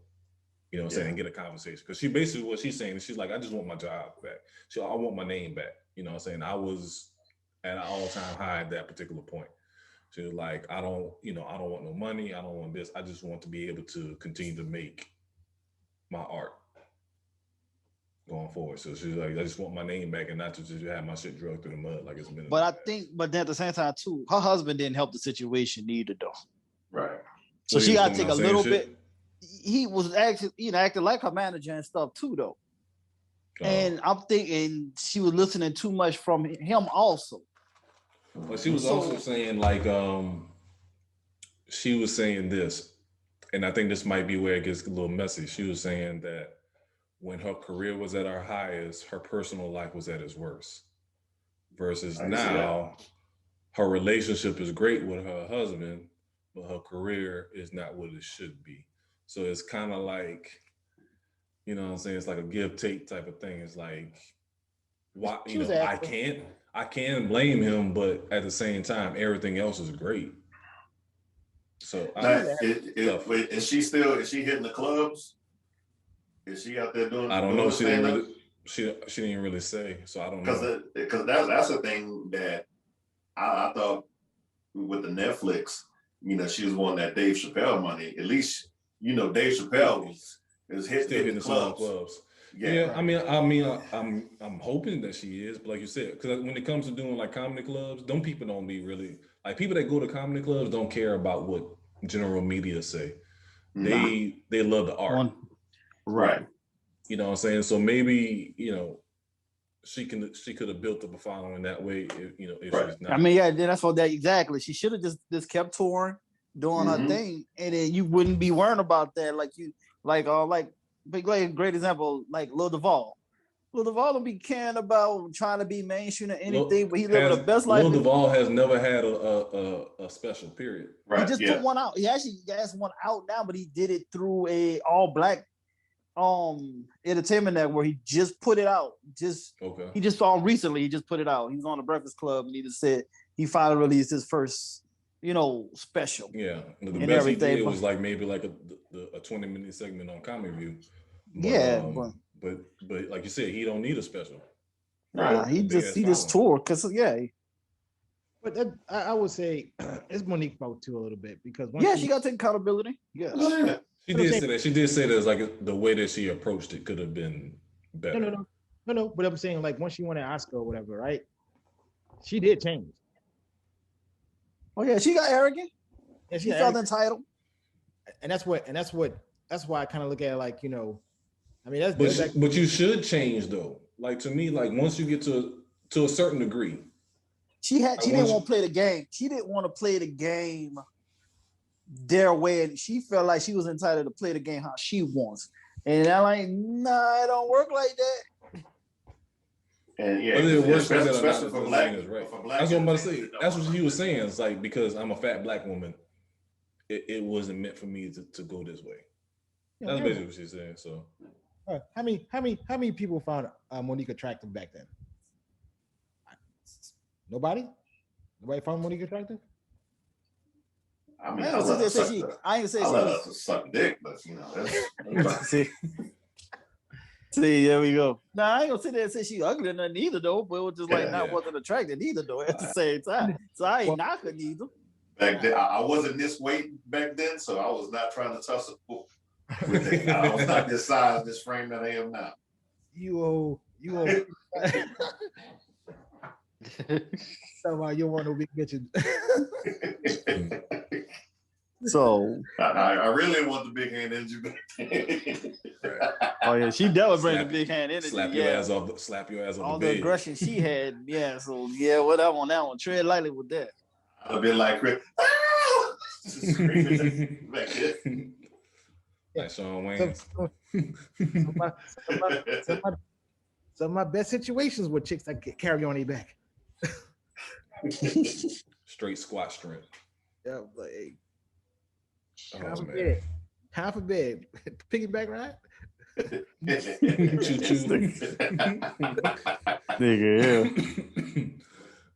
You know what I'm saying? And get a conversation. Because she basically, what she's saying is she's like, I just want my job back. I want my name back. You know what I'm saying? I was at an all-time high at that particular point. She was like, I don't want no money. I don't want this. I just want to be able to continue to make my art going forward. So she's like, I just want my name back and not to just have my shit drugged through the mud like it's been. But then at the same time too, her husband didn't help the situation neither though. Right. So she got to take a little bit. He was actually, acting like her manager and stuff too, though. And I'm thinking she was listening too much from him also. But she was also saying like, she was saying this, and I think this might be where it gets a little messy. She was saying that when her career was at her highest, her personal life was at its worst. Versus now, her relationship is great with her husband, but her career is not what it should be. So it's kind of like, you know what I'm saying? It's like a give take type of thing. It's like, why, I can't blame him, but at the same time, everything else is great. So is she hitting the clubs? Is she out there doing? I don't know. She didn't really say, so I don't know. Because that's the thing that I thought with the Netflix. She was wanting that Dave Chappelle money. At least, Dave Chappelle is hitting the clubs. Yeah, I mean, I'm hoping that she is, but like you said, because when it comes to doing like comedy clubs, them people don't be really like people that go to comedy clubs don't care about what general media say. They love the art, right? You know what I'm saying? So maybe she could have built up a following that way. If she's not. I mean, yeah, that's what that exactly. She should have just kept touring, doing her thing, and then you wouldn't be worrying about that. Great example, like Lil Duval. Lil Duval don't be caring about trying to be mainstream or anything, but he living the best life. Lil Duval has never had a special period. Right. He just put one out. He actually has one out now, but he did it through a all black entertainment network. He just put it out. He just saw recently. He just put it out. He was on the Breakfast Club and he just said he finally released his first, special. Yeah, the best everything. He did was maybe a 20-minute segment on Comedy View. But, but like you said, he don't need a special. Nah, he just toured because But that, I would say it's Monique's fault too a little bit because she got to take accountability. Yeah. She did say that. She did say that like the way that she approached it could have been better. No. But I'm saying once she won an Oscar or whatever, right? She did change. Oh yeah, she got arrogant. And she felt entitled. And that's why I kind of look at it like, I mean but you should change though. Like to me, like once you get to a certain degree. She didn't want to play the game. She didn't want to play the game their way, and she felt like she was entitled to play the game how she wants. And I'm like, nah, it don't work like that. And especially for black, that's what I'm about to say. That's what she was saying. It's like because I'm a fat black woman, it wasn't meant for me to go this way. That's basically what she's saying. So, how many people found Monique attractive back then? Nobody found Monique attractive? I mean, I ain't say she suck dick, but that's See, there we go. Now I ain't gonna sit there and say she ugly or nothing either though, but it was just wasn't attractive either though at the same time. So I ain't knocking either. Back then, I wasn't this weight back then, so I was not trying to tussle with it. I was not this size, this frame that I am now. You old. So you want no big bitches. So I really want the big hand energy. Oh yeah, she definitely bring the big hand energy. Slap your ass off all the bed. Aggression she had. Yeah. So yeah, whatever on that one. Tread lightly with that. I've been like Chris. Screaming back there. Like Sean Wayne. Some of my best situations with chicks that carry on their back. Straight squat strength. Yeah, but hey, time for bed. Piggyback ride. Choo-choo. Nigga, yeah.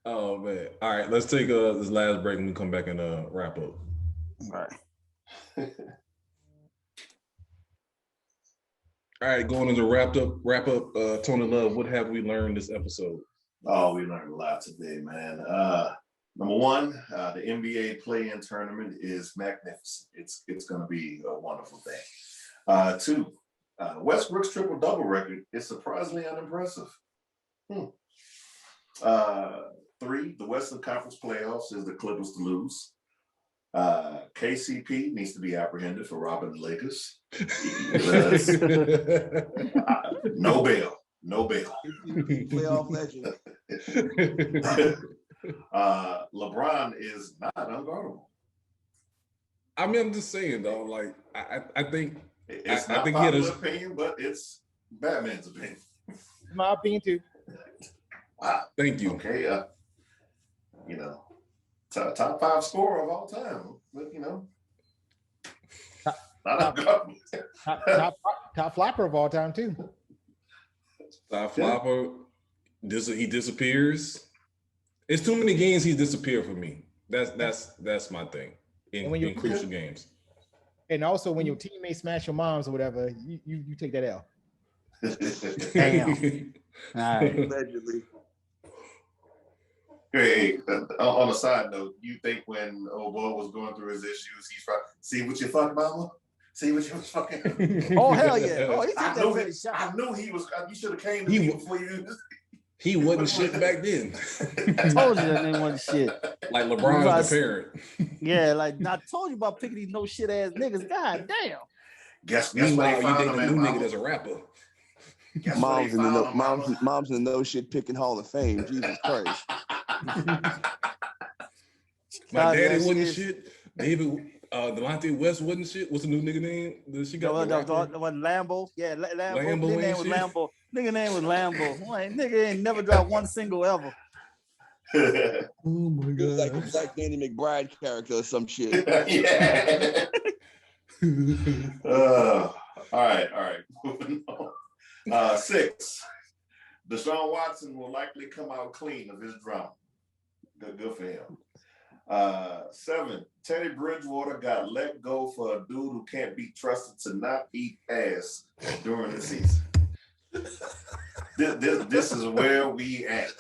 Oh man. All right, let's take this last break and we come back and wrap up. All right. All right, going into wrap up. Tony Love, what have we learned this episode? Oh, we learned a lot today, man. Number one, the NBA play-in tournament is magnificent. It's going to be a wonderful thing. Two, Westbrook's triple-double record is surprisingly unimpressive. Three, the Western Conference playoffs is the Clippers to lose. KCP needs to be apprehended for robbing the Lakers. No bail. Playoff legend. LeBron is not unguardable. I mean, I'm just saying though, like I think it's not popular opinion, but it's Batman's opinion. My opinion too. Wow. Thank you. Okay. Top 5 scorer of all time, but not unguardable. Top flopper of all time too. Top flopper. He disappears. It's too many games he's disappeared for me. That's my thing in crucial games. And also when your teammates smash your moms or whatever, you take that L. Damn. All right. Allegedly. Hey, on a side note, you think when old boy was going through his issues, he's trying see what you fuck, mama? See what you was fucking. Oh hell yeah! Oh, he took that pretty shot. I knew he was. You should have came to me before you. He wasn't shit back then. I told you that nigga wasn't shit. Like LeBron's the parent. Yeah, like I told you about picking these no shit ass niggas. God damn. Guess what? You think the new nigga that's a rapper. Mom's in the no shit picking Hall of Fame. Jesus Christ. My daddy wasn't shit. David Delonte West wasn't shit. What's the new nigga name? She got Lambo. Yeah, Lambo. Lambo Nigga name was Lambo. Nigga name was Lambo. Like, nigga ain't never dropped one single ever. Oh my god. Like a Black Danny McBride character or some shit. Yeah. All right. Moving on. 6. Deshaun Watson will likely come out clean of his drama. Good for him. 7. Teddy Bridgewater got let go for a dude who can't be trusted to not eat ass during the season. This is where we at.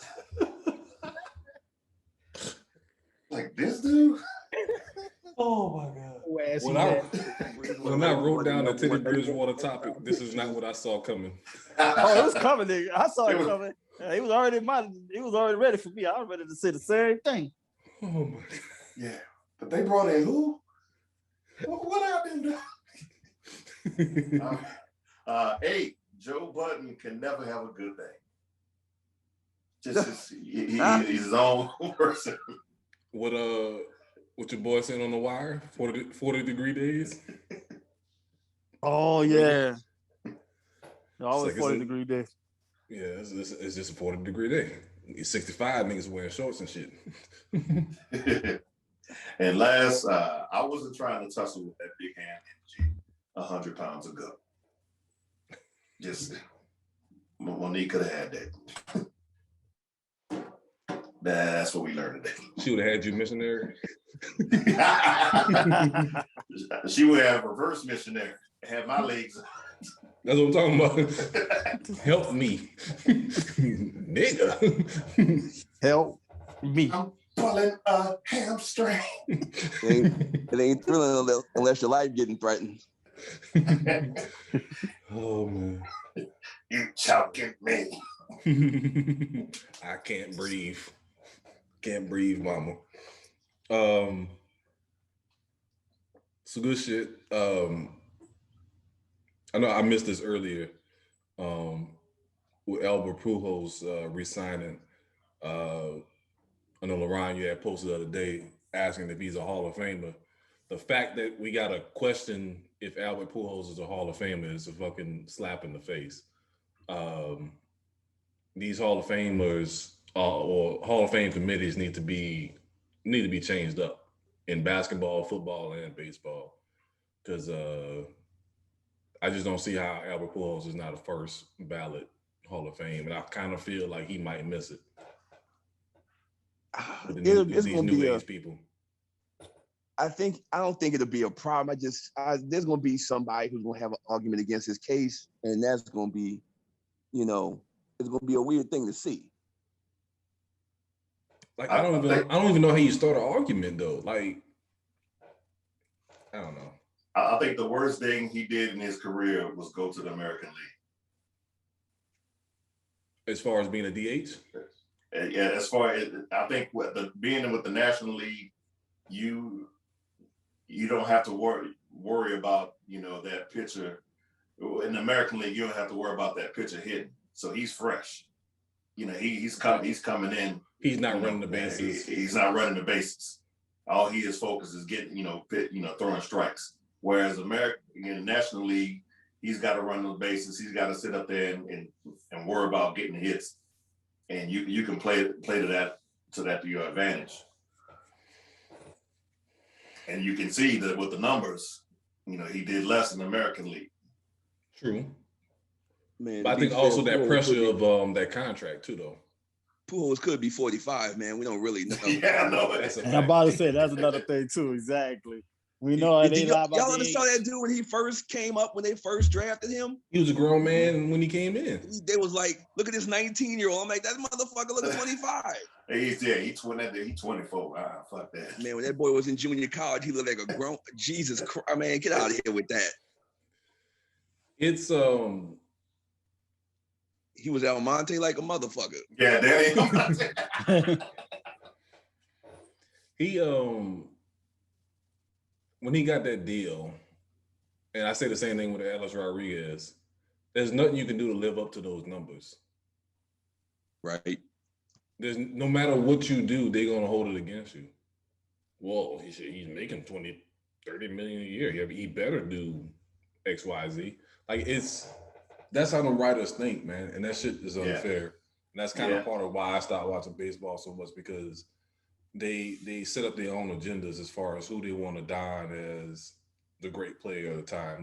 Like this dude. Oh my god. When I wrote down the Teddy Bridgewater topic, this is not what I saw coming. Oh, it was coming, nigga. I saw it coming. He was already ready for me. I was ready to say the same thing. Oh my god. Yeah. But they brought in who? What happened? 8. Joe Budden can never have a good day. He's his own person. What your boy saying on the wire? 40 degree days? Oh yeah. Always 40-degree day. Yeah, it's just a 40-degree day. It's 65 niggas wearing shorts and shit. And last, I wasn't trying to tussle with that big hand energy 100 pounds ago. Just Monique could have had that. That's what we learned today. She would have had you missionary. She would have reverse missionary. Have my legs up. That's what I'm talking about. Help me. Nigga. Help me. I'm pulling a hamstring. It ain't thrilling unless your life getting threatened. Oh man. You choking me. I can't breathe. Can't breathe, mama. Some good shit. I know I missed this earlier. With Albert Pujols resigning. I know LaRon, you had posted the other day asking if he's a Hall of Famer. The fact that we got to question if Albert Pujols is a Hall of Famer is a fucking slap in the face. These Hall of Famers or Hall of Fame committees need to be changed up in basketball, football, and baseball. Because I just don't see how Albert Pujols is not a first ballot Hall of Fame, and I kind of feel like he might miss it. It's these gonna new be age people. I don't think it'll be a problem. There's gonna be somebody who's gonna have an argument against his case, and that's gonna be, it's gonna be a weird thing to see. Like I don't even know how you start an argument though. Like I don't know. I think the worst thing he did in his career was go to the American League. As far as being a DH? Yeah, as far as I think being with the National League, you don't have to worry about that pitcher. In the American League, you don't have to worry about that pitcher hitting. So he's fresh. He's coming in. He's not running the bases. He's not running the bases. All he is focused is getting throwing strikes. Whereas in the National League, he's got to run the bases. He's got to sit up there and worry about getting hits. And you can play to that to your advantage. And you can see that with the numbers, he did less in the American League. True. Man, but I think also that pressure of that contract too, though. Pujols could be 45, man. We don't really know. Yeah, no, that's a fact. I'm about to say that's another thing too. Exactly. We know it ain't lie about y'all understand that dude when he first came up, when they first drafted him? He was a grown man when he came in. They was like, look at this 19-year-old. I'm like, that motherfucker look at 25. He's 24. Fuck that. Man, when that boy was in junior college, he looked like a grown Jesus Christ. Man, get out of here with that. It's He was El Monte like a motherfucker. Yeah, Danny. He when he got that deal, and I say the same thing with Alex Rodriguez, there's nothing you can do to live up to those numbers. Right. There's no matter what you do, they're gonna hold it against you. Well, he's making 20, 30 million a year. He better do X, Y, Z. Like that's how the writers think, man. And that shit is unfair. And that's kind of part of why I stopped watching baseball so much, because they set up their own agendas as far as who they want to dine as the great player of the time.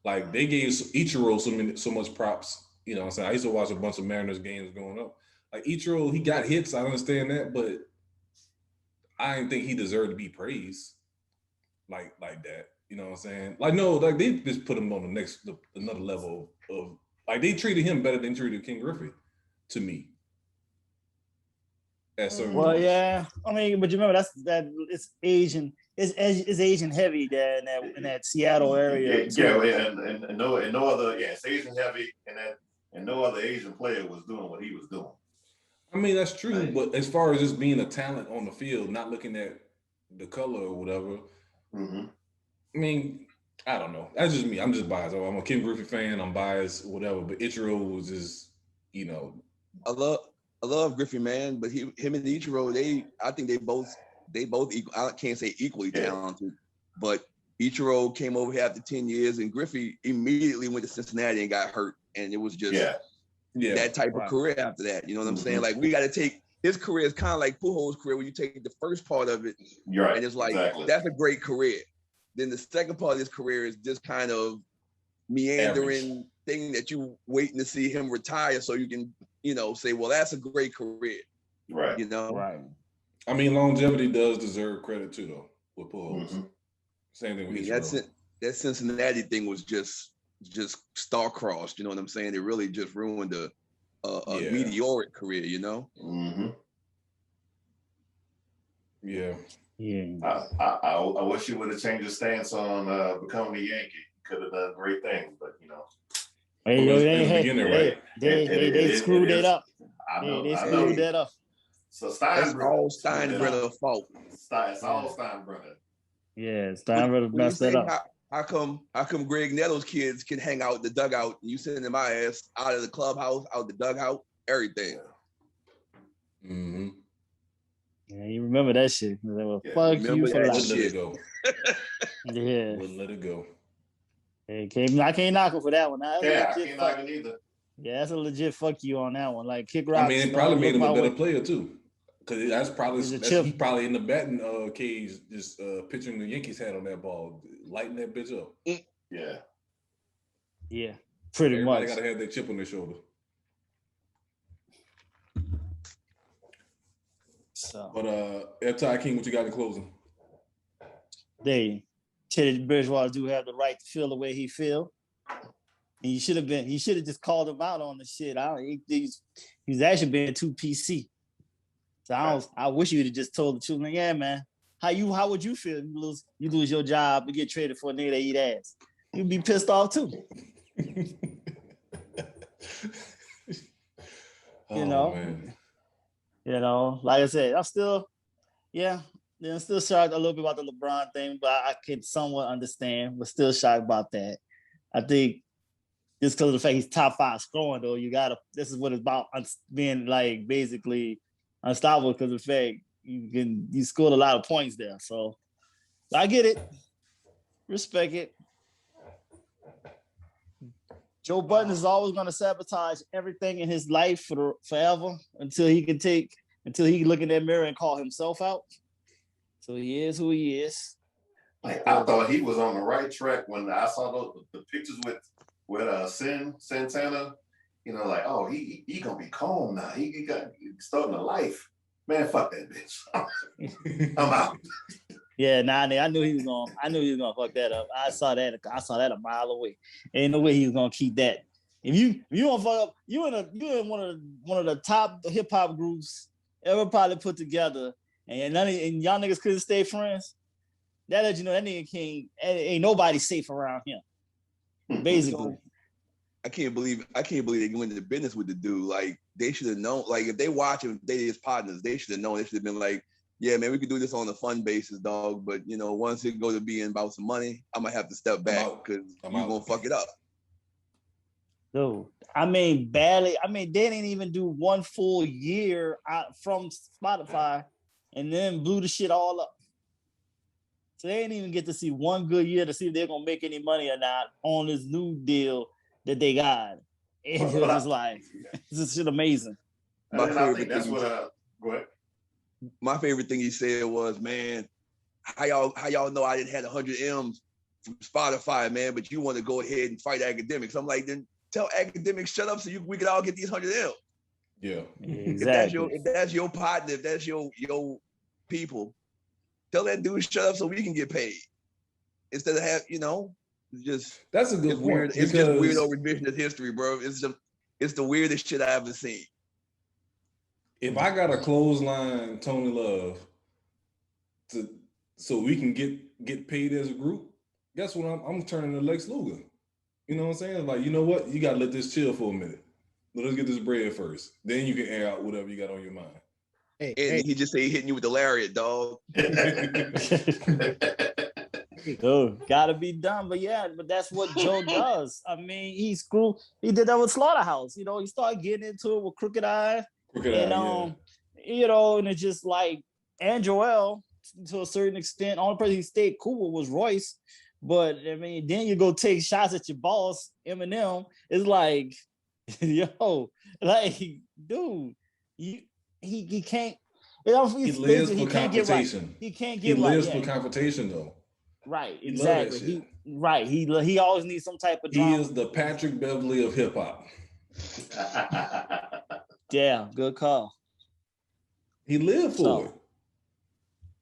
Like they gave Ichiro so much props. You know what I'm saying? I used to watch a bunch of Mariners games growing up. Like Ichiro, he got hits. I understand that, but I didn't think he deserved to be praised like that. You know what I'm saying? Like, no, like they just put him on another level of like they treated him better than treated King Griffey, to me. Well, yeah. I mean, but you remember that it's Asian. It's Asian heavy there in that Seattle area. And no other. Yeah, it's Asian heavy, and no other Asian player was doing what he was doing. I mean, that's true, but as far as just being a talent on the field, not looking at the color or whatever, I mean, I don't know. That's just me. I'm just biased. I'm a Ken Griffey fan. I'm biased, whatever. But Ichiro was just, you know. I love Griffey, man, but him and Ichiro, I think they both equal. I can't say equally talented, but Ichiro came over here after 10 years, and Griffey immediately went to Cincinnati and got hurt, and it was just that type of career after that. You know what I'm saying? Like, we got to take his career is kind of like Pujols' career, where you take the first part of it, and it's like that's a great career. Then the second part of his career is just kind of meandering thing that you waiting to see him retire so you can, say, well, that's a great career. Right. Right. I mean, longevity does deserve credit too, though, with Pujols. Same thing with that Cincinnati thing was just star-crossed, you know what I'm saying? It really just ruined a meteoric career, Yeah. Yeah. I wish you would have changed your stance on becoming a Yankee. Could have done great things, but They screwed it up. They screwed that up. So that's all Steinbrenner's fault. It's all Steinbrenner. Yeah, Steinbrenner messed that up. How come Greg Netto's kids can hang out in the dugout and you sending my ass out of the clubhouse, out the dugout, everything? Mm-hmm. Yeah, you remember that shit. Fuck you for life. Let it go. Yeah. Wouldn't let it go. I can't knock him for that one. I can't knock it either. Yeah, that's a legit fuck you on that one. Like, kick rocks. I mean, it probably made him a better player too, because he's probably in the batting cage, just pitching the Yankees had on that ball, lighting that bitch up. Yeah. Yeah, pretty much. Everybody gotta have their chip on their shoulder. So, but Ebbtide King, what you got in closing? Teddy Bridgewater do have the right to feel the way he feel. And he should have just called him out on the shit. He's actually been too PC. So I wish you'd have just told the truth. Like, yeah, man, how would you feel? You lose your job and get traded for a nigga that eat ass. You'd be pissed off too. Man. Like I said, I'm still shocked a little bit about the LeBron thing, but I can somewhat understand. But still shocked about that. I think just because of the fact he's top 5 scoring, though, this is what it's about, being like basically unstoppable because of the fact you scored a lot of points there. So I get it, respect it. Joe Budden is always going to sabotage everything in his life forever until he can look in that mirror and call himself out. So he is who he is. Like, I thought he was on the right track when I saw the pictures with Santana. Like, oh, he gonna be calm now. He starting a life. Man, fuck that bitch. I'm out. Yeah, I knew he was gonna fuck that up. I saw that a mile away. Ain't no way he was gonna keep that. If you don't fuck up, you in one of the top hip hop groups ever probably put together, and y'all niggas couldn't stay friends. That let you know that nigga ain't nobody safe around him. Basically. I can't believe they went into business with the dude. Like, they should have known. Like, if they watch him, they his partners, they should have known. They should have been like, yeah, man, we could do this on a fun basis, dog. But, you know, once it goes to being about some money, I might have to step back because you're going to fuck it up. Dude, I mean, badly. I mean, they didn't even do one full year out from Spotify and then blew the shit all up. So they didn't even get to see one good year to see if they're going to make any money or not on this new deal that they got. And it was just like, this is shit amazing. I think that's what go ahead. My favorite thing he said was, man, how y'all know I didn't have 100 M's from Spotify, man, but you want to go ahead and fight academics. I'm like, then tell academics shut up so we can all get these 100 M's. Yeah. Exactly. If that's your partner, if that's your people, tell that dude shut up so we can get paid. Instead of that's a good weird. It's just weirdo revisionist history, bro. It's the weirdest shit I ever seen. If I got a clothesline Tony Love so we can get paid as a group, guess what? I'm turning to Lex Luger. You know what I'm saying? Like, you know what? You gotta let this chill for a minute. Let us get this bread first. Then you can air out whatever you got on your mind. He just say he hitting you with the lariat, dog. Dude, gotta be done. But that's what Joe does. I mean, he did that with Slaughterhouse. You know, he started getting into it with Crooked Eye. You know, and it's just like, and Joel, to a certain extent, only person he stayed cool with was Royce. But I mean, then you go take shots at your boss, Eminem. It's like, yo, like, dude, he can't. He lives for confrontation. He can't get He lives right. for confrontation, though. Right, exactly. He always needs some type of drama. He is the Patrick Beverly of hip hop. Yeah, good call. He lived for it.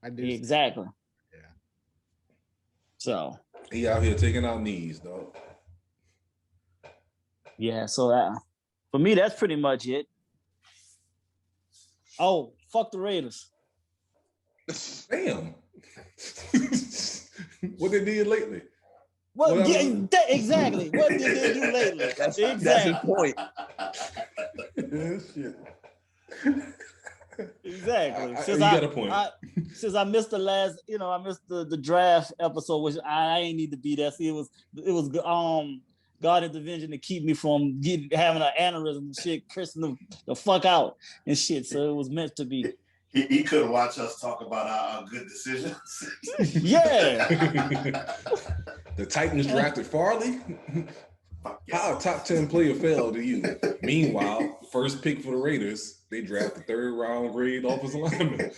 I do. Exactly. Yeah. So he out here taking out knees, dog. Yeah, so for me, that's pretty much it. Oh, fuck the Raiders. Damn. What they did lately? Exactly. What did they do lately? That's his point. Shit. Exactly. You got a point. Since I missed the last, I missed the draft episode, which I ain't need to be there. See, it was God intervention to keep me from having an aneurysm and shit, cursing the fuck out and shit. So it was meant to be. He couldn't watch us talk about our good decisions. Yeah. The Titans drafted Farley. How a top 10 player fell to you? Meanwhile, first pick for the Raiders, they drafted third round grade offensive lineman.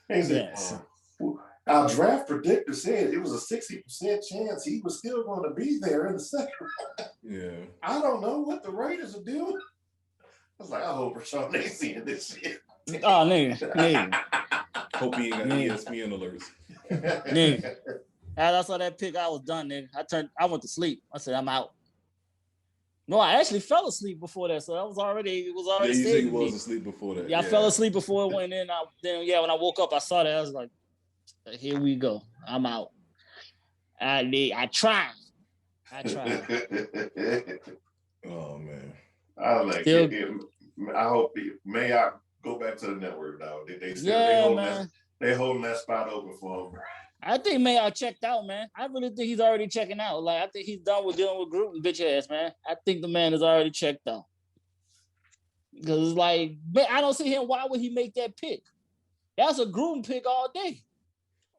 Yes. Our draft predictor said it was a 60% chance he was still going to be there in the second round. Yeah. I don't know what the Raiders are doing. I was like, I hope Rashawn ain't seeing this shit. Oh, nigga. Hope he ain't got ESPN alerts. Nigga. As I saw that pick, I was done, nigga. I went to sleep. I said, I'm out. No, I actually fell asleep before that, so it was already. Yeah, you said you was asleep before that. Yeah, I fell asleep before it went in. When I woke up, I saw that. I was like, here we go. I'm out. I tried. Oh man. I was like, I hope may I go back to the network now. They holding that spot open for him. I think Mayock checked out, man. I really think he's already checking out. Like, I think he's done with dealing with Gruden bitch ass, man. I think the man is already checked out. Because it's like, man, I don't see him. Why would he make that pick? That's a Gruden pick all day.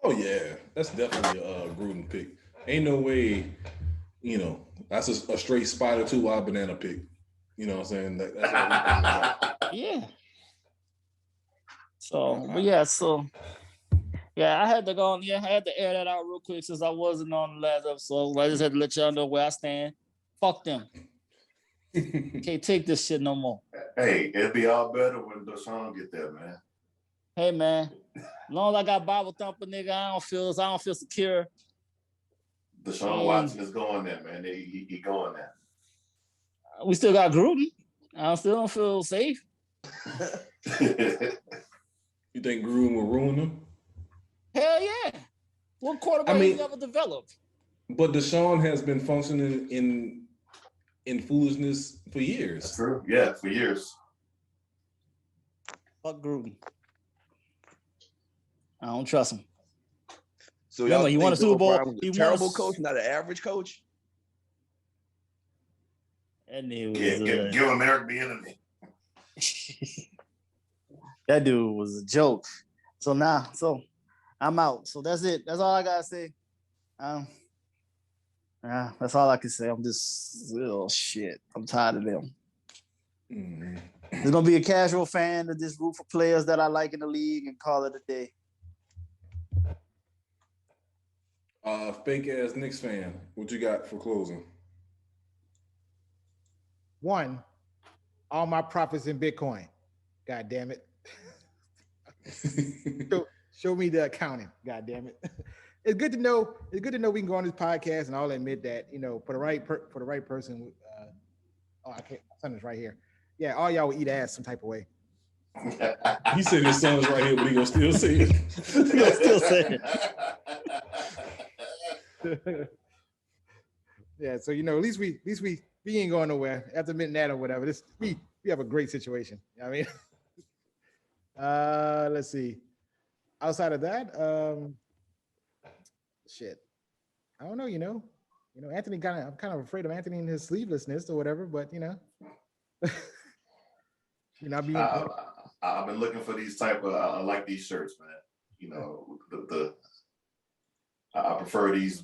Oh yeah, that's definitely a Gruden pick. Ain't no way, that's a straight spider 2-wide banana pick. You know what I'm saying? That's yeah. So, but yeah, I had to go on. Yeah, I had to air that out real quick since I wasn't on the last episode. I just had to let y'all know where I stand. Fuck them. Can't take this shit no more. Hey, it'll be all better when Deshaun get there, man. Hey, man. As long as I got Bible thumper, nigga, I don't feel secure. Deshaun Watson is going there, man. He going there. We still got Gruden. I still don't feel safe. You think Gruden will ruin them? Hell yeah. What quarterback he ever developed? But Deshaun has been functioning in foolishness for years. That's true. Yeah, for years. Fuck Gruden. I don't trust him. So remember, he won a Super Bowl. He terrible coach, not an average coach. That dude was give America the enemy. That dude was a joke. So I'm out. So that's it. That's all I gotta say. That's all I can say. I'm just shit. I'm tired of them. Mm-hmm. There's gonna be a casual fan of this group of players that I like in the league and call it a day. Fake ass Knicks fan. What you got for closing? One, all my profits in Bitcoin. God damn it. show me the accounting. God damn it. It's good to know. It's good to know we can go on this podcast, and I'll admit that, for the right person. I can't. My son is right here. Yeah, all y'all will eat ass some type of way. He said his son's right here, but he gonna still say it. He gonna still say it. Yeah, so at least we ain't going nowhere after admitting that or whatever. We have a great situation. I mean, let's see. Outside of that, shit. I don't know. Anthony I'm kind of afraid of Anthony and his sleevelessness or whatever. But I've been looking for these type of. I like these shirts, man. I prefer these,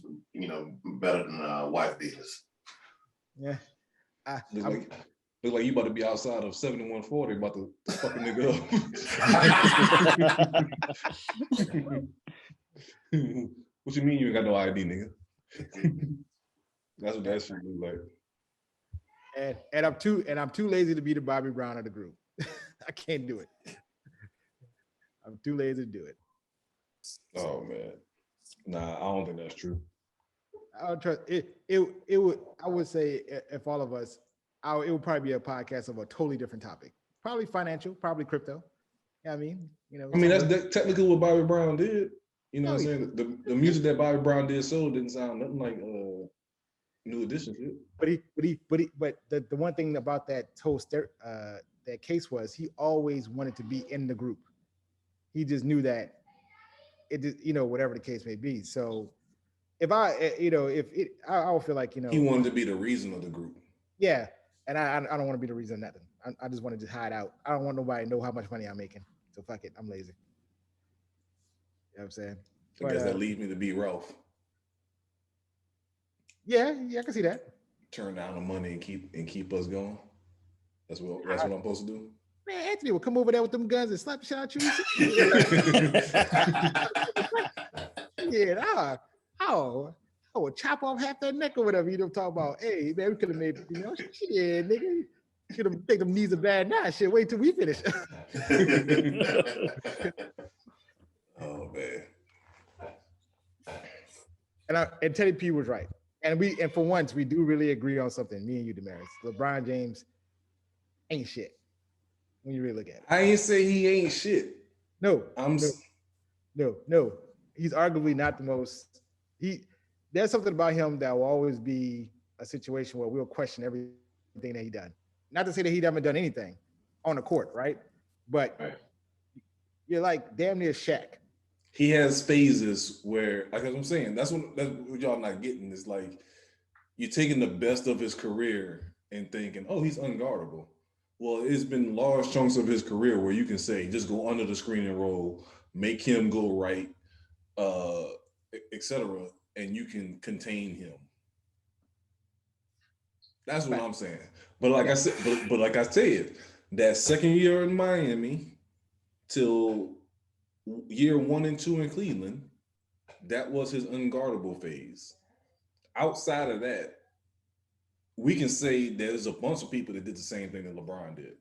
better than wife beaters. Yeah. Look like you about to be outside of 7140 about to fuck a nigga up. What you mean you ain't got no ID, nigga? That's what that shit look like. And I'm too lazy to be the Bobby Brown of the group. I can't do it. I'm too lazy to do it. Oh man. Nah, I don't think that's true. I would trust it. It would. I would say if all of us, it would probably be a podcast of a totally different topic. Probably financial, probably crypto. Yeah, I mean, that's technically what Bobby Brown did. You know what I'm saying? The music that Bobby Brown did didn't sound nothing like New Edition shit. But the one thing about that whole that case was he always wanted to be in the group. He just knew that whatever the case may be. So if I would feel like, he wanted to be the reason of the group. Yeah. And I don't want to be the reason of nothing. I just want to just hide out. I don't want nobody to know how much money I'm making. So fuck it. I'm lazy. You know what I'm saying? I guess that leads me to be Ralph. Yeah, I can see that. Turn down the money and keep us going. That's what I'm supposed to do. Man, Anthony will come over there with them guns and slap the shit out you. Yeah, I would chop off half that neck or whatever. You don't talk about, hey, man, we could have made, shit, nigga. Should have taken them knees a bad now. Shit, wait till we finish. Oh man. And Teddy P was right. And for once, we do really agree on something, me and you, Damaris. LeBron James ain't shit when you really look at it. I ain't say he ain't shit. No. No. He's arguably not the most. There's something about him that will always be a situation where we'll question everything that he done. Not to say that he haven't done anything on the court, right? But you're like damn near Shaq. He has phases where, like I'm saying, that's what y'all not getting is like you're taking the best of his career and thinking, oh, he's unguardable. Well, it's been large chunks of his career where you can say, just go under the screen and roll, make him go right, etc., and you can contain him. That's what I'm saying. But like I said, but like I said, that second year in Miami till year 1 and 2 in Cleveland, that was his unguardable phase. Outside of that, we can say there's a bunch of people that did the same thing that LeBron did.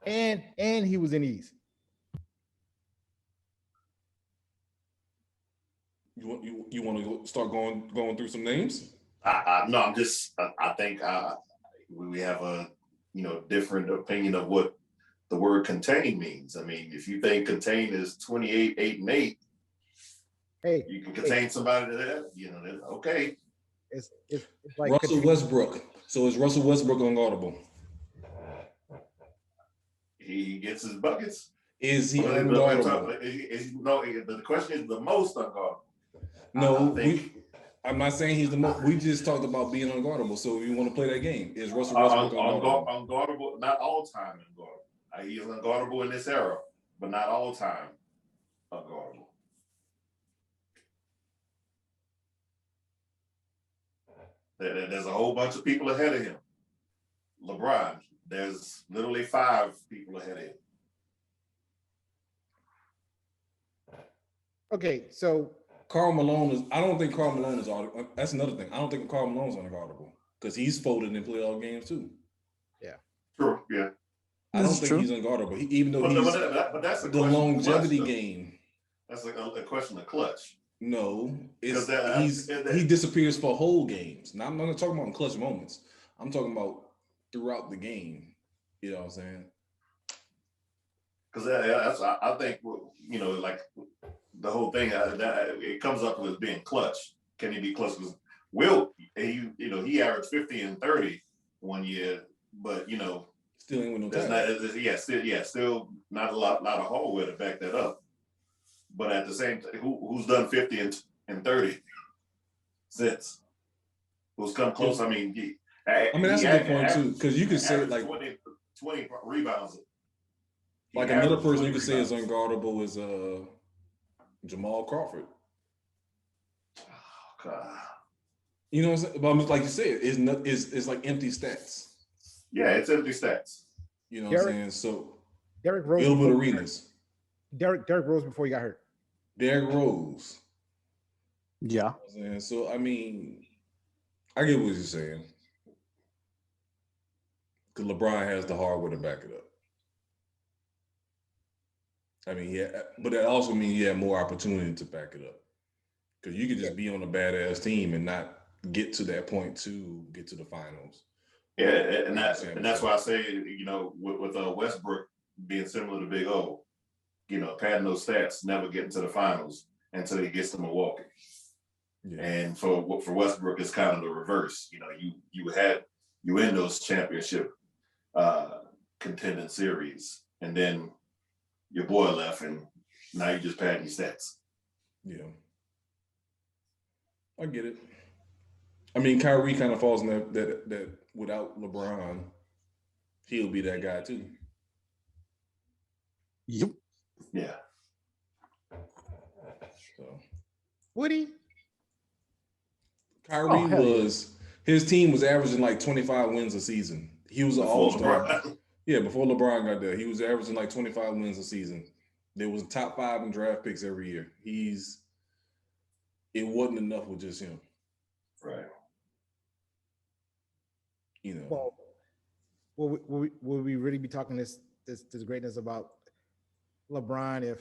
And he was in East. You want to start going through some names? No, I'm just. I think we have a different opinion of what the word contain means. I mean, if you think contain is 28, 8, and 8, Hey, you can contain somebody to that. Okay. It's like Russell Westbrook. So is Russell Westbrook unguardable? He gets his buckets. Is he unguardable? No, the question is the most unguardable. No, I'm not saying he's the most. We just talked about being unguardable. So if you want to play that game, is Russell Westbrook unguardable? Unguardable, not all time unguardable. He is unguardable in this era, but not all time unguardable. There's a whole bunch of people ahead of him. LeBron, there's literally 5 people ahead of him. Okay, so Karl Malone is. I don't think Karl Malone is. That's another thing. I don't think Karl Malone is unguardable because he's folded in playoff games too. Yeah. True. Yeah. I don't think he's unguardardable. Even though but that's the longevity game. That's like a question of clutch. No, he disappears for whole games. Now I'm not talking about in clutch moments. I'm talking about throughout the game. You know what I'm saying? Because I think like the whole thing it comes up with being clutch. Can he be clutch? Because he averaged 50 and 30 one year, but still ain't with no time. Still not a lot of hardware to back that up. But at the same time, who's done 50 and 30 since? Who's come close? I mean, that's a good point too, because you could say like 20 rebounds. Like another person you could say is unguardable is Jamal Crawford. Oh God. You know what I'm saying? But like you said, it's like empty stats. Yeah, it's empty stats. You know what I'm saying? So Derrick Rose. Gilbert Arenas. Derrick Rose before he got hurt. Derrick Rose. Yeah. You know so I mean, I get what you're saying. Because LeBron has the hardware to back it up. I mean, yeah, but that also means you have more opportunity to back it up. Because you could just be on a badass team and not get to that point to get to the finals. Yeah, and that's why I say, with Westbrook being similar to Big O, padding those stats, never getting to the finals until he gets to Milwaukee. Yeah. And for Westbrook, it's kind of the reverse. You win those championship contending series, and then your boy left, and now you just padding your stats. Yeah, I get it. I mean, Kyrie kind of falls in that without LeBron, he'll be that guy too. Yep. Yeah. So, Woody? Kyrie his team was averaging like 25 wins a season. He was an all-star. Yeah, before LeBron got there, he was averaging like 25 wins a season. There was top 5 in draft picks every year. It wasn't enough with just him. Right. Well, will we really be talking this greatness about LeBron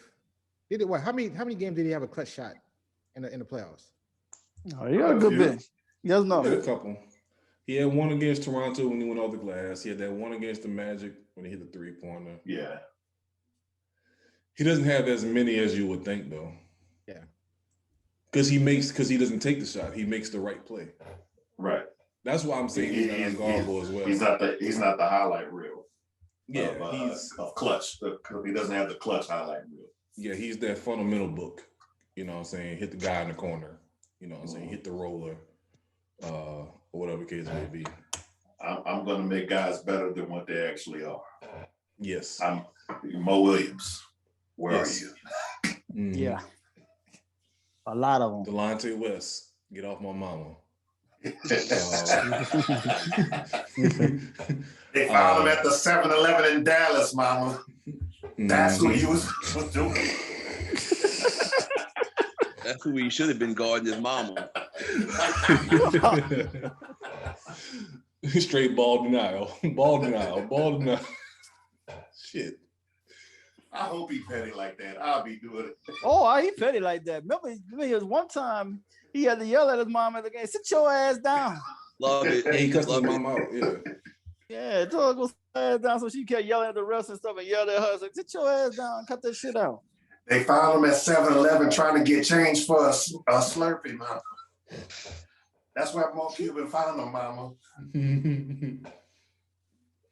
how many games did he have a clutch shot in the playoffs? Oh, he had a good bit. He doesn't know. He had a couple. He had one against Toronto when he went off the glass. He had that one against the Magic when he hit the 3-pointer. Yeah. He doesn't have as many as you would think, though. Yeah. Because he doesn't take the shot. He makes the right play. Right. That's why I'm saying he's not unguardable as well. He's not the highlight reel. Yeah, of clutch. He doesn't have the clutch highlight reel. Yeah, he's that fundamental book. You know what I'm saying? Hit the guy in the corner. You know what I'm saying? Hit the roller. Or whatever the case may be. I'm going to make guys better than what they actually are. Yes. I'm Mo Williams. Where are you? Mm-hmm. Yeah. A lot of them. Delonte West. Get off my mama. They found him at the 7-Eleven in Dallas, mama. That's who he was doing. That's who he should have been guarding, his mama. Straight ball denial. Ball denial. Shit. I hope he petty like that. I'll be doing it. Oh, he petty like that. Remember there was one time he had to yell at his mom at the game, sit your ass down. Love it. Yeah, he cussed his mom out. Yeah. Yeah, told her to go sit her ass down, so she kept yelling at the refs and stuff and yelled at her. Like, sit your ass down, cut that shit out. They found him at 7-Eleven trying to get change for a Slurpee, mama. That's where Mark Cuban found him, mama.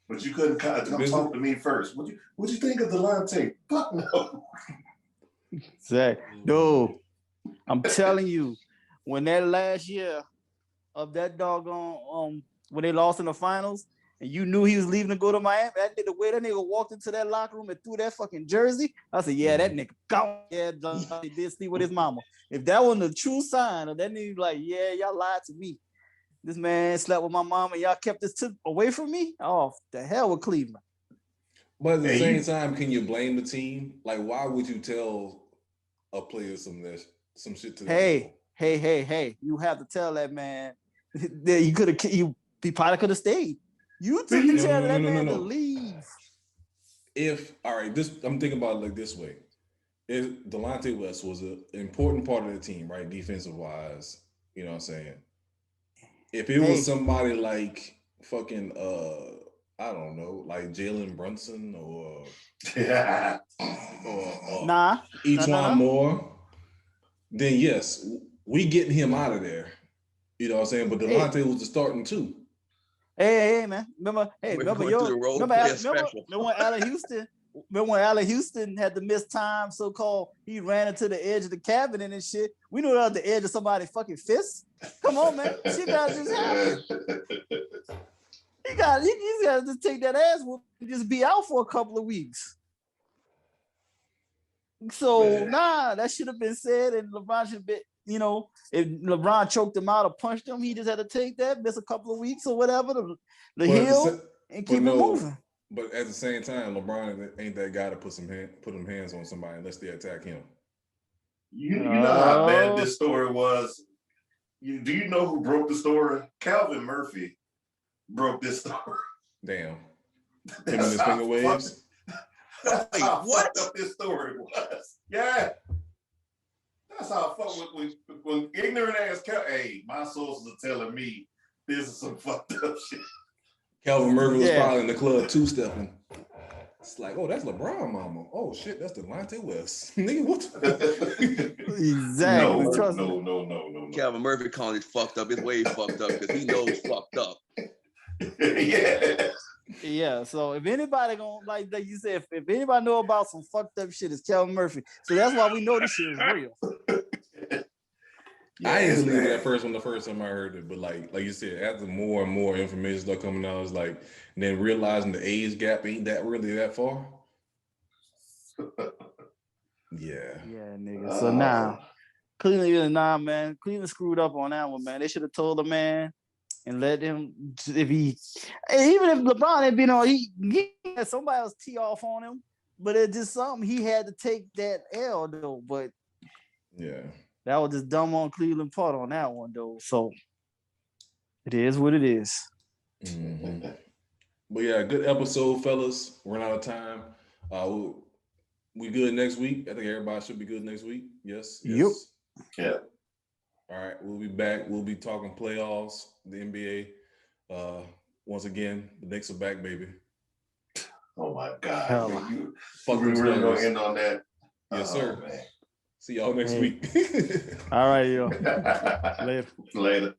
But you couldn't come talk to me first. What'd you think of Delonte? Fuck no. Zach, dude, I'm telling you, when that last year of that doggone when they lost in the finals, and you knew he was leaving to go to Miami, the way that nigga walked into that locker room and threw that fucking jersey, I said, yeah, that nigga gone. Yeah, he did sleep with his mama. If that wasn't a true sign of that nigga, like, yeah, y'all lied to me. This man slept with my mama and y'all kept this away from me? Oh, the hell with Cleveland. But at the same time, can you blame the team? Like, why would you tell a player some shit to them? Hey, you have to tell that man that he probably could have stayed. You took the chance of that man to leave. I'm thinking about it like this way. If Delonte West was an important part of the team, right, defensive wise, you know what I'm saying? If it was somebody like fucking I don't know, like Jalen Brunson or Etuan Moore, then yes, we getting him out of there. You know what I'm saying? But Delonte was the starting two. Hey, man. Remember when Allen Houston had to miss time, so-called, he ran into the edge of the cabinet and shit. We knew that was the edge of somebody's fucking fist. Come on, man. Shit gotta just happen. He's gotta just take that ass whoop and just be out for a couple of weeks. So, that should have been said, and LeBron should have been, if LeBron choked him out or punched him, he just had to take that, miss a couple of weeks or whatever, the heel, and keep it moving. But at the same time, LeBron ain't that guy to put them hands on somebody unless they attack him. You know how bad this story was? Do you know who broke the story? Calvin Murphy broke this story. Damn. Him and his finger waves? That's how fucked up this story was. Yeah. That's how fucked when ignorant ass my sources are telling me this is some fucked up shit. Calvin Murphy was probably in the club two-stepping. It's like, oh, that's LeBron mama. Oh shit, that's Delonte West. Nigga, what? Exactly. No. Calvin Murphy calling it fucked up. It's way fucked up because he knows fucked up. Yeah. So if anybody like you said, if anybody know about some fucked up shit, it's Calvin Murphy. So that's why we know this shit is real. I didn't believe it at first when the first time I heard it, but like you said, after more and more information started coming out, it's like, and then realizing the age gap ain't that really that far. Yeah, nigga. So Cleveland, man. Cleveland screwed up on that one, man. They should have told the man and let him, even if LeBron had been on, he had somebody else tee off on him, but it's just something he had to take that L though. But that was just dumb on Cleveland part on that one though. So it is what it is. Mm-hmm. But yeah, good episode, fellas. We're out of time. We good next week. I think everybody should be good next week. Yes. Yep. Yeah. All right, we'll be back. We'll be talking playoffs, the NBA. Once again, the Knicks are back, baby. Oh my God. We really gonna end on that. Yes, sir. Man. See y'all next week. All right, yo. Later.